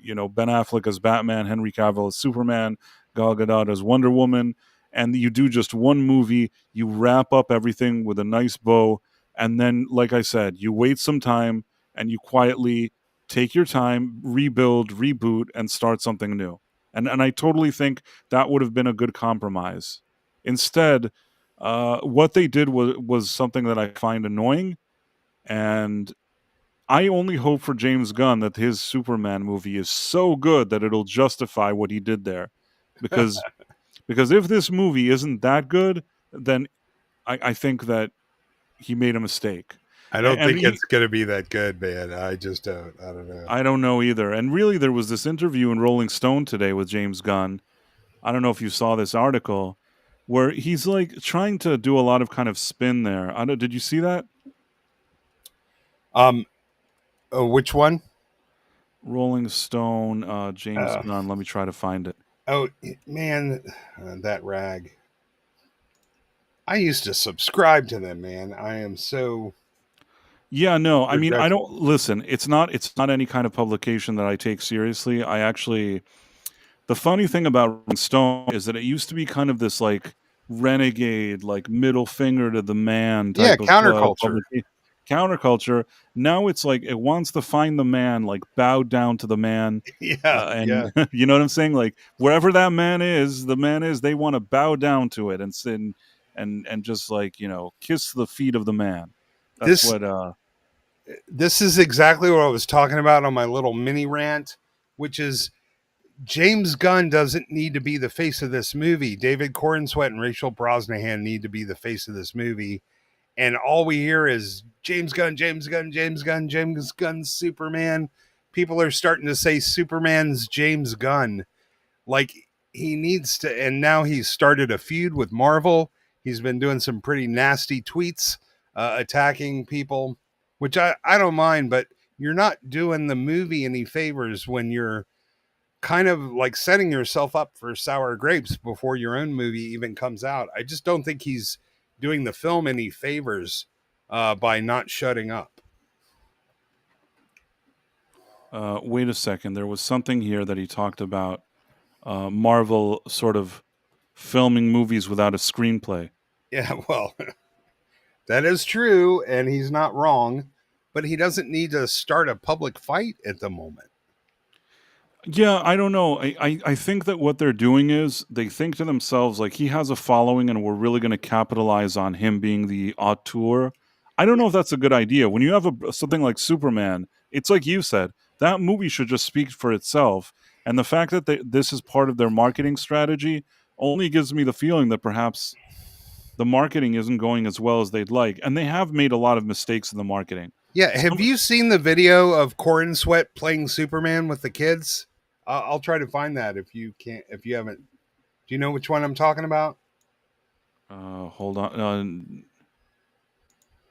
A: you know, Ben Affleck as Batman, Henry Cavill as Superman, Gal Gadot as Wonder Woman, and you do just one movie. You wrap up everything with a nice bow, and then, like I said, you wait some time and you quietly take your time, rebuild, reboot, and start something new. And I totally think that would have been a good compromise. Instead, what they did was something that I find annoying, and I only hope for James Gunn that his Superman movie is so good that it'll justify what he did there. Because if this movie isn't that good, then I think that he made a mistake.
B: I don't think it's going to be that good, man. I just don't. I don't know.
A: I don't know either. And really, there was this interview in Rolling Stone today with James Gunn. I don't know if you saw this article where he's like trying to do a lot of kind of spin there. Did you see that?
B: Which one?
A: Rolling Stone, James Gunn. Let me try to find it.
B: Oh, man, that rag. I used to subscribe to them, man. I am so...
A: Yeah, no, I mean, I don't... Listen, it's not any kind of publication that I take seriously. I actually... The funny thing about Rolling Stone is that it used to be kind of this, like, renegade, like, middle finger to the man type of
B: counterculture.
A: counterculture. Now it's like it wants to find the man, like bow down to the man. And you know what I'm saying? Like wherever that man is, they want to bow down to it and sin and just like, kiss the feet of the man. That's
B: this is exactly what I was talking about on my little mini rant, which is James Gunn doesn't need to be the face of this movie. David Corenswet and Rachel Brosnahan need to be the face of this movie. And all we hear is James Gunn, James Gunn, James Gunn, James Gunn, Superman. People are starting to say Superman's James Gunn. Like he needs to, and now he's started a feud with Marvel. He's been doing some pretty nasty tweets, attacking people, which I don't mind, but you're not doing the movie any favors when you're kind of like setting yourself up for sour grapes before your own movie even comes out. I just don't think he's doing the film any favors by not shutting up.
A: Wait a second. There was something here that he talked about Marvel sort of filming movies without a screenplay.
B: Yeah, well, that is true, and he's not wrong, but he doesn't need to start a public fight at the moment.
A: Yeah, I don't know. I think that what they're doing is they think to themselves, like, he has a following and we're really going to capitalize on him being the auteur. I don't know if that's a good idea. When you have something like Superman, it's like you said, that movie should just speak for itself. And the fact that this is part of their marketing strategy only gives me the feeling that perhaps the marketing isn't going as well as they'd like. And they have made a lot of mistakes in the marketing.
B: Yeah, have you seen the video of Corenswet playing Superman with the kids? I'll try to find that if you haven't. Do you know which one I'm talking about?
A: Hold on.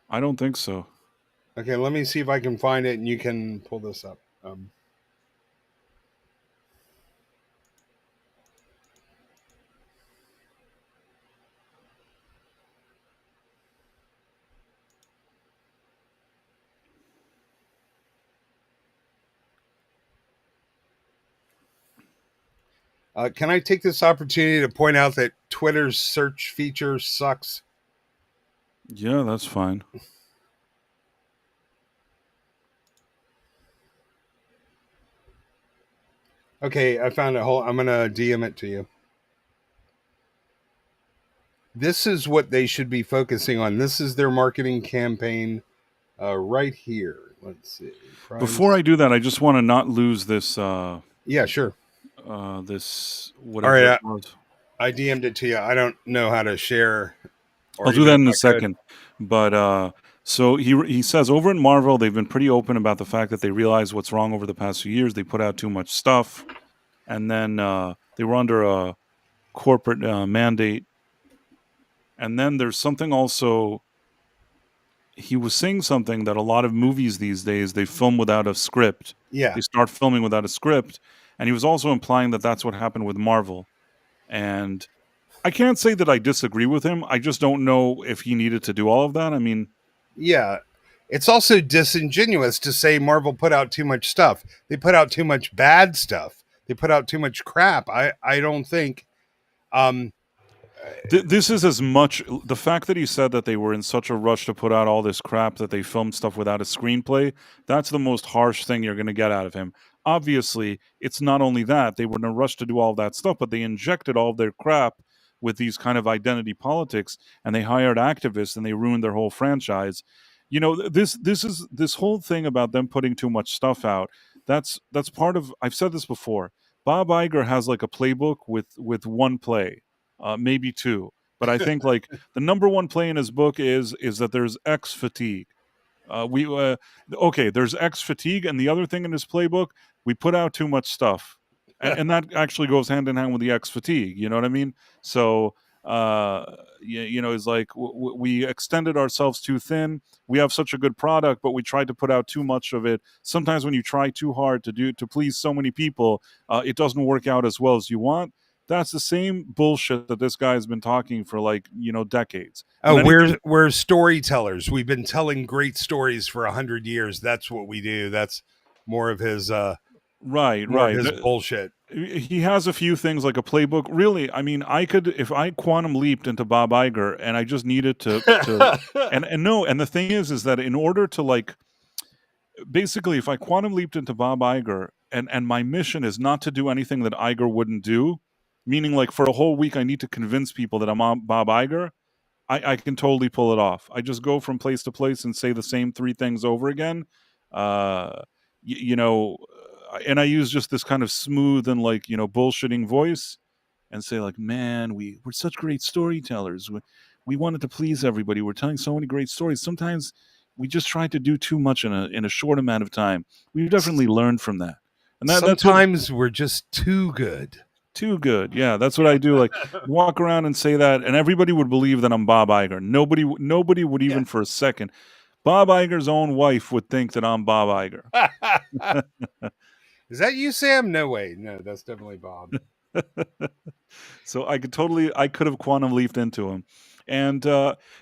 A: I don't think so.
B: Okay, let me see if I can find it and you can pull this up. Can I take this opportunity to point out that Twitter's search feature sucks?
A: Yeah, that's fine.
B: Okay, I found it. I'm going to DM it to you. This is what they should be focusing on. This is their marketing campaign right here. Let's see.
A: Before I do that, I just want to not lose this.
B: Yeah, sure.
A: This whatever.
B: All right, I DM'd it to you. I don't know how to share.
A: I'll do that in a second. But so he says over in Marvel, they've been pretty open about the fact that they realized what's wrong over the past few years. They put out too much stuff, and then they were under a corporate mandate. And then there's something also. He was saying something that a lot of movies these days, they film without a script.
B: Yeah.
A: They start filming without a script. And he was also implying that that's what happened with Marvel. And I can't say that I disagree with him. I just don't know if he needed to do all of that. I mean...
B: Yeah. It's also disingenuous to say Marvel put out too much stuff. They put out too much bad stuff. They put out too much crap. I don't think...
A: This is as much the fact that he said that they were in such a rush to put out all this crap that they filmed stuff without a screenplay. That's the most harsh thing you're going to get out of him. Obviously, it's not only that they were in a rush to do all that stuff, but they injected all of their crap with these kind of identity politics, and they hired activists and they ruined their whole franchise. You know, this whole thing about them putting too much stuff out. That's part of. I've said this before. Bob Iger has like a playbook with one play. Maybe two, but I think like the number one play in his book is that there's X fatigue. There's X fatigue, and the other thing in his playbook, we put out too much stuff, and that actually goes hand in hand with the X fatigue. You know what I mean? So it's like we extended ourselves too thin. We have such a good product, but we tried to put out too much of it. Sometimes when you try too hard to please so many people, it doesn't work out as well as you want. That's the same bullshit that this guy has been talking for decades.
B: Oh, we're storytellers. We've been telling great stories for 100 years. That's what we do. That's more of his
A: Right,
B: more of
A: right.
B: his bullshit.
A: He has a few things like a playbook. Really, I mean, I could if I quantum leaped into Bob Iger and I just needed to and no, and the thing is that in order to like basically if I quantum leaped into Bob Iger and my mission is not to do anything that Iger wouldn't do, meaning like for a whole week I need to convince people that I'm on Bob Iger, I can totally pull it off. I just go from place to place and say the same 3 things over again. You know, and I use just this kind of smooth and like, bullshitting voice and say like, man, we're such great storytellers. We wanted to please everybody. We're telling so many great stories. Sometimes we just try to do too much in a short amount of time. We've definitely learned from that. And
B: sometimes we're just too good.
A: Too good. Yeah, that's what I do. Like walk around and say that, and everybody would believe that I'm Bob Iger. Nobody would even for a second. Bob Iger's own wife would think that I'm Bob Iger.
B: Is that you, Sam? No way. No, that's definitely Bob.
A: So I could have quantum leaped into him. And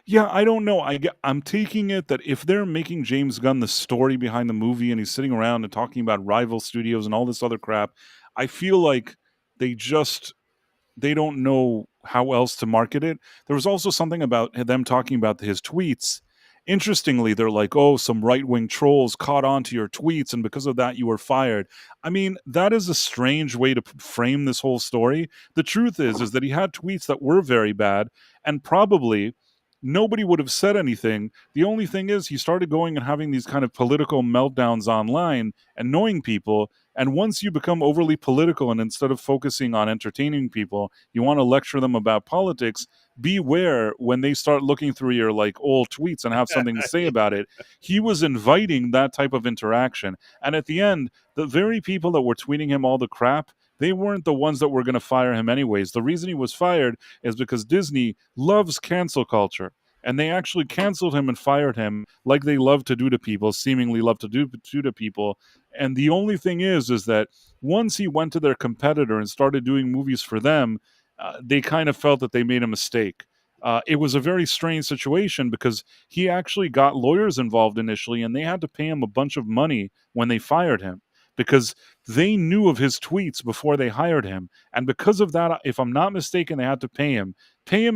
A: yeah, I don't know. I'm taking it that if they're making James Gunn the story behind the movie and he's sitting around and talking about rival studios and all this other crap, I feel like they don't know how else to market it. There was also something about them talking about his tweets. Interestingly, they're like, oh, some right-wing trolls caught on to your tweets, and because of that, you were fired. I mean, that is a strange way to frame this whole story. The truth is that he had tweets that were very bad, and probably nobody would have said anything. The only thing is he started going and having these kind of political meltdowns online, annoying people. And once you become overly political and instead of focusing on entertaining people, you want to lecture them about politics, beware when they start looking through your like old tweets and have something to say about it. He was inviting that type of interaction. And at the end, the very people that were tweeting him all the crap, they weren't the ones that were going to fire him anyways. The reason he was fired is because Disney loves cancel culture. And they actually canceled him and fired him like they love to do to people, seemingly love to do to people. And the only thing is that once he went to their competitor and started doing movies for them, they kind of felt that they made a mistake. It was a very strange situation because he actually got lawyers involved initially, and they had to pay him a bunch of money when they fired him because they knew of his tweets before they hired him. And because of that, if I'm not mistaken, they had to pay him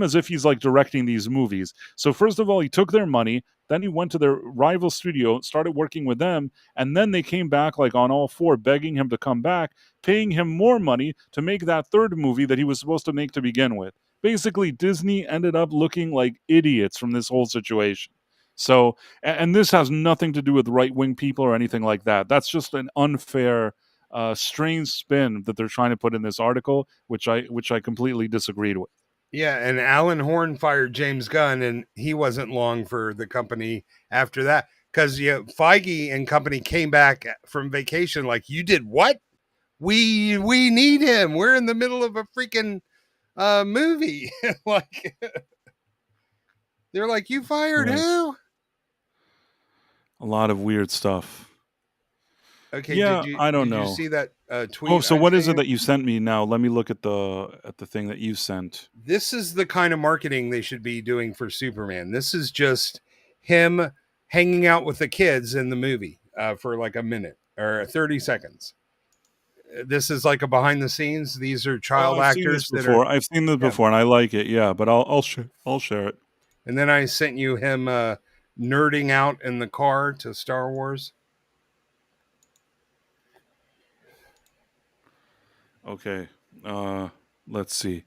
A: as if he's like directing these movies. So first of all, he took their money. Then he went to their rival studio, started working with them, and then they came back like on all four, begging him to come back, paying him more money to make that third movie that he was supposed to make to begin with. Basically, Disney ended up looking like idiots from this whole situation. So, and this has nothing to do with right-wing people or anything like that. That's just an unfair, strange spin that they're trying to put in this article, which I completely disagreed with.
B: Yeah, and Alan Horn fired James Gunn, and he wasn't long for the company after that because Feige and company came back from vacation like, you did what? We need him. We're in the middle of a freaking movie. Like they're like, you fired who?
A: A lot of weird stuff.
B: Okay,
A: yeah, I don't know.
B: Did you see that tweet?
A: Oh, so what is it that you sent me now? Let me look at the thing that you sent.
B: This is the kind of marketing they should be doing for Superman. This is just him hanging out with the kids in the movie for like a minute or 30 seconds. This is like a behind the scenes. These are child actors that are.
A: I've seen this before, and I like it. Yeah, but I'll share it.
B: And then I sent you him nerding out in the car to Star Wars.
A: Okay, let's see.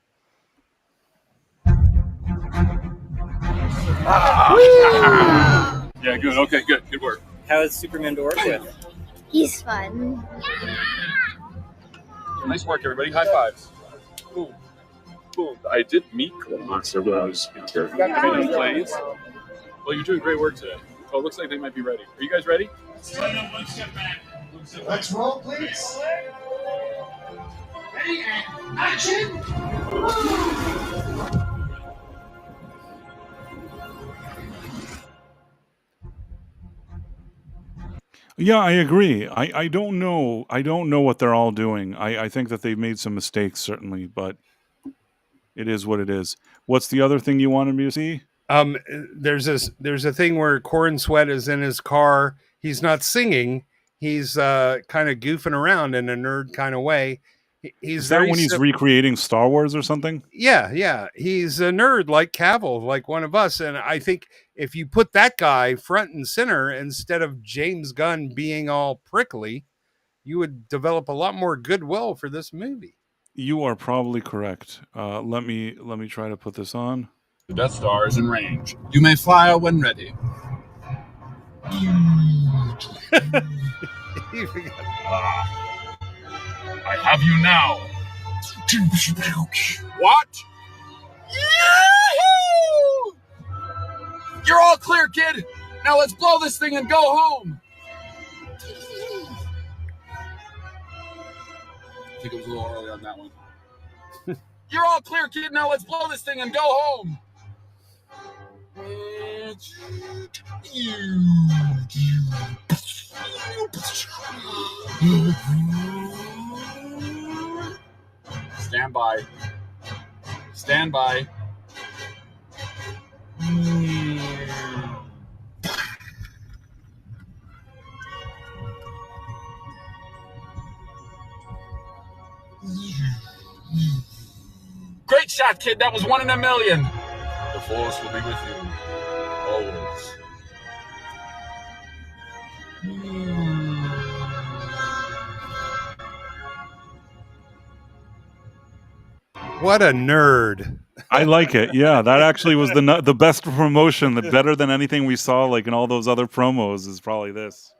D: Yeah, good. Okay, good work.
E: How is Superman to work with?
F: He's fun.
D: Nice work, everybody. High fives. Boom. Boom. I did meet Monster when I was in plays. Well, you're doing great work today. Oh, it looks like they might be ready. Are you guys ready?
G: One step back. Let's roll, please. Ready and action!
A: Yeah, I agree. I don't know. I don't know what they're all doing. I think that they've made some mistakes, certainly, but it is what it is. What's the other thing you wanted me to see?
B: There's a thing where Corin Sweat is in his car. He's not singing. He's kind of goofing around in a nerd kind of way. He's
A: Is that
B: very
A: when he's recreating Star Wars or something?
B: yeah. He's a nerd like Cavill, like one of us. And I think if you put that guy front and center instead of James Gunn being all prickly, you would develop a lot more goodwill for this movie.
A: You are probably correct. Let me try to put this on.
D: The Death Star is in range. You may fire when ready. I have you now. What? Yahoo! You're all clear, kid. Now let's blow this thing and go home. I think it was a little early on that one. You're all clear, kid. Now let's blow this thing and go home. Stand by. Stand by. Great shot, kid. That was 1 in a million. The Force will be with you always.
B: What a nerd.
A: I like it. Yeah, that actually was the best promotion. The better than anything we saw, like in all those other promos, is probably this.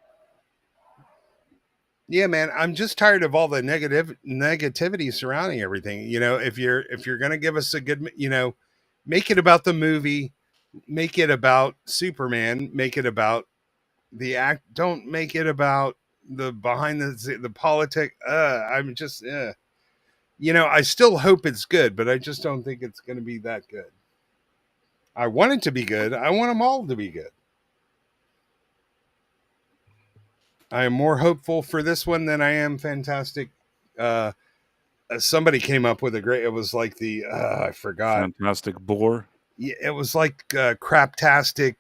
B: Yeah, man, I'm just tired of all the negativity surrounding everything. You know, if you're gonna give us a good, you know, make it about the movie, make it about Superman, make it about the act. Don't make it about the behind the politic. I'm just, you know, I still hope it's good, but I just don't think it's going to be that good. I want it to be good. I want them all to be good. I am more hopeful for this one than I am Fantastic. Somebody came up with a great. It was like the I forgot.
A: Fantastic Boar.
B: Yeah, it was like craptastic.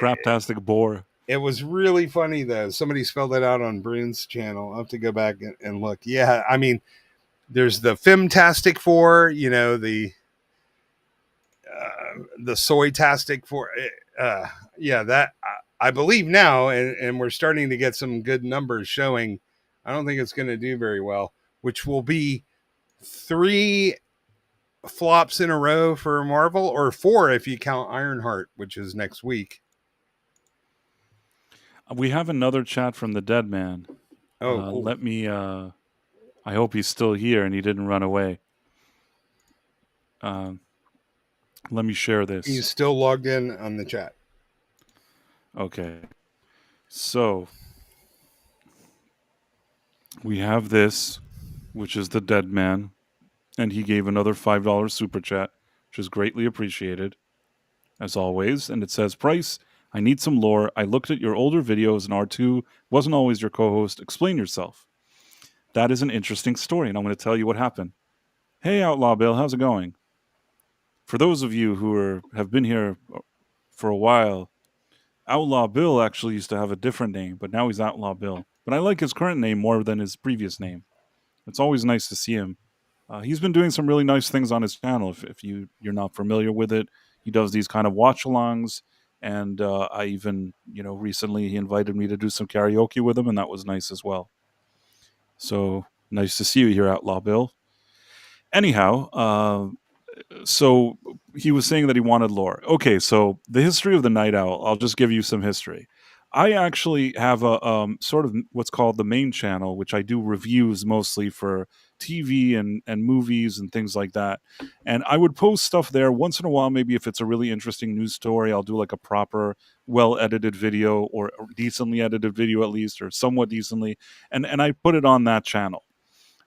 A: Craptastic Boar.
B: It was really funny though. Somebody spelled it out on Brune's channel. I'll have to go back and look. Yeah, I mean, there's the Femtastic Four. You know, the Soytastic Four. Yeah, that I believe now, and we're starting to get some good numbers showing. I don't think it's going to do very well, which will be 3 flops in a row for Marvel, or 4 if you count Ironheart, which is next week.
A: We have another chat from the dead man.
B: Oh, cool.
A: Let me. I hope he's still here and he didn't run away. Let me share this.
B: He's still logged in on the chat.
A: Okay. So we have this, which is the dead man, and he gave another $5 super chat, which is greatly appreciated, as always. And it says, Price, I need some lore. I looked at your older videos and R2 wasn't always your co-host. Explain yourself. That is an interesting story, and I'm going to tell you what happened. Hey, Outlaw Bill, how's it going? For those of you who have been here for a while, Outlaw Bill actually used to have a different name, but now he's Outlaw Bill. But I like his current name more than his previous name. It's always nice to see him. He's been doing some really nice things on his channel. If you're not familiar with it, he does these kind of watch-alongs. And I even, recently he invited me to do some karaoke with him, and that was nice as well. So nice to see you here, Outlaw Bill. Anyhow, so he was saying that he wanted lore. Okay, so the history of the Night Owl, I'll just give you some history. I actually have a sort of what's called the main channel, which I do reviews mostly for TV and movies and things like that. And I would post stuff there once in a while. Maybe if it's a really interesting news story, I'll do like a proper, well-edited video, or a decently edited video at least, or somewhat decently. And I put it on that channel.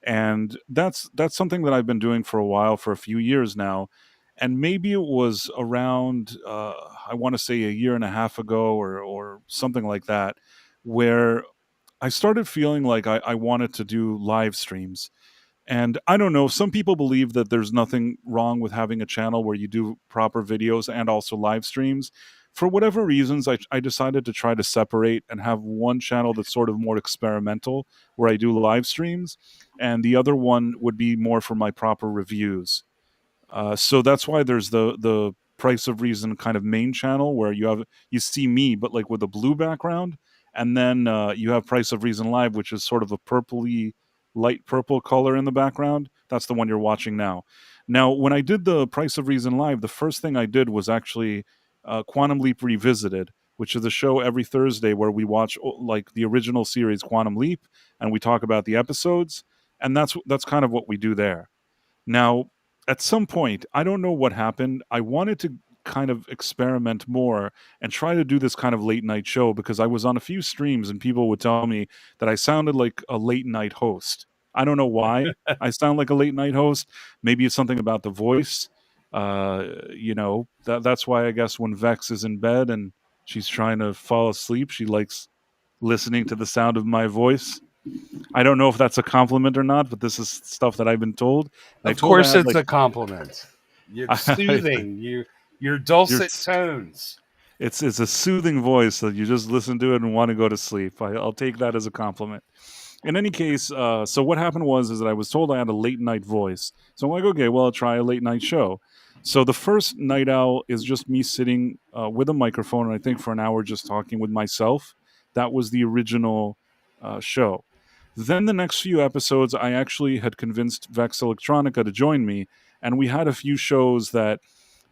A: And that's something that I've been doing for a while, for a few years now. And maybe it was around, I want to say a year and a half ago or something like that, where I started feeling like I wanted to do live streams. And I don't know, some people believe that there's nothing wrong with having a channel where you do proper videos and also live streams. for whatever reasons, I decided to try to separate and have one channel that's sort of more experimental, where I do live streams, and the other one would be more for my proper reviews. So that's why there's the Price of Reason kind of main channel, where you see me, but like with a blue background, and then you have Price of Reason Live, which is sort of a purpley, light purple color in the background. That's the one you're watching now. Now, when I did the Price of Reason Live, the first thing I did was actually Quantum Leap Revisited, which is a show every Thursday where we watch like the original series Quantum Leap, and we talk about the episodes, and that's kind of what we do there. Now, at some point, I don't know what happened. I wanted to kind of experiment more and try to do this kind of late night show, because I was on a few streams and people would tell me that I sounded like a late night host. I don't know why I sound like a late night host. Maybe it's something about the voice. That's why I guess when Vex is in bed and she's trying to fall asleep, she likes listening to the sound of my voice. I don't know if that's a compliment or not, but this is stuff that I've been told.
B: Of course, it's a compliment. You're soothing. Your dulcet tones.
A: It's a soothing voice that you just listen to it and want to go to sleep. I'll take that as a compliment. In any case, so what happened is that I was told I had a late night voice. So I'm like, okay, well, I'll try a late night show. So the first Night Owl is just me sitting with a microphone, and I think for an hour just talking with myself. That was the original show. Then the next few episodes, I actually had convinced Vex Electronica to join me, and we had a few shows that,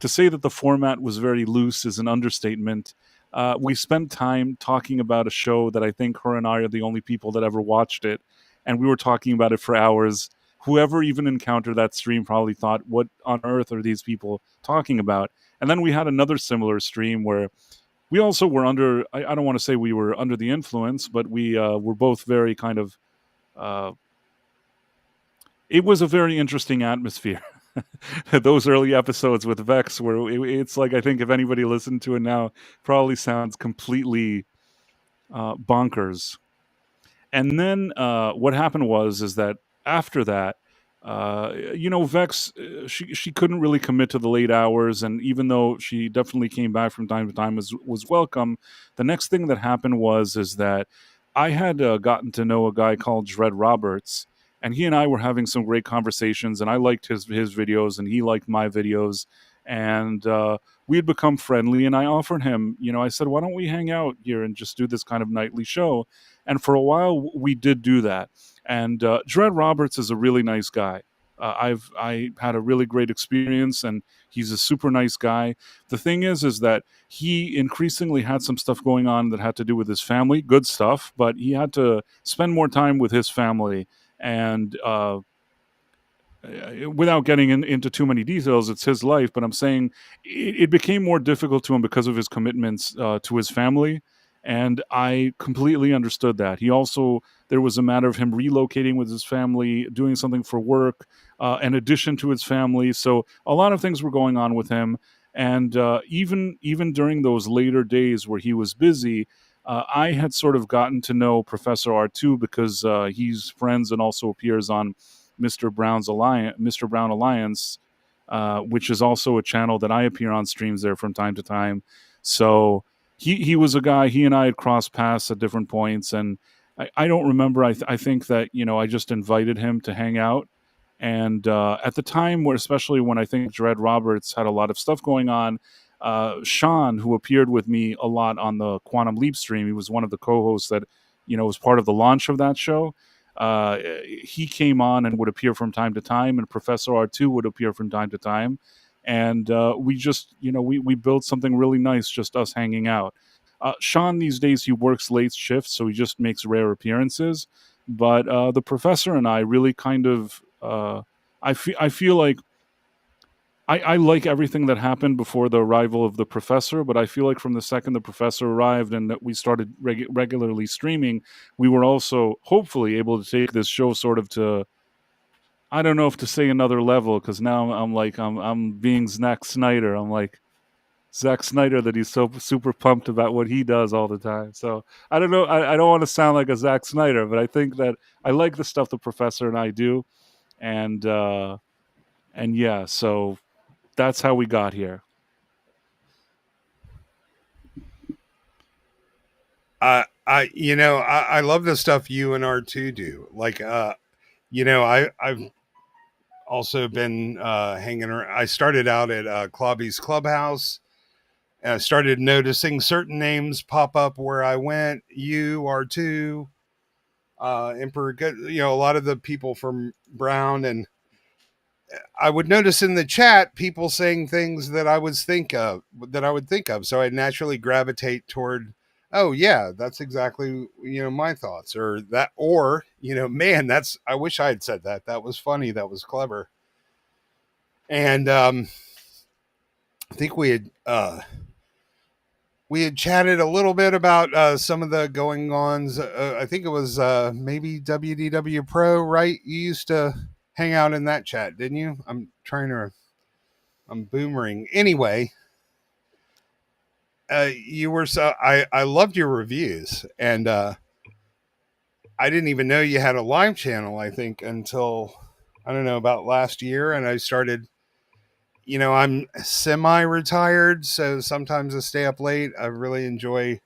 A: to say that the format was very loose is an understatement. We spent time talking about a show that I think her and I are the only people that ever watched it, and we were talking about it for hours. Whoever even encountered that stream probably thought, what on earth are these people talking about? And then we had another similar stream where we also were under, I don't want to say we were under the influence, but we were both very kind of, it was a very interesting atmosphere. Those early episodes with Vex, where it's like, I think if anybody listened to it now, probably sounds completely bonkers. And then what happened is that after that, Vex, she couldn't really commit to the late hours, and even though she definitely came back from time to time, was welcome. The next thing that happened is that I had gotten to know a guy called Dread Roberts, and he and I were having some great conversations, and I liked his videos, and he liked my videos, and we had become friendly. And I offered him, I said, why don't we hang out here and just do this kind of nightly show? And for a while, we did do that. And Dread Roberts is a really nice guy. I had a really great experience, and he's a super nice guy. The thing is that he increasingly had some stuff going on that had to do with his family, good stuff, but he had to spend more time with his family. And without getting into too many details, it's his life, but I'm saying it became more difficult to him because of his commitments to his family. And I completely understood that. There was a matter of him relocating with his family, doing something for work, in addition to his family. So a lot of things were going on with him. And even during those later days where he was busy, I had sort of gotten to know Professor R2 because he's friends and also appears on Mr. Brown Alliance, which is also a channel that I appear on streams there from time to time. So he was a guy, he and I had crossed paths at different points, and I don't remember. I think that, I just invited him to hang out. And at the time, especially when I think Dread Roberts had a lot of stuff going on, Sean, who appeared with me a lot on the Quantum Leap stream, he was one of the co-hosts that, was part of the launch of that show. He came on and would appear from time to time, and Professor R2 would appear from time to time. And we just, we built something really nice, just us hanging out. Sean, these days, he works late shifts, so he just makes rare appearances. But the professor and I really kind of, I feel like I like everything that happened before the arrival of the professor, but I feel like from the second the professor arrived and that we started regularly streaming, we were also hopefully able to take this show sort of to, I don't know if to say another level, because now I'm being Zack Snyder. I'm like Zack Snyder, that he's so super pumped about what he does all the time. So I don't know. I don't want to sound like a Zack Snyder, but I think that I like the stuff the professor and I do, and yeah, so that's how we got here.
B: I love the stuff you and R2 do. Like, I've also been hanging around. I started out at Clobby's Clubhouse. And I started noticing certain names pop up where I went. You, R2, Emperor, a lot of the people from Brown, and I would notice in the chat people saying things that I would think of. So I'd naturally gravitate toward, oh yeah, that's exactly my thoughts, or man, I wish I had said that. That was funny. That was clever. And I think we had chatted a little bit about some of the going-ons. I think it was maybe WDW Pro, right? You used to hang out in that chat, didn't you? I'm boomering. Anyway, you were I loved your reviews, and I didn't even know you had a live channel, I think, until, I don't know, about last year, and I started, I'm semi-retired, so sometimes I stay up late. I really enjoy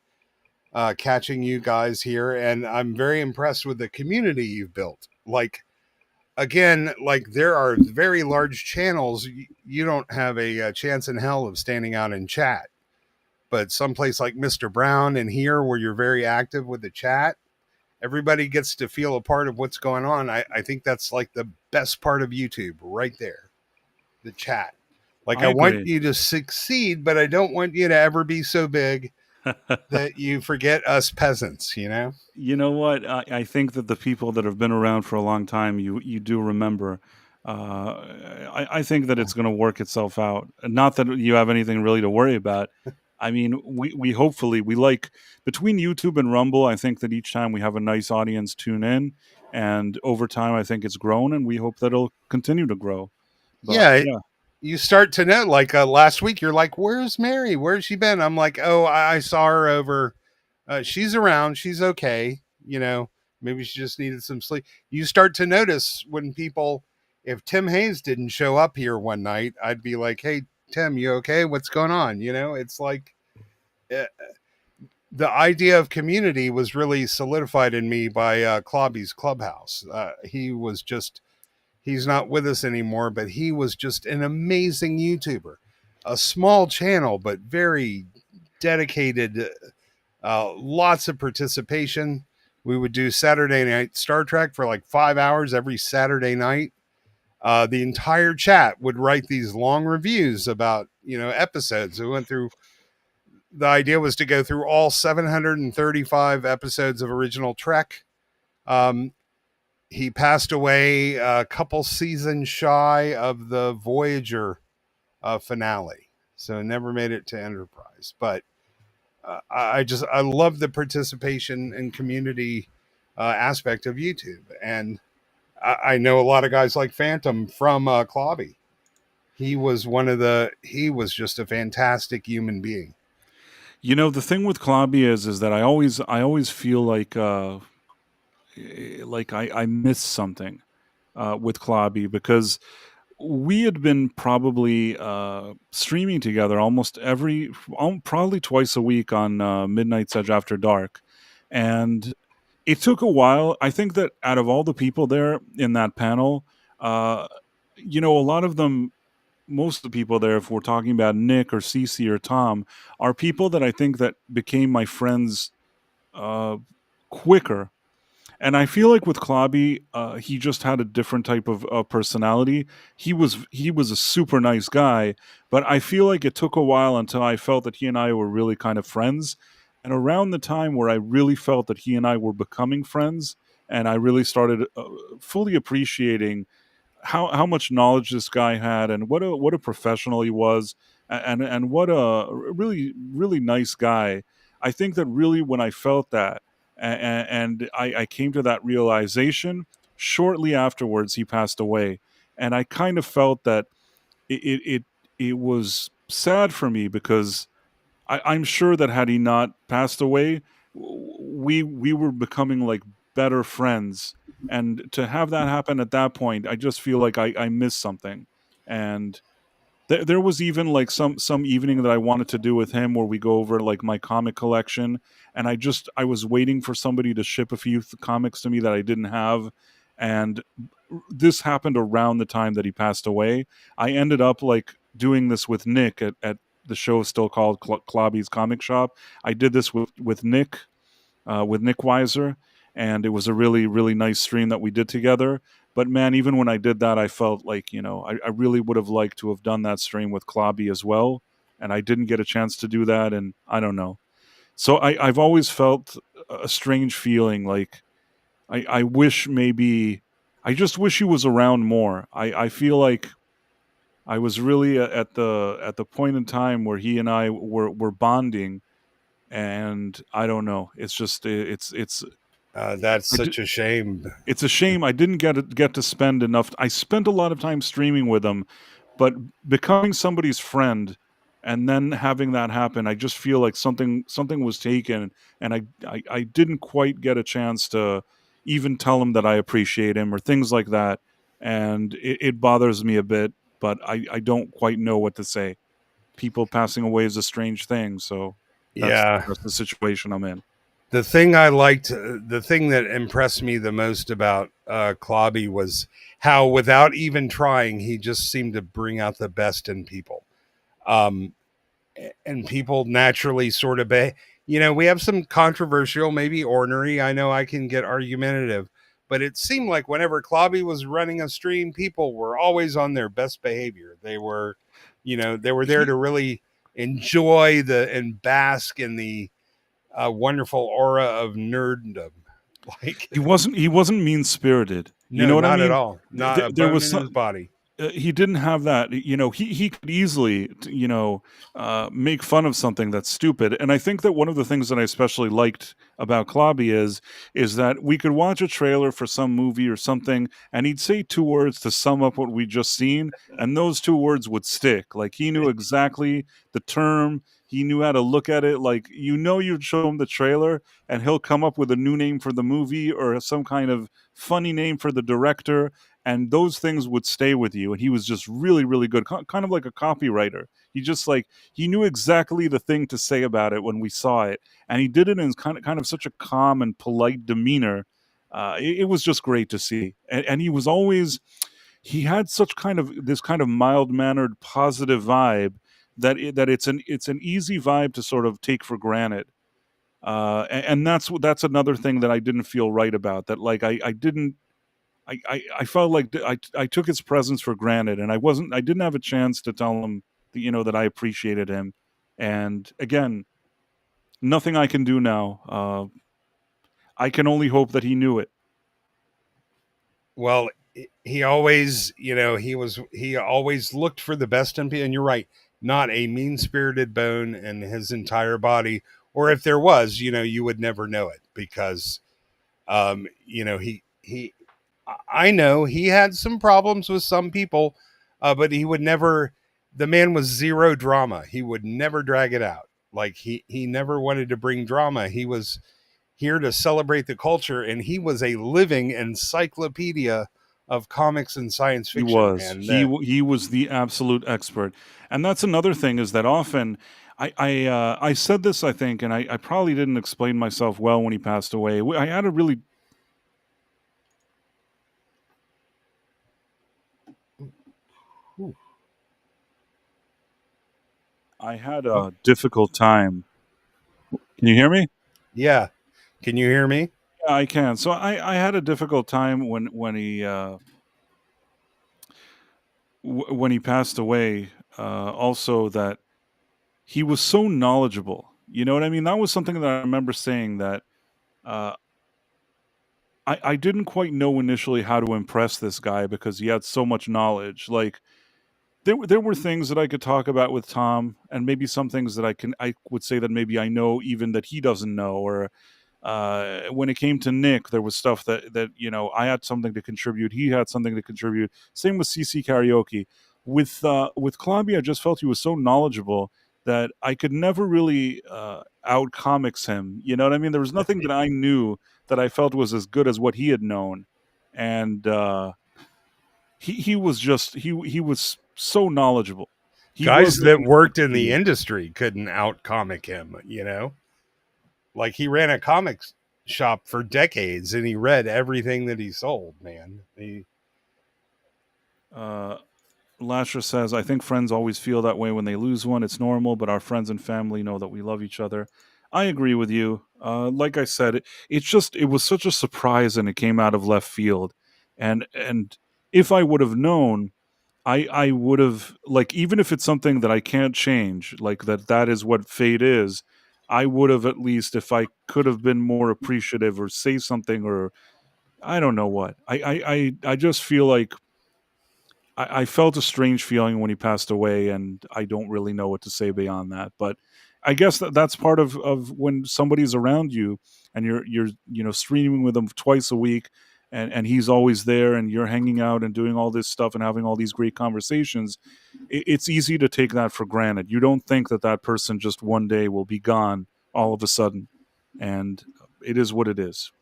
B: catching you guys here, and I'm very impressed with the community you've built. Like, again, like, there are very large channels. You don't have a chance in hell of standing out in chat, but someplace like Mr. Brown and here, where you're very active with the chat, everybody gets to feel a part of what's going on. I think that's like the best part of YouTube right there, the chat. Like, I want you to succeed, but I don't want you to ever be so big that you forget us peasants,
A: You know what? I think that the people that have been around for a long time, you do remember. I think that it's going to work itself out. Not that you have anything really to worry about. I mean, we hopefully, like, between YouTube and Rumble, I think that each time we have a nice audience tune in, and over time, I think it's grown, and we hope that it'll continue to grow. But,
B: yeah. You start to know, like, last week, you're like, where's Mary? Where's she been? I'm like, oh, I saw her over. She's around. She's okay. Maybe she just needed some sleep. You start to notice when people, if Tim Hayes didn't show up here one night, I'd be like, hey, Tim, you okay? What's going on? It's like the idea of community was really solidified in me by Clobby's Clubhouse. He's not with us anymore, but he was just an amazing YouTuber. A small channel, but very dedicated, lots of participation. We would do Saturday night Star Trek for like 5 hours every Saturday night. The entire chat would write these long reviews about, episodes. We went through, the idea was to go through all 735 episodes of original Trek. He passed away a couple seasons shy of the Voyager finale, so never made it to Enterprise. But I love the participation and community aspect of YouTube, and I know a lot of guys like Phantom from Clobby. He was just a fantastic human being.
A: The thing with Clobby is that I always feel like I missed something with Clobby, because we had been probably streaming together probably twice a week on Midnight's Edge After Dark, and it took a while. I think that out of all the people there in that panel, a lot of them, most of the people there, if we're talking about Nick or Cece or Tom, are people that I think that became my friends quicker. And I feel like with Clobby, he just had a different type of personality. He was a super nice guy, but I feel like it took a while until I felt that he and I were really kind of friends. And around the time where I really felt that he and I were becoming friends, and I really started fully appreciating how much knowledge this guy had, and what a professional he was, and what a really, really nice guy. I think that really when I felt that, and I came to that realization shortly afterwards, he passed away, and I kind of felt that it was sad for me, because I'm sure that had he not passed away, we were becoming like better friends, and to have that happen at that point, I just feel like I missed something, and There was even like some evening that I wanted to do with him where we go over like my comic collection, and I was waiting for somebody to ship a few comics to me that I didn't have, and this happened around the time that he passed away. I ended up like doing this with Nick at the show still called Klobby's Comic Shop. I did this with Nick Weiser, and it was a really, really nice stream that we did together. But man, even when I did that, I felt like, I really would have liked to have done that stream with Klobby as well. And I didn't get a chance to do that. And I don't know. So I've always felt a strange feeling like I wish maybe, I just wish he was around more. I feel like I was really at the point in time where he and I were bonding, and I don't know. It's just
B: That's such a shame.
A: It's a shame I didn't get to spend enough. I spent a lot of time streaming with him, but becoming somebody's friend and then having that happen, I just feel like something was taken, and I didn't quite get a chance to even tell him that I appreciate him or things like that, and it bothers me a bit. But I don't quite know what to say. People passing away is a strange thing, so that's the situation I'm in.
B: The thing I liked, the thing that impressed me the most about Klobby was how, without even trying, he just seemed to bring out the best in people. And people naturally sort of, we have some controversial, maybe ornery. I know I can get argumentative, but it seemed like whenever Klobby was running a stream, people were always on their best behavior. They were, there to really enjoy and bask in the wonderful aura of nerddom. Like
A: he wasn't mean spirited.
B: No,
A: you know what
B: not
A: I mean?
B: At all. Not there was in his body.
A: He didn't have that. He could easily make fun of something that's stupid. And I think that one of the things that I especially liked about Klobby is that we could watch a trailer for some movie or something, and he'd say 2 words to sum up what we just seen, and those 2 words would stick. Like he knew exactly the term. He knew how to look at it. Like, you'd show him the trailer and he'll come up with a new name for the movie or some kind of funny name for the director, and those things would stay with you. And he was just really, really good, kind of like a copywriter. He knew exactly the thing to say about it when we saw it, and he did it in kind of such a calm and polite demeanor. It was just great to see, and he had such this kind of mild-mannered, positive vibe that it's an easy vibe to sort of take for granted. And that's another thing that I didn't feel right about. That like I felt like I took his presence for granted, and I didn't have a chance to tell him that I appreciated him. And again, nothing I can do now. I can only hope that he knew it.
B: Well, he always, he always looked for the best in people. And you're right, not a mean-spirited bone in his entire body. Or if there was, you would never know it because, I know he had some problems with some people, but he would never, the man was zero drama. He would never drag it out. Like he never wanted to bring drama. He was here to celebrate the culture, and he was a living encyclopedia of comics and science fiction.
A: He was. He was the absolute expert. And that's another thing, is that often I said this, I think, and I probably didn't explain myself well when he passed away. I had a really difficult time. Can you hear me?
B: Yeah. Can you hear me?
A: Yeah, I can. So I had a difficult time when he passed away. Also, that he was so knowledgeable. You know what I mean? That was something that I remember saying, that I didn't quite know initially how to impress this guy because he had so much knowledge. Like there were things that I could talk about with Tom, and maybe some things that I would say that maybe I know even that he doesn't know. Or when it came to Nick, there was stuff that I had something to contribute. He had something to contribute. Same with CC Karaoke. With Klobby, I just felt he was so knowledgeable that I could never really out comics him. You know what I mean? There was nothing that I knew that I felt was as good as what he had known, and he was so knowledgeable.
B: Guys that
A: wasn't-
B: worked in the industry couldn't out comic him, you know? Like he ran a comics shop for decades and he read everything that he sold, man.
A: Lasher says, I think friends always feel that way when they lose one. It's normal, but our friends and family know that we love each other. I agree with you. Like I said, it was such a surprise and it came out of left field. And if I would have known, I would have, like, even if it's something that I can't change, like that is what fate is, I would have, at least, if I could have been more appreciative or say something, or I don't know what. I just feel like I felt a strange feeling when he passed away, and I don't really know what to say beyond that. But I guess that's part of when somebody's around you and you're streaming with them twice a week, and he's always there, and you're hanging out and doing all this stuff and having all these great conversations. It's easy to take that for granted. You don't think that person just one day will be gone all of a sudden, and it is what it is.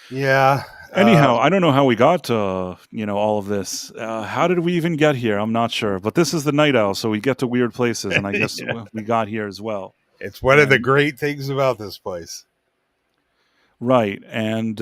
B: Yeah.
A: Anyhow, I don't know how we got to all of this. How did we even get here? I'm not sure. But this is the Night Owl, so we get to weird places, and I guess
B: Yeah.
A: we got here as well.
B: It's one of the great things about this place.
A: Right, and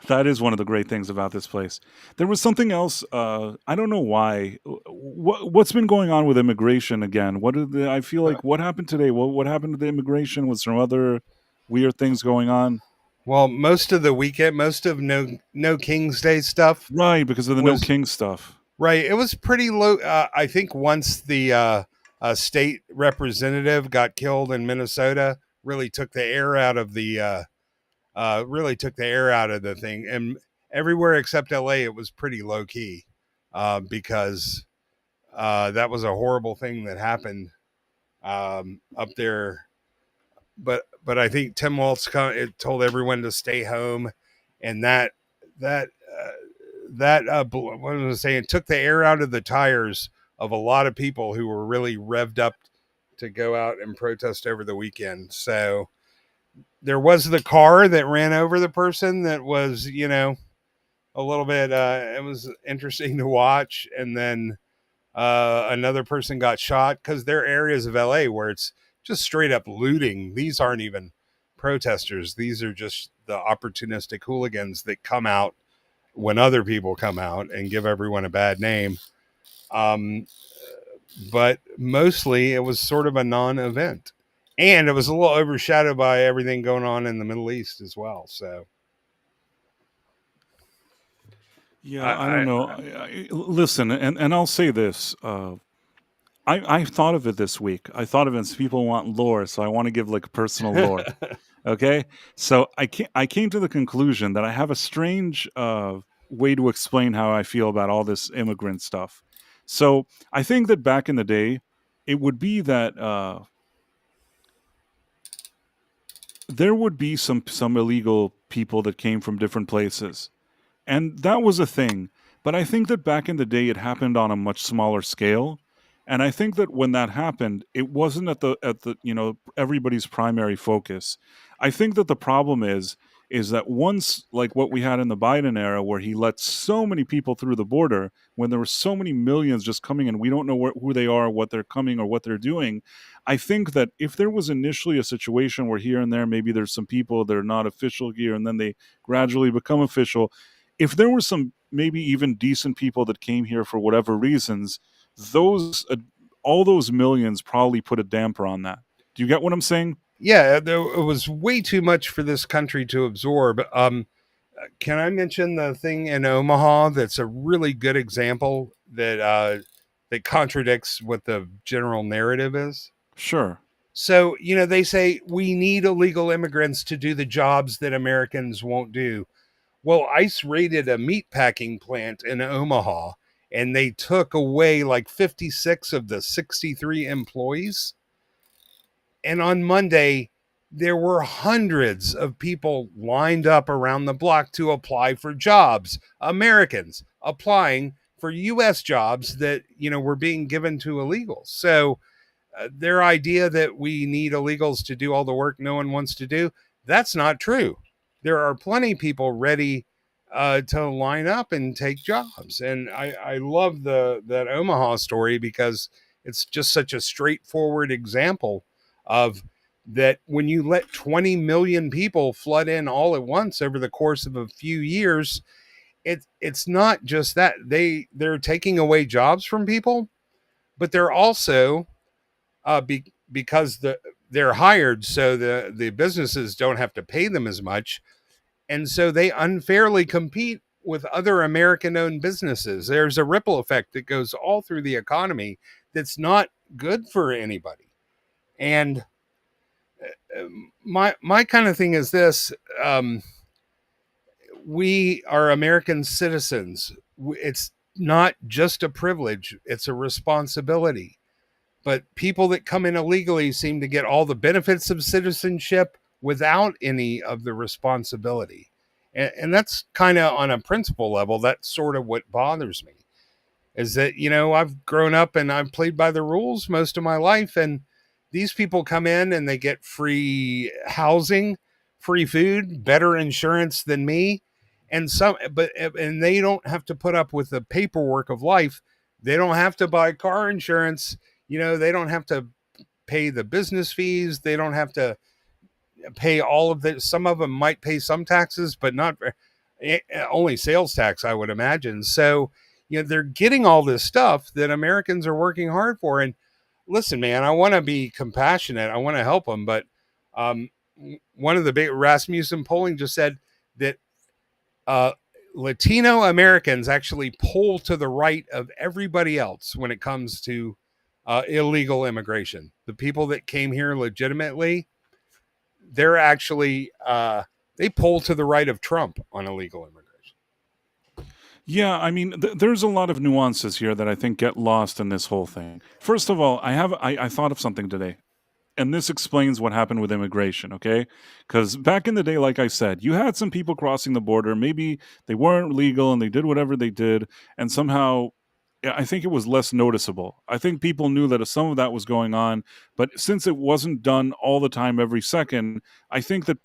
A: that is one of the great things about this place. There was something else. I don't know why. What's been going on with immigration again? I feel like what happened today? What happened to the immigration? Was some other weird things going on?
B: Well, most of the weekend, most of No King's Day stuff.
A: Right, because of the No King stuff.
B: Right. It was pretty low. I think once the state representative got killed in Minnesota, really took the air out of the thing. And everywhere except LA, it was pretty low key because that was a horrible thing that happened up there. But I think Tim Waltz told everyone to stay home, and what was I saying, took the air out of the tires of a lot of people who were really revved up to go out and protest over the weekend. So there was the car that ran over the person that was, a little bit, it was interesting to watch. And then another person got shot because there are areas of LA where it's just straight up looting. These aren't even protesters. These are just the opportunistic hooligans that come out when other people come out and give everyone a bad name. But mostly it was sort of a non-event, and it was a little overshadowed by everything going on in the Middle East as well. So
A: yeah, I don't know. Listen, and I'll say this. I thought of it this week. I thought of it as people want lore, so I want to give like personal lore. Okay, so I came to the conclusion that I have a strange way to explain how I feel about all this immigrant stuff. So I think that back in the day, it would be that there would be some illegal people that came from different places, and that was a thing. But I think that back in the day, it happened on a much smaller scale. And I think that when that happened, it wasn't at the everybody's primary focus. I think that the problem is that once, like what we had in the Biden era, where he let so many people through the border, when there were so many millions just coming in, we don't know who they are, what they're coming, or what they're doing. I think that if there was initially a situation where here and there, maybe there's some people that are not official here, and then they gradually become official, if there were some maybe even decent people that came here for whatever reasons, all those millions probably put a damper on that. Do you get what I'm saying?
B: Yeah, it was way too much for this country to absorb. Can I mention the thing in Omaha that's a really good example that contradicts what the general narrative is?
A: Sure.
B: So, they say we need illegal immigrants to do the jobs that Americans won't do. Well, ICE raided a meatpacking plant in Omaha, and they took away like 56 of the 63 employees. And on Monday, there were hundreds of people lined up around the block to apply for jobs. Americans applying for U.S. jobs that, were being given to illegals. So their idea that we need illegals to do all the work no one wants to do, that's not true. There are plenty of people ready to line up and take jobs. And I love that Omaha story because it's just such a straightforward example of that. When you let 20 million people flood in all at once over the course of a few years, it's not just that they're taking away jobs from people, but they're also because they're hired, so the businesses don't have to pay them as much, and so they unfairly compete with other American-owned businesses. There's a ripple effect that goes all through the economy that's not good for anybody. And my kind of thing is this: we are American citizens. It's not just a privilege; it's a responsibility. But people that come in illegally seem to get all the benefits of citizenship without any of the responsibility. And that's kind of on a principle level. That's sort of what bothers me, is that, I've grown up and I've played by the rules most of my life. And these people come in and they get free housing, free food, better insurance than me. And they don't have to put up with the paperwork of life. They don't have to buy car insurance. They don't have to pay the business fees. They don't have to pay all of the, some of them might pay some taxes, but not only sales tax, I would imagine. So, they're getting all this stuff that Americans are working hard for. And listen, man, I want to be compassionate. I want to help them. But one of the big Rasmussen polling just said that Latino Americans actually poll to the right of everybody else when it comes to illegal immigration. The people that came here legitimately, they're actually they poll to the right of Trump on illegal immigration.
A: Yeah, I mean, there's a lot of nuances here that I think get lost in this whole thing. First of all, I thought of something today, and this explains what happened with immigration, okay? Because back in the day, like I said, you had some people crossing the border. Maybe they weren't legal and they did whatever they did, and somehow, yeah, I think it was less noticeable. I think people knew that some of that was going on, but since it wasn't done all the time, every second, I think that,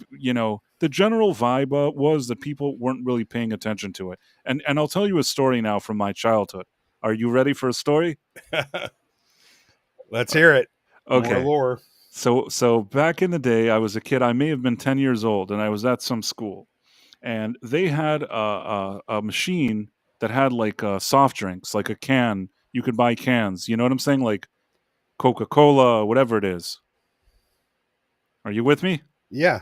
A: the general vibe was that people weren't really paying attention to it. And I'll tell you a story now from my childhood. Are you ready for a story?
B: Let's hear it.
A: Okay.
B: More lore.
A: So back in the day, I was a kid. I may have been 10 years old, and I was at some school, and they had a machine that had like soft drinks, like a can. You could buy cans. You know what I'm saying? Like Coca-Cola, whatever it is. Are you with me?
B: Yeah.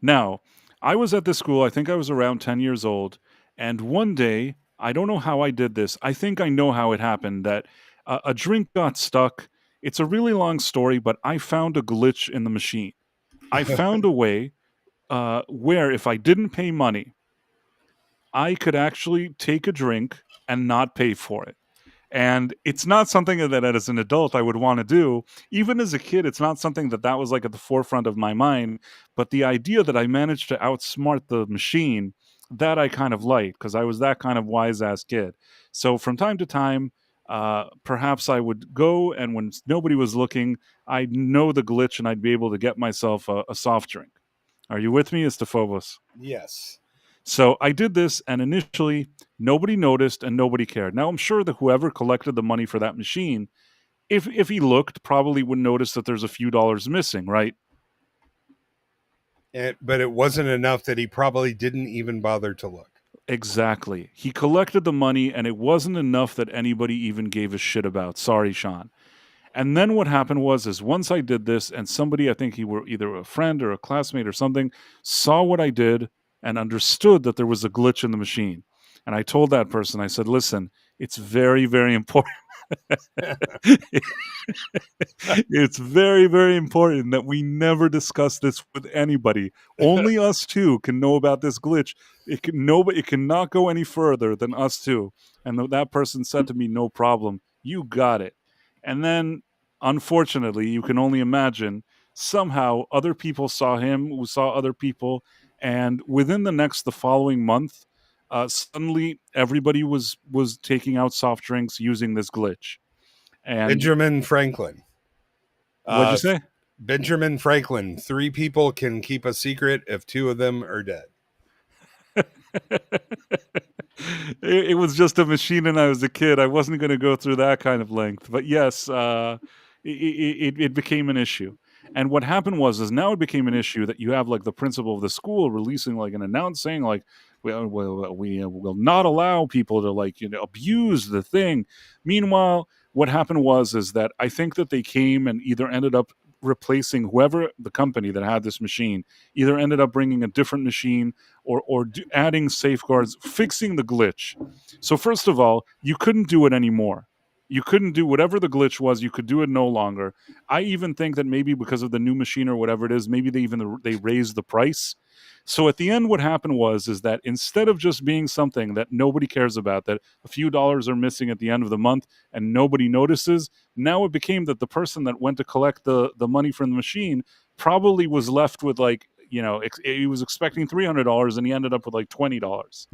A: Now, I was at this school. I think I was around 10 years old, and one day, I don't know how I did this. I think I know how it happened, that a drink got stuck. It's a really long story, but I found a glitch in the machine. I found a way where if I didn't pay money, I could actually take a drink and not pay for it. And it's not something that as an adult I would want to do. Even as a kid, it's not something that was like at the forefront of my mind. But the idea that I managed to outsmart the machine, that I kind of liked, because I was that kind of wise ass kid. So from time to time, perhaps I would go, and when nobody was looking, I'd know the glitch and I'd be able to get myself a soft drink. Are you with me, Istophobos?
B: Yes.
A: So I did this, and initially nobody noticed and nobody cared. Now I'm sure that whoever collected the money for that machine, if he looked, probably would notice that there's a few dollars missing, right?
B: But it wasn't enough that he probably didn't even bother to look.
A: Exactly. He collected the money, and it wasn't enough that anybody even gave a shit about. Sorry, Sean. And then what happened is once I did this, and somebody, I think he were either a friend or a classmate or something, saw what I did and understood that there was a glitch in the machine. And I told that person, I said, listen, it's very, very important. It's very, very important that we never discuss this with anybody. Only us two can know about this glitch. It cannot go any further than us two. And that person said to me, no problem. You got it. And then, unfortunately, you can only imagine, somehow other people saw him who saw other people. And within the following month, suddenly everybody was taking out soft drinks using this glitch. And
B: Benjamin Franklin.
A: What'd you say?
B: Benjamin Franklin. 3 people can keep a secret if 2 of them are dead.
A: It was just a machine, and I was a kid. I wasn't going to go through that kind of length. But yes, it became an issue. And what happened is now it became an issue that you have like the principal of the school releasing like an announcement saying like, we will not allow people to like abuse the thing. Meanwhile, what happened is that I think that they came and either ended up replacing whoever the company that had this machine, either ended up bringing a different machine or adding safeguards, fixing the glitch. So first of all, you couldn't do it anymore. You couldn't do whatever the glitch was. You could do it no longer. I even think that maybe because of the new machine or whatever it is, maybe they raised the price. So at the end, what happened is that instead of just being something that nobody cares about, that a few dollars are missing at the end of the month and nobody notices, now it became that the person that went to collect the money from the machine probably was left with like, he was expecting $300 and he ended up with like $20.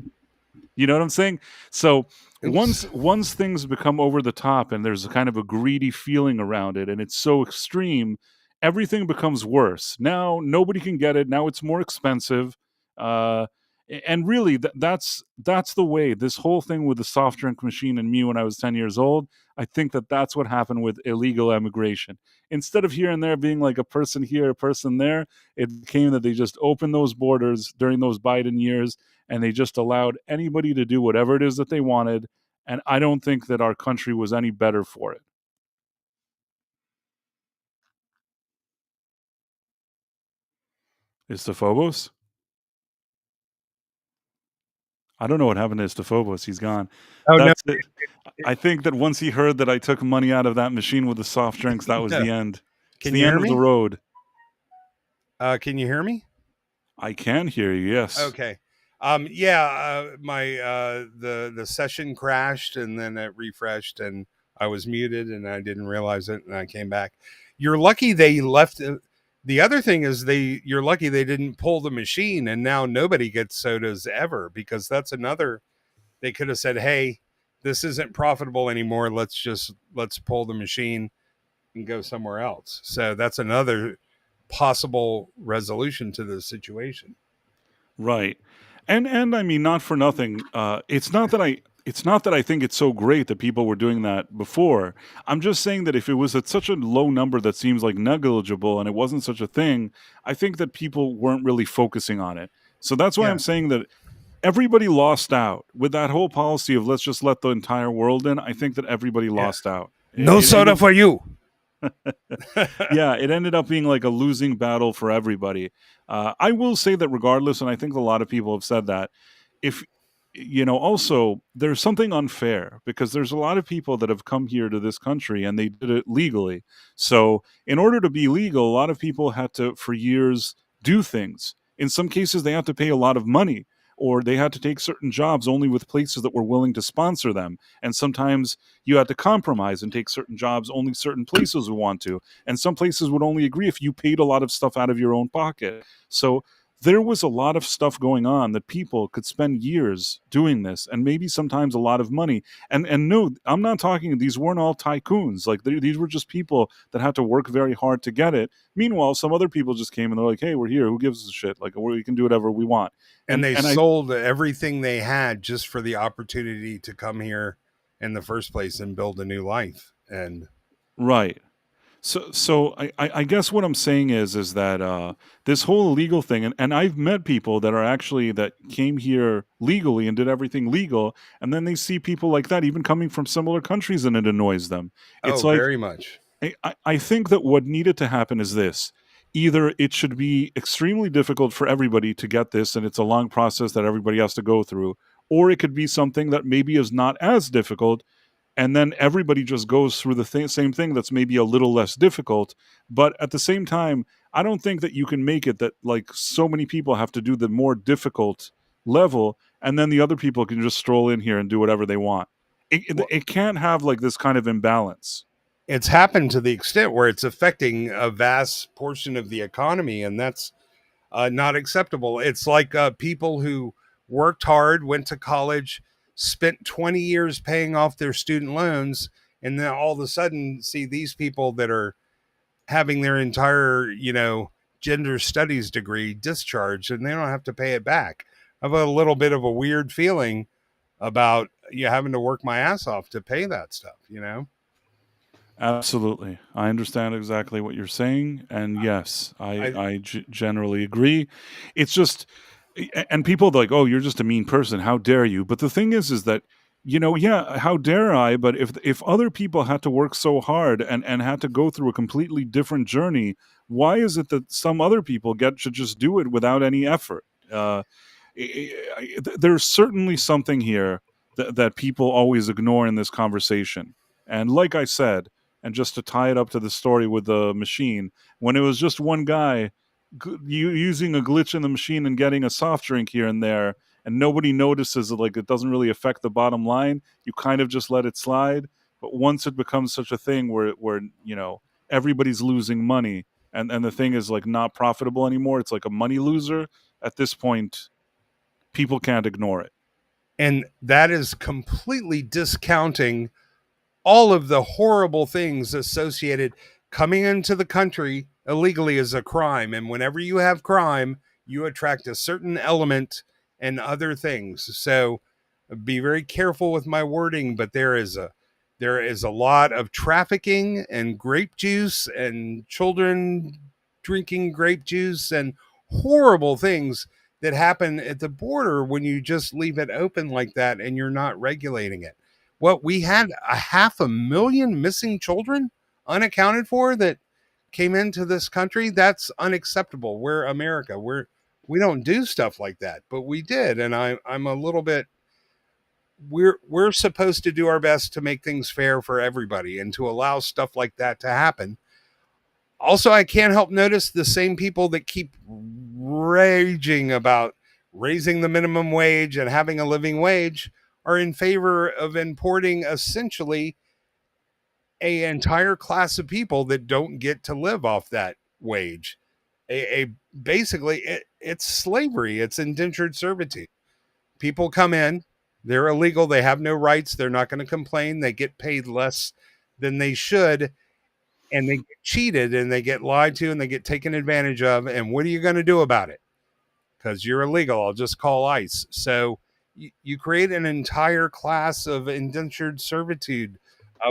A: You know what I'm saying? So once things become over the top and there's a kind of a greedy feeling around it and it's so extreme, everything becomes worse. Now nobody can get it. Now it's more expensive. And really, that's the way. This whole thing with the soft drink machine and me when I was 10 years old, I think that's what happened with illegal immigration. Instead of here and there being like a person here, a person there, it became that they just opened those borders during those Biden years and they just allowed anybody to do whatever it is that they wanted. And I don't think that our country was any better for it. Istophobos? I don't know what happened to Istophobos. He's gone.
B: Oh,
A: That's it. I think that once he heard that I took money out of that machine with the soft drinks, that was the end. It's the end of the road.
B: Can you hear me?
A: I can hear you, yes.
B: Okay. My the session crashed and then it refreshed and I was muted and I didn't realize it and I came back. You're lucky they left. The other thing is you're lucky they didn't pull the machine and now nobody gets sodas ever, because that's another. They could have said, hey, this isn't profitable anymore. Let's pull the machine and go somewhere else. So that's another possible resolution to the situation.
A: Right. And I mean, not for nothing. It's not that I think it's so great that people were doing that before. I'm just saying that if it was at such a low number that seems like negligible and it wasn't such a thing, I think that people weren't really focusing on it. So that's why I'm saying that everybody lost out with that whole policy of let's just let the entire world in. I think that everybody lost out.
B: No soda for you.
A: Yeah, it ended up being like a losing battle for everybody. I will say that regardless, and I think a lot of people have said that, if also there's something unfair because there's a lot of people that have come here to this country and they did it legally. So in order to be legal, a lot of people had to, for years, do things. In some cases, they had to pay a lot of money, or they had to take certain jobs only with places that were willing to sponsor them. And sometimes you had to compromise and take certain jobs only certain places would want to. And some places would only agree if you paid a lot of stuff out of your own pocket. So there was a lot of stuff going on that people could spend years doing this, and maybe sometimes a lot of money. And no, I'm not talking, these weren't all tycoons. Like these were just people that had to work very hard to get it. Meanwhile, some other people just came and they're like, hey, we're here. Who gives a shit? Like, we can do whatever we want.
B: And they sold everything they had just for the opportunity to come here in the first place and build a new life. And
A: right. So I guess what I'm saying is that this whole illegal thing, and I've met people that came here legally and did everything legal, and then they see people like that even coming from similar countries, and it annoys them. It's
B: very much.
A: I think that what needed to happen is this. Either it should be extremely difficult for everybody to get this, and it's a long process that everybody has to go through, or it could be something that maybe is not as difficult, and then everybody just goes through the same thing that's maybe a little less difficult. But at the same time, I don't think that you can make it that like so many people have to do the more difficult level, and then the other people can just stroll in here and do whatever they want. It can't have like this kind of imbalance.
B: It's happened to the extent where it's affecting a vast portion of the economy, and that's not acceptable. It's like people who worked hard, went to college, spent 20 years paying off their student loans, and then all of a sudden see these people that are having their entire, gender studies degree discharged, and they don't have to pay it back. have a little bit of a weird feeling about you having to work my ass off to pay that stuff, you know?
A: Absolutely. I understand exactly what you're saying. And yes,
B: I
A: I generally agree. It's just, and people are like, oh, you're just a mean person. How dare you? But the thing is that, yeah, how dare I? But if other people had to work so hard and had to go through a completely different journey, why is it that some other people get to just do it without any effort? There's certainly something here that people always ignore in this conversation. And like I said, and just to tie it up to the story with the machine, when it was just one guy using a glitch in the machine and getting a soft drink here and there, and nobody notices it, like it doesn't really affect the bottom line, you kind of just let it slide. But once it becomes such a thing where everybody's losing money, and the thing is like not profitable anymore, it's like a money loser. At this point, people can't ignore it.
B: and that is completely discounting all of the horrible things associated. Coming into the country illegally is a crime, and whenever you have crime, you attract a certain element and other things. So be very careful with my wording, but there is a lot of trafficking and grape juice and children drinking grape juice and horrible things that happen at the border when you just leave it open like that and you're not regulating it. What we had 500,000 missing children unaccounted for that came into this country. That's unacceptable. We're America. We don't do stuff like that, but we did. And I'm a little bit, we're supposed to do our best to make things fair for everybody and to allow stuff like that to happen. Also, I can't help notice the same people that keep raging about raising the minimum wage and having a living wage are in favor of importing essentially a entire class of people that don't get to live off that wage. Basically it's slavery. It's indentured servitude. People come in, they're illegal, they have no rights, they're not going to complain, they get paid less than they should, and they get cheated and they get lied to and they get taken advantage of. And what are you going to do about it? Because you're illegal. I'll just call ICE. So you create an entire class of indentured servitude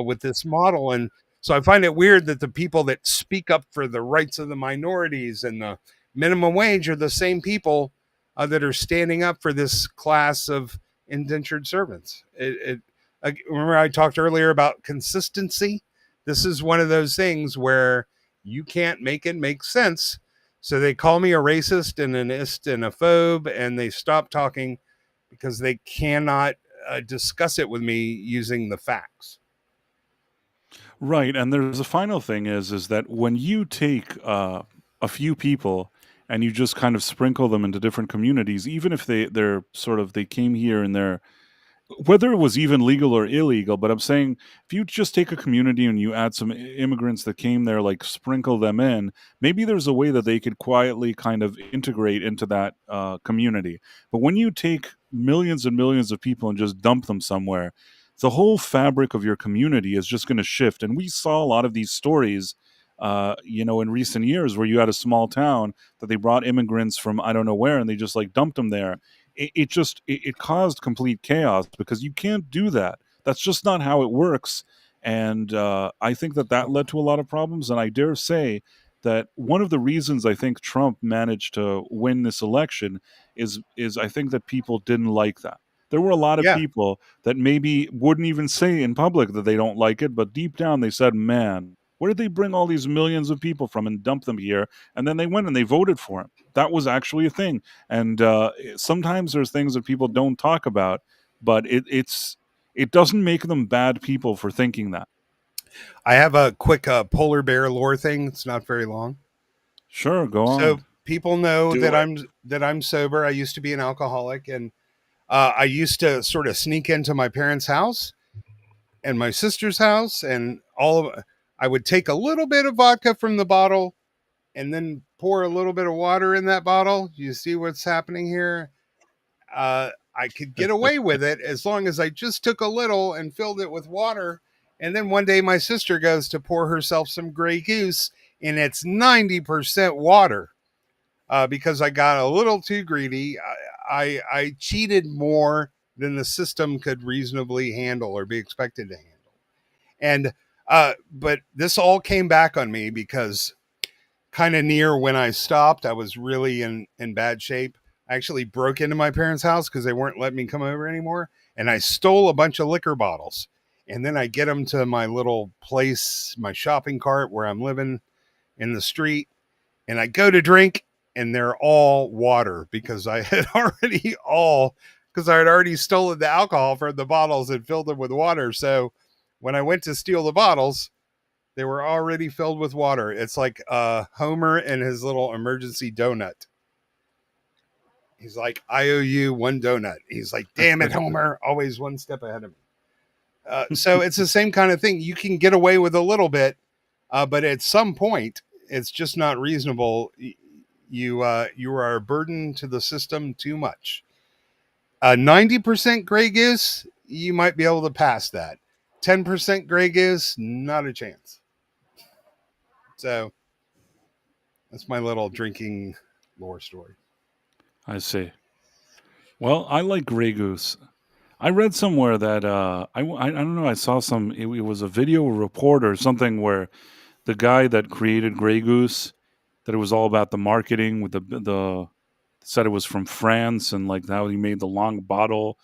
B: with this model. And so I find it weird that the people that speak up for the rights of the minorities and the minimum wage are the same people that are standing up for this class of indentured servants. Remember I talked earlier about consistency. This is one of those things where you can't make it make sense. So they call me a racist and an ist and a phobe, and they stop talking because they cannot discuss it with me using the facts.
A: Right, and there's a final thing is that when you take a few people and you just kind of sprinkle them into different communities, even if they came here and they're, whether it was even legal or illegal, but I'm saying if you just take a community and you add some immigrants that came there, like sprinkle them in, maybe there's a way that they could quietly kind of integrate into that community. But when you take millions and millions of people and just dump them somewhere, the whole fabric of your community is just going to shift. And we saw a lot of these stories, in recent years where you had a small town that they brought immigrants from I don't know where and they just like dumped them there. It caused complete chaos because you can't do that. That's just not how it works. And I think that led to a lot of problems. And I dare say that one of the reasons I think Trump managed to win this election is I think that people didn't like that. There were a lot of
B: Yeah.
A: people that maybe wouldn't even say in public that they don't like it, but deep down they said, man, where did they bring all these millions of people from and dump them here? And then they went and they voted for him. That was actually a thing. And sometimes there's things that people don't talk about, but it doesn't make them bad people for thinking that.
B: I have a quick polar bear lore thing. It's not very long.
A: Sure, go on.
B: So people know
A: Do
B: that
A: it.
B: I'm sober. I used to be an alcoholic, and I used to sort of sneak into my parents' house and my sister's house, and I would take a little bit of vodka from the bottle and then pour a little bit of water in that bottle. You see what's happening here? I could get away with it as long as I just took a little and filled it with water. And then one day my sister goes to pour herself some Grey Goose, and it's 90% water because I got a little too greedy. I cheated more than the system could reasonably handle or be expected to handle. And but this all came back on me because kind of near when I stopped, I was really in bad shape. I actually broke into my parents' house because they weren't letting me come over anymore. And I stole a bunch of liquor bottles. And then I get them to my little place, my shopping cart where I'm living in the street. And I go to drink and they're all water because I had already stolen the alcohol from the bottles and filled them with water. So when I went to steal the bottles, they were already filled with water. It's like Homer and his little emergency donut. He's like, I owe you one donut. He's like, damn it, Homer, always one step ahead of me. So it's the same kind of thing. You can get away with a little bit, but at some point, it's just not reasonable. You are a burden to the system too much. 90% Grey Goose, you might be able to pass that. 10% Grey Goose, not a chance. So that's my little drinking lore story.
A: I see. Well, I like Grey Goose. I read somewhere that I don't know. I saw it was a video report or something where the guy that created Grey Goose, that it was all about the marketing with the said it was from France and like how he made the long bottle,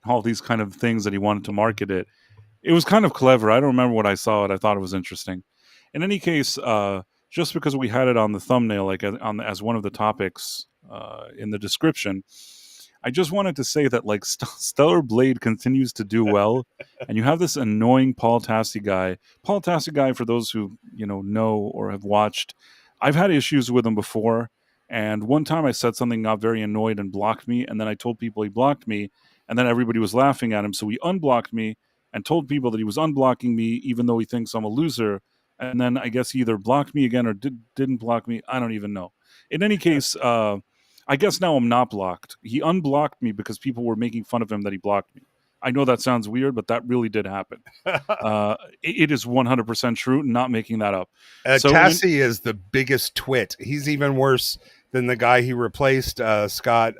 A: all these kind of things that he wanted to market it. It was kind of clever. I don't remember what I saw it. I thought it was interesting. In any case, just because we had it on the thumbnail, like as one of the topics in the description, I just wanted to say that like Stellar Blade continues to do well, and you have this annoying Paul Tassi guy. Paul Tassi guy, for those who know or have watched, I've had issues with him before. And one time I said something, got very annoyed and blocked me, and then I told people he blocked me, and then everybody was laughing at him, so he unblocked me and told people that he was unblocking me, even though he thinks I'm a loser. And then I guess he either blocked me again or didn't block me. I don't even know. In any case, I guess now I'm not blocked. He unblocked me because people were making fun of him that he blocked me. I know that sounds weird, but that really did happen. It is 100% true, not making that up.
B: Tassi is the biggest twit. He's even worse than the guy he replaced, Scott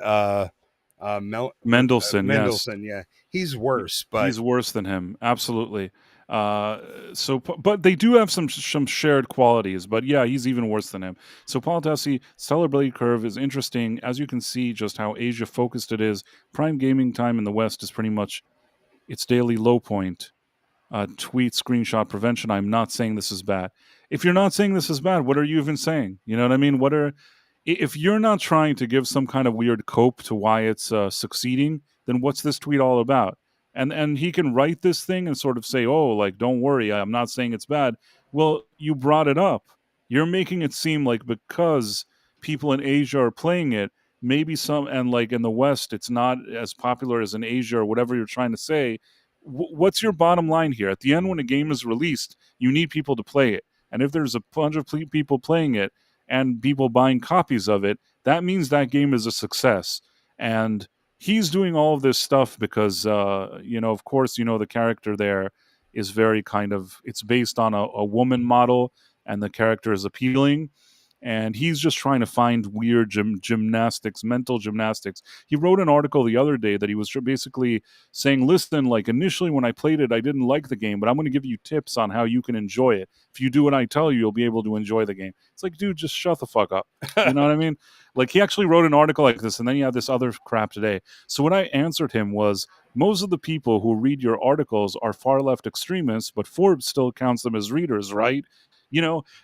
A: Mendelsohn. Yes.
B: Yeah, he's worse. But
A: he's worse than him, absolutely. But they do have some shared qualities. But yeah, he's even worse than him. So Paul Tassi, Stellar Blade Curve is interesting. As you can see, just how Asia focused it is. Prime gaming time in the West is pretty much its daily low point. Tweet screenshot prevention. I'm not saying this is bad. If you're not saying this is bad, what are you even saying? You know what I mean? If you're not trying to give some kind of weird cope to why it's succeeding, then what's this tweet all about? And he can write this thing and sort of say, oh, like, don't worry, I'm not saying it's bad. Well, you brought it up. You're making it seem like because people in Asia are playing it, maybe and like in the West, it's not as popular as in Asia or whatever you're trying to say. What's your bottom line here? At the end, when a game is released, you need people to play it. And if there's a bunch of people playing it and people buying copies of it, that means that game is a success. And he's doing all of this stuff because, of course, the character there is very it's based on a woman model, and the character is appealing. And he's just trying to find weird gymnastics, mental gymnastics. He wrote an article the other day that he was basically saying, listen, like initially when I played it, I didn't like the game, but I'm going to give you tips on how you can enjoy it. If you do what I tell you, you'll be able to enjoy the game. It's like, dude, just shut the fuck up. You know what I mean? Like, he actually wrote an article like this, and then he had this other crap today. So what I answered him was, most of the people who read your articles are far left extremists, but Forbes still counts them as readers, right?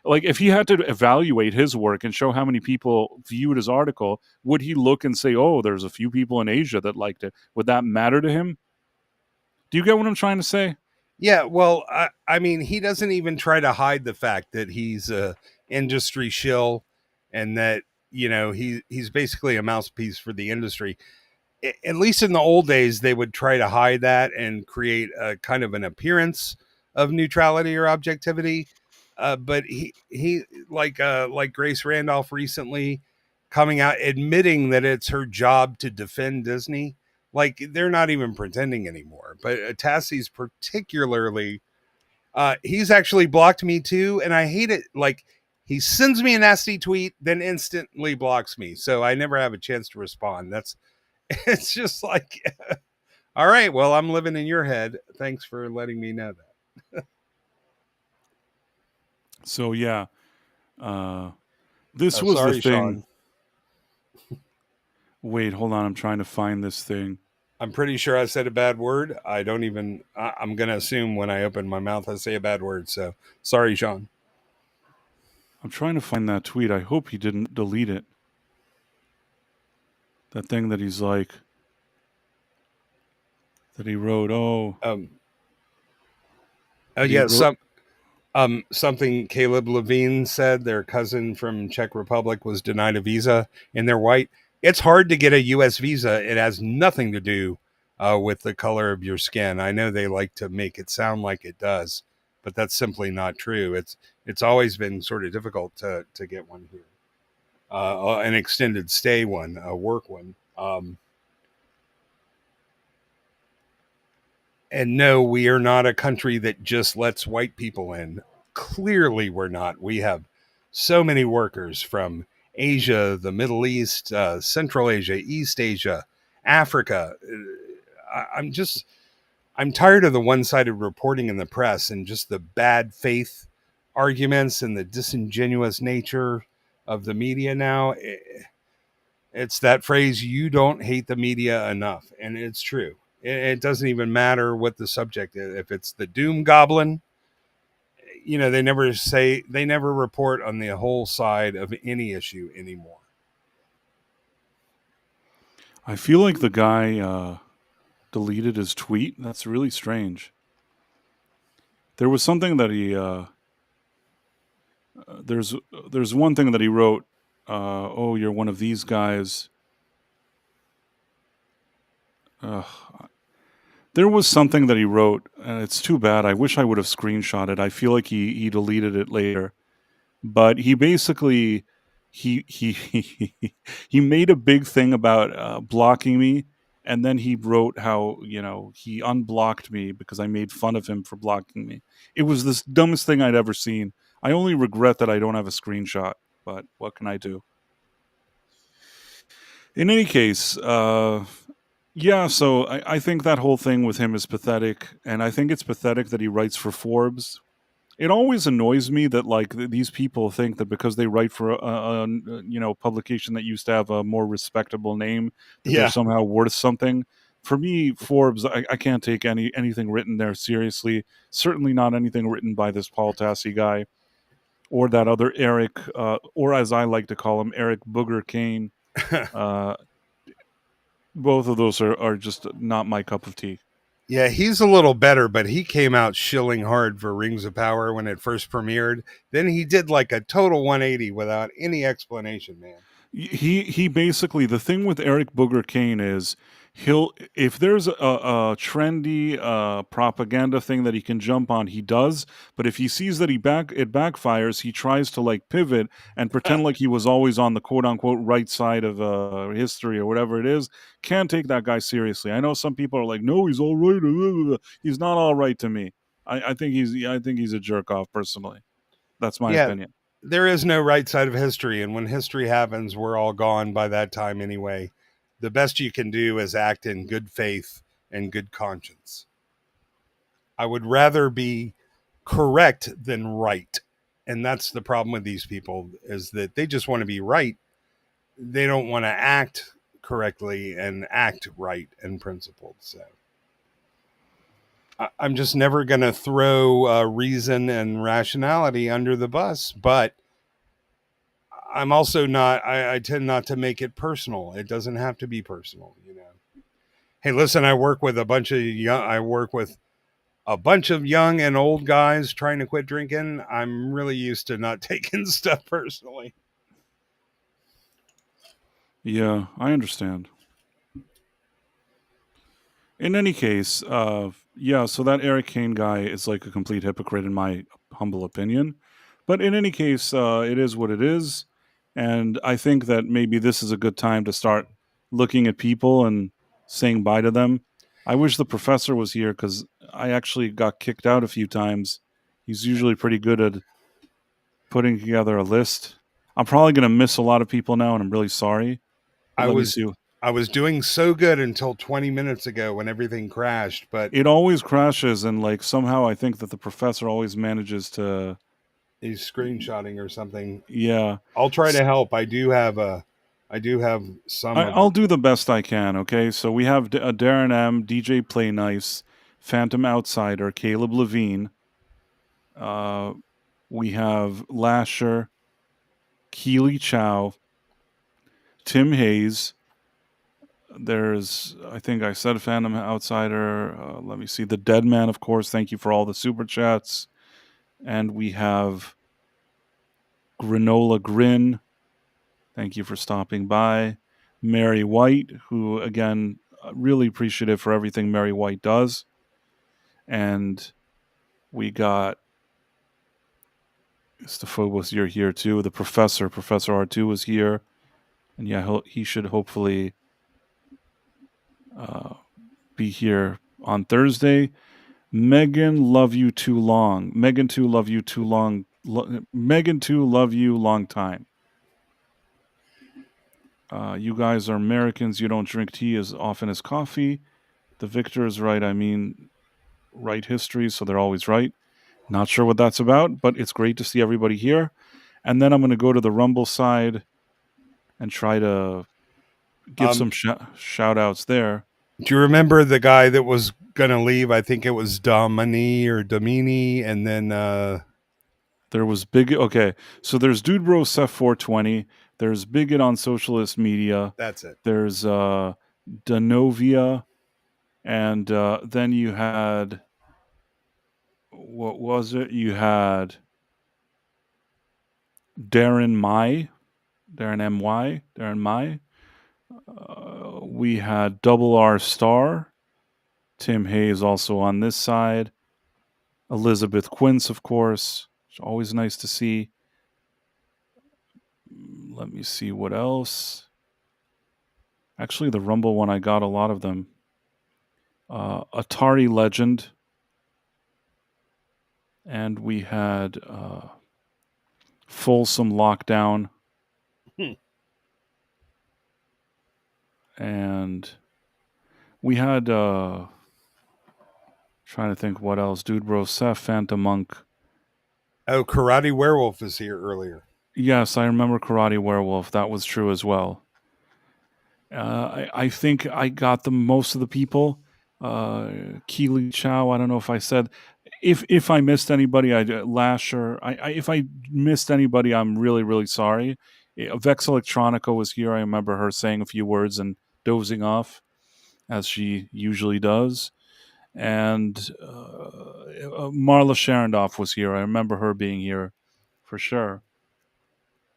A: Like if he had to evaluate his work and show how many people viewed his article, would he look and say, oh, there's a few people in Asia that liked it? Would that matter to him? Do you get what I'm trying to say?
B: Yeah, well, I mean, he doesn't even try to hide the fact that he's a industry shill and that, he's basically a mouthpiece for the industry. At least in the old days, they would try to hide that and create a kind of an appearance of neutrality or objectivity. But he like Grace Randolph recently coming out admitting that it's her job to defend Disney. Like they're not even pretending anymore. But Tassi's particularly, he's actually blocked me too, and I hate it. Like he sends me a nasty tweet, then instantly blocks me, so I never have a chance to respond. It's just like, all right, well, I'm living in your head. Thanks for letting me know that.
A: So yeah, this was the
B: Sorry,
A: thing.
B: Sean.
A: Wait, hold on. I'm trying to find this thing.
B: I'm pretty sure I said a bad word. I'm going to assume when I open my mouth, I say a bad word. So sorry, Sean.
A: I'm trying to find that tweet. I hope he didn't delete it. That thing that he's like, that he wrote.
B: Yeah. Something Caleb Levine said, their cousin from Czech Republic was denied a visa and they're white. It's hard to get a U.S. visa. It has nothing to do with the color of your skin. I know they like to make it sound like it does, but that's simply not true. It's always been sort of difficult to get one here. An extended stay one, a work one. And no, we are not a country that just lets white people in. Clearly, we're not. We have so many workers from Asia, the Middle East, Central Asia, East Asia, Africa. I'm tired of the one-sided reporting in the press and just the bad faith arguments and the disingenuous nature of the media now. It's that phrase, you don't hate the media enough. And it's true. It doesn't even matter what the subject is. If it's the doom goblin, they never report on the whole side of any issue anymore.
A: I feel like the guy deleted his tweet. That's really strange. There was something that he there's one thing that he wrote. Oh, you're one of these guys. There was something that he wrote, and it's too bad. I wish I would have screenshot it. I feel like he deleted it later, but he basically he he made a big thing about blocking me, and then he wrote how he unblocked me because I made fun of him for blocking me. It was the dumbest thing I'd ever seen. I only regret that I don't have a screenshot, but what can I do? In any case, yeah, so I think that whole thing with him is pathetic, and I think it's pathetic that he writes for Forbes. It always annoys me that these people think that because they write for a publication that used to have a more respectable name, that they're somehow worth something. For me, Forbes, I can't take anything written there seriously. Certainly not anything written by this Paul Tassi guy or that other Eric, or as I like to call him, Eric Booger Kane. Both of those are just not my cup of tea.
B: Yeah, he's a little better, but he came out shilling hard for Rings of Power when it first premiered. Then he did like a total 180 without any explanation, man.
A: He basically, the thing with Eric Booger Kane is if there's a trendy propaganda thing that he can jump on, he does. But if he sees that it backfires, he tries to pivot and pretend like he was always on the quote unquote right side of history or whatever it is. Can't take that guy seriously. I know some people are like, no, he's all right. He's not all right to me. I think he's a jerk off personally. That's my opinion.
B: There is no right side of history, and when history happens, we're all gone by that time anyway. The best you can do is act in good faith and good conscience. I would rather be correct than right. And that's the problem with these people, is that they just want to be right. They don't want to act correctly and act right and principled. So I'm just never going to throw reason and rationality under the bus, but I'm also not, I tend not to make it personal. It doesn't have to be personal, Hey, listen, I work with a bunch of young and old guys trying to quit drinking. I'm really used to not taking stuff personally.
A: Yeah, I understand. In any case, so that Eric Kane guy is like a complete hypocrite in my humble opinion. But in any case, it is what it is. And I think that maybe this is a good time to start looking at people and saying bye to them. I wish the professor was here because I actually got kicked out a few times. He's usually pretty good at putting together a list. I'm probably going to miss a lot of people now, and I'm really sorry.
B: I was I was doing so good until 20 minutes ago when everything crashed, but
A: It always crashes, and like somehow I think that the professor always manages to.
B: he's screenshotting or something.
A: Yeah,
B: I'll try to help. I do have some of
A: I'll do the best I can. Okay, so we have Darren M, DJ Play Nice, Phantom Outsider, Caleb Levine. We have Lasher, Keely Chow, Tim Hayes. There's, I think I said Phantom Outsider. Let me see. The Dead Man, of course. Thank you for all the super chats. And we have Granola Grin. Thank you for stopping by. Mary White, who, again, really appreciative for everything Mary White does. And we got Stephobos, you're here too. The Professor R2 was here. And yeah, he should hopefully be here on Thursday. Megan, love you too long. Megan 2, love you too long. Megan 2, love you long time. You guys are Americans. You don't drink tea as often as coffee. The Victor is right. I mean, right history, so they're always right. Not sure what that's about, but it's great to see everybody here. And then I'm going to go to the Rumble side and try to give some shout outs there.
B: Do you remember the guy that was going to leave? I think it was Domini, and then
A: there was Bigot. Okay, so there's Dude Bro Seth 420. There's Bigot on Socialist Media.
B: That's it.
A: There's Danovia, and then you had, what was it? You had Darren My. We had Double R Star. Tim Hayes also on this side. Elizabeth Quince, of course. It's always nice to see. Let me see what else. Actually, the Rumble one, I got a lot of them. Atari Legend. And we had Folsom Lockdown. And we had, trying to think what else. Dude Bro Seth, Phantom Monk.
B: Oh, Karate Werewolf is here earlier.
A: Yes, I remember Karate Werewolf. That was true as well. I think I got most of the people. Keely Chow, I don't know if I said. If I missed anybody, Lasher. If I missed anybody, I'm really, really sorry. Vex Electronica was here. I remember her saying a few words and dozing off, as she usually does. And Marla Sharondoff was here. I remember her being here for sure.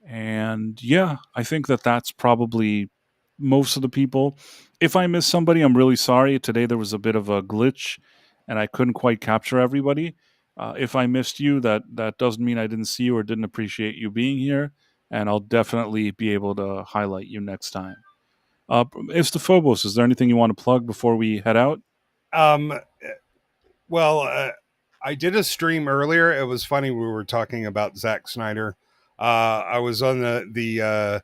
A: And yeah, I think that's probably most of the people. If I miss somebody, I'm really sorry. Today there was a bit of a glitch and I couldn't quite capture everybody. If I missed you, that doesn't mean I didn't see you or didn't appreciate you being here. And I'll definitely be able to highlight you next time. Phobos, is there anything you want to plug before we head out?
B: Well, I did a stream earlier. It was funny. We were talking about Zack Snyder. I was on the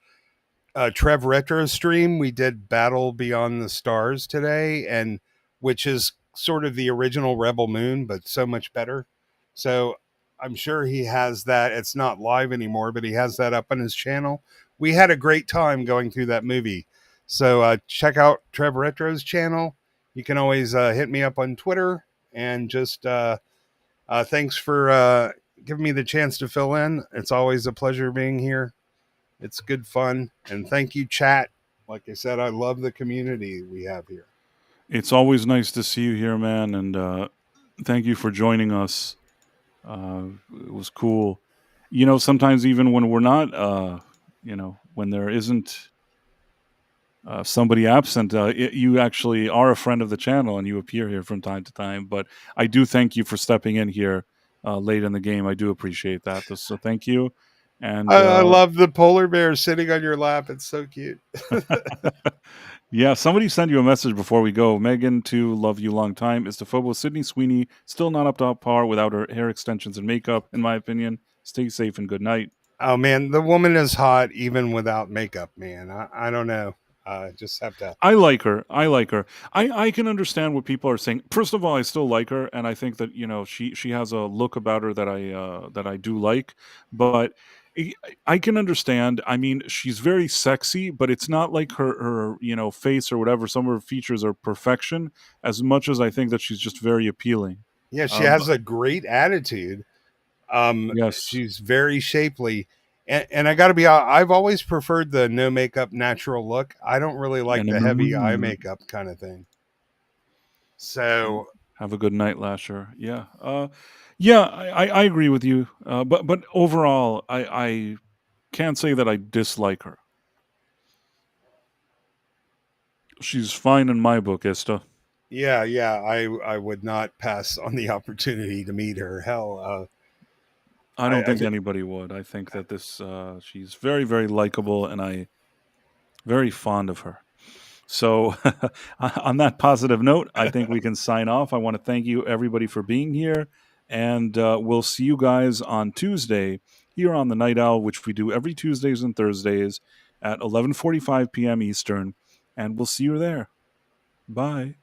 B: Trev Retro stream. We did Battle Beyond the Stars today, and which is sort of the original Rebel Moon, but so much better. So I'm sure he has that. It's not live anymore, but he has that up on his channel. We had a great time going through that movie. So check out Trev Retro's channel. You can always hit me up on Twitter, and just thanks for giving me the chance to fill in. It's always a pleasure being here. It's good fun. And thank you, chat. Like I said, I love the community we have here.
A: It's always nice to see you here, man. And thank you for joining us. It was cool. You know, sometimes even when we're not, when there isn't somebody absent, you actually are a friend of the channel and you appear here from time to time. But I do thank you for stepping in here late in the game. I do appreciate that. So thank you. And
B: I love the polar bear sitting on your lap. It's so cute.
A: Yeah, somebody sent you a message before we go. Megan, too, love you long time. Is Phobo Sydney Sweeney still not up to par without her hair extensions and makeup, in my opinion? Stay safe and good night.
B: Oh, man, the woman is hot even without makeup, man. I don't know. Just have to.
A: I like her. I can understand what people are saying. First of all, I still like her, and I think that she has a look about her that I do like. But I can understand. I mean, she's very sexy, but it's not like her face or whatever. Some of her features are perfection. As much as I think that she's just very appealing.
B: Yeah, she has a great attitude.
A: Yes.
B: She's very shapely. And I got to be honest, I've always preferred the no makeup natural look. I don't really like the heavy eye makeup kind of thing. So
A: have a good night, Lasher. Yeah. I agree with you. But overall, I can't say that I dislike her. She's fine in my book, Esther.
B: Yeah, I would not pass on the opportunity to meet her. Hell,
A: I don't think anybody would. I think that she's very, very likable, and I'm very fond of her. So, on that positive note, I think we can sign off. I want to thank you, everybody, for being here, and we'll see you guys on Tuesday here on the Night Owl, which we do every Tuesdays and Thursdays at 11:45 p.m. Eastern, and we'll see you there. Bye.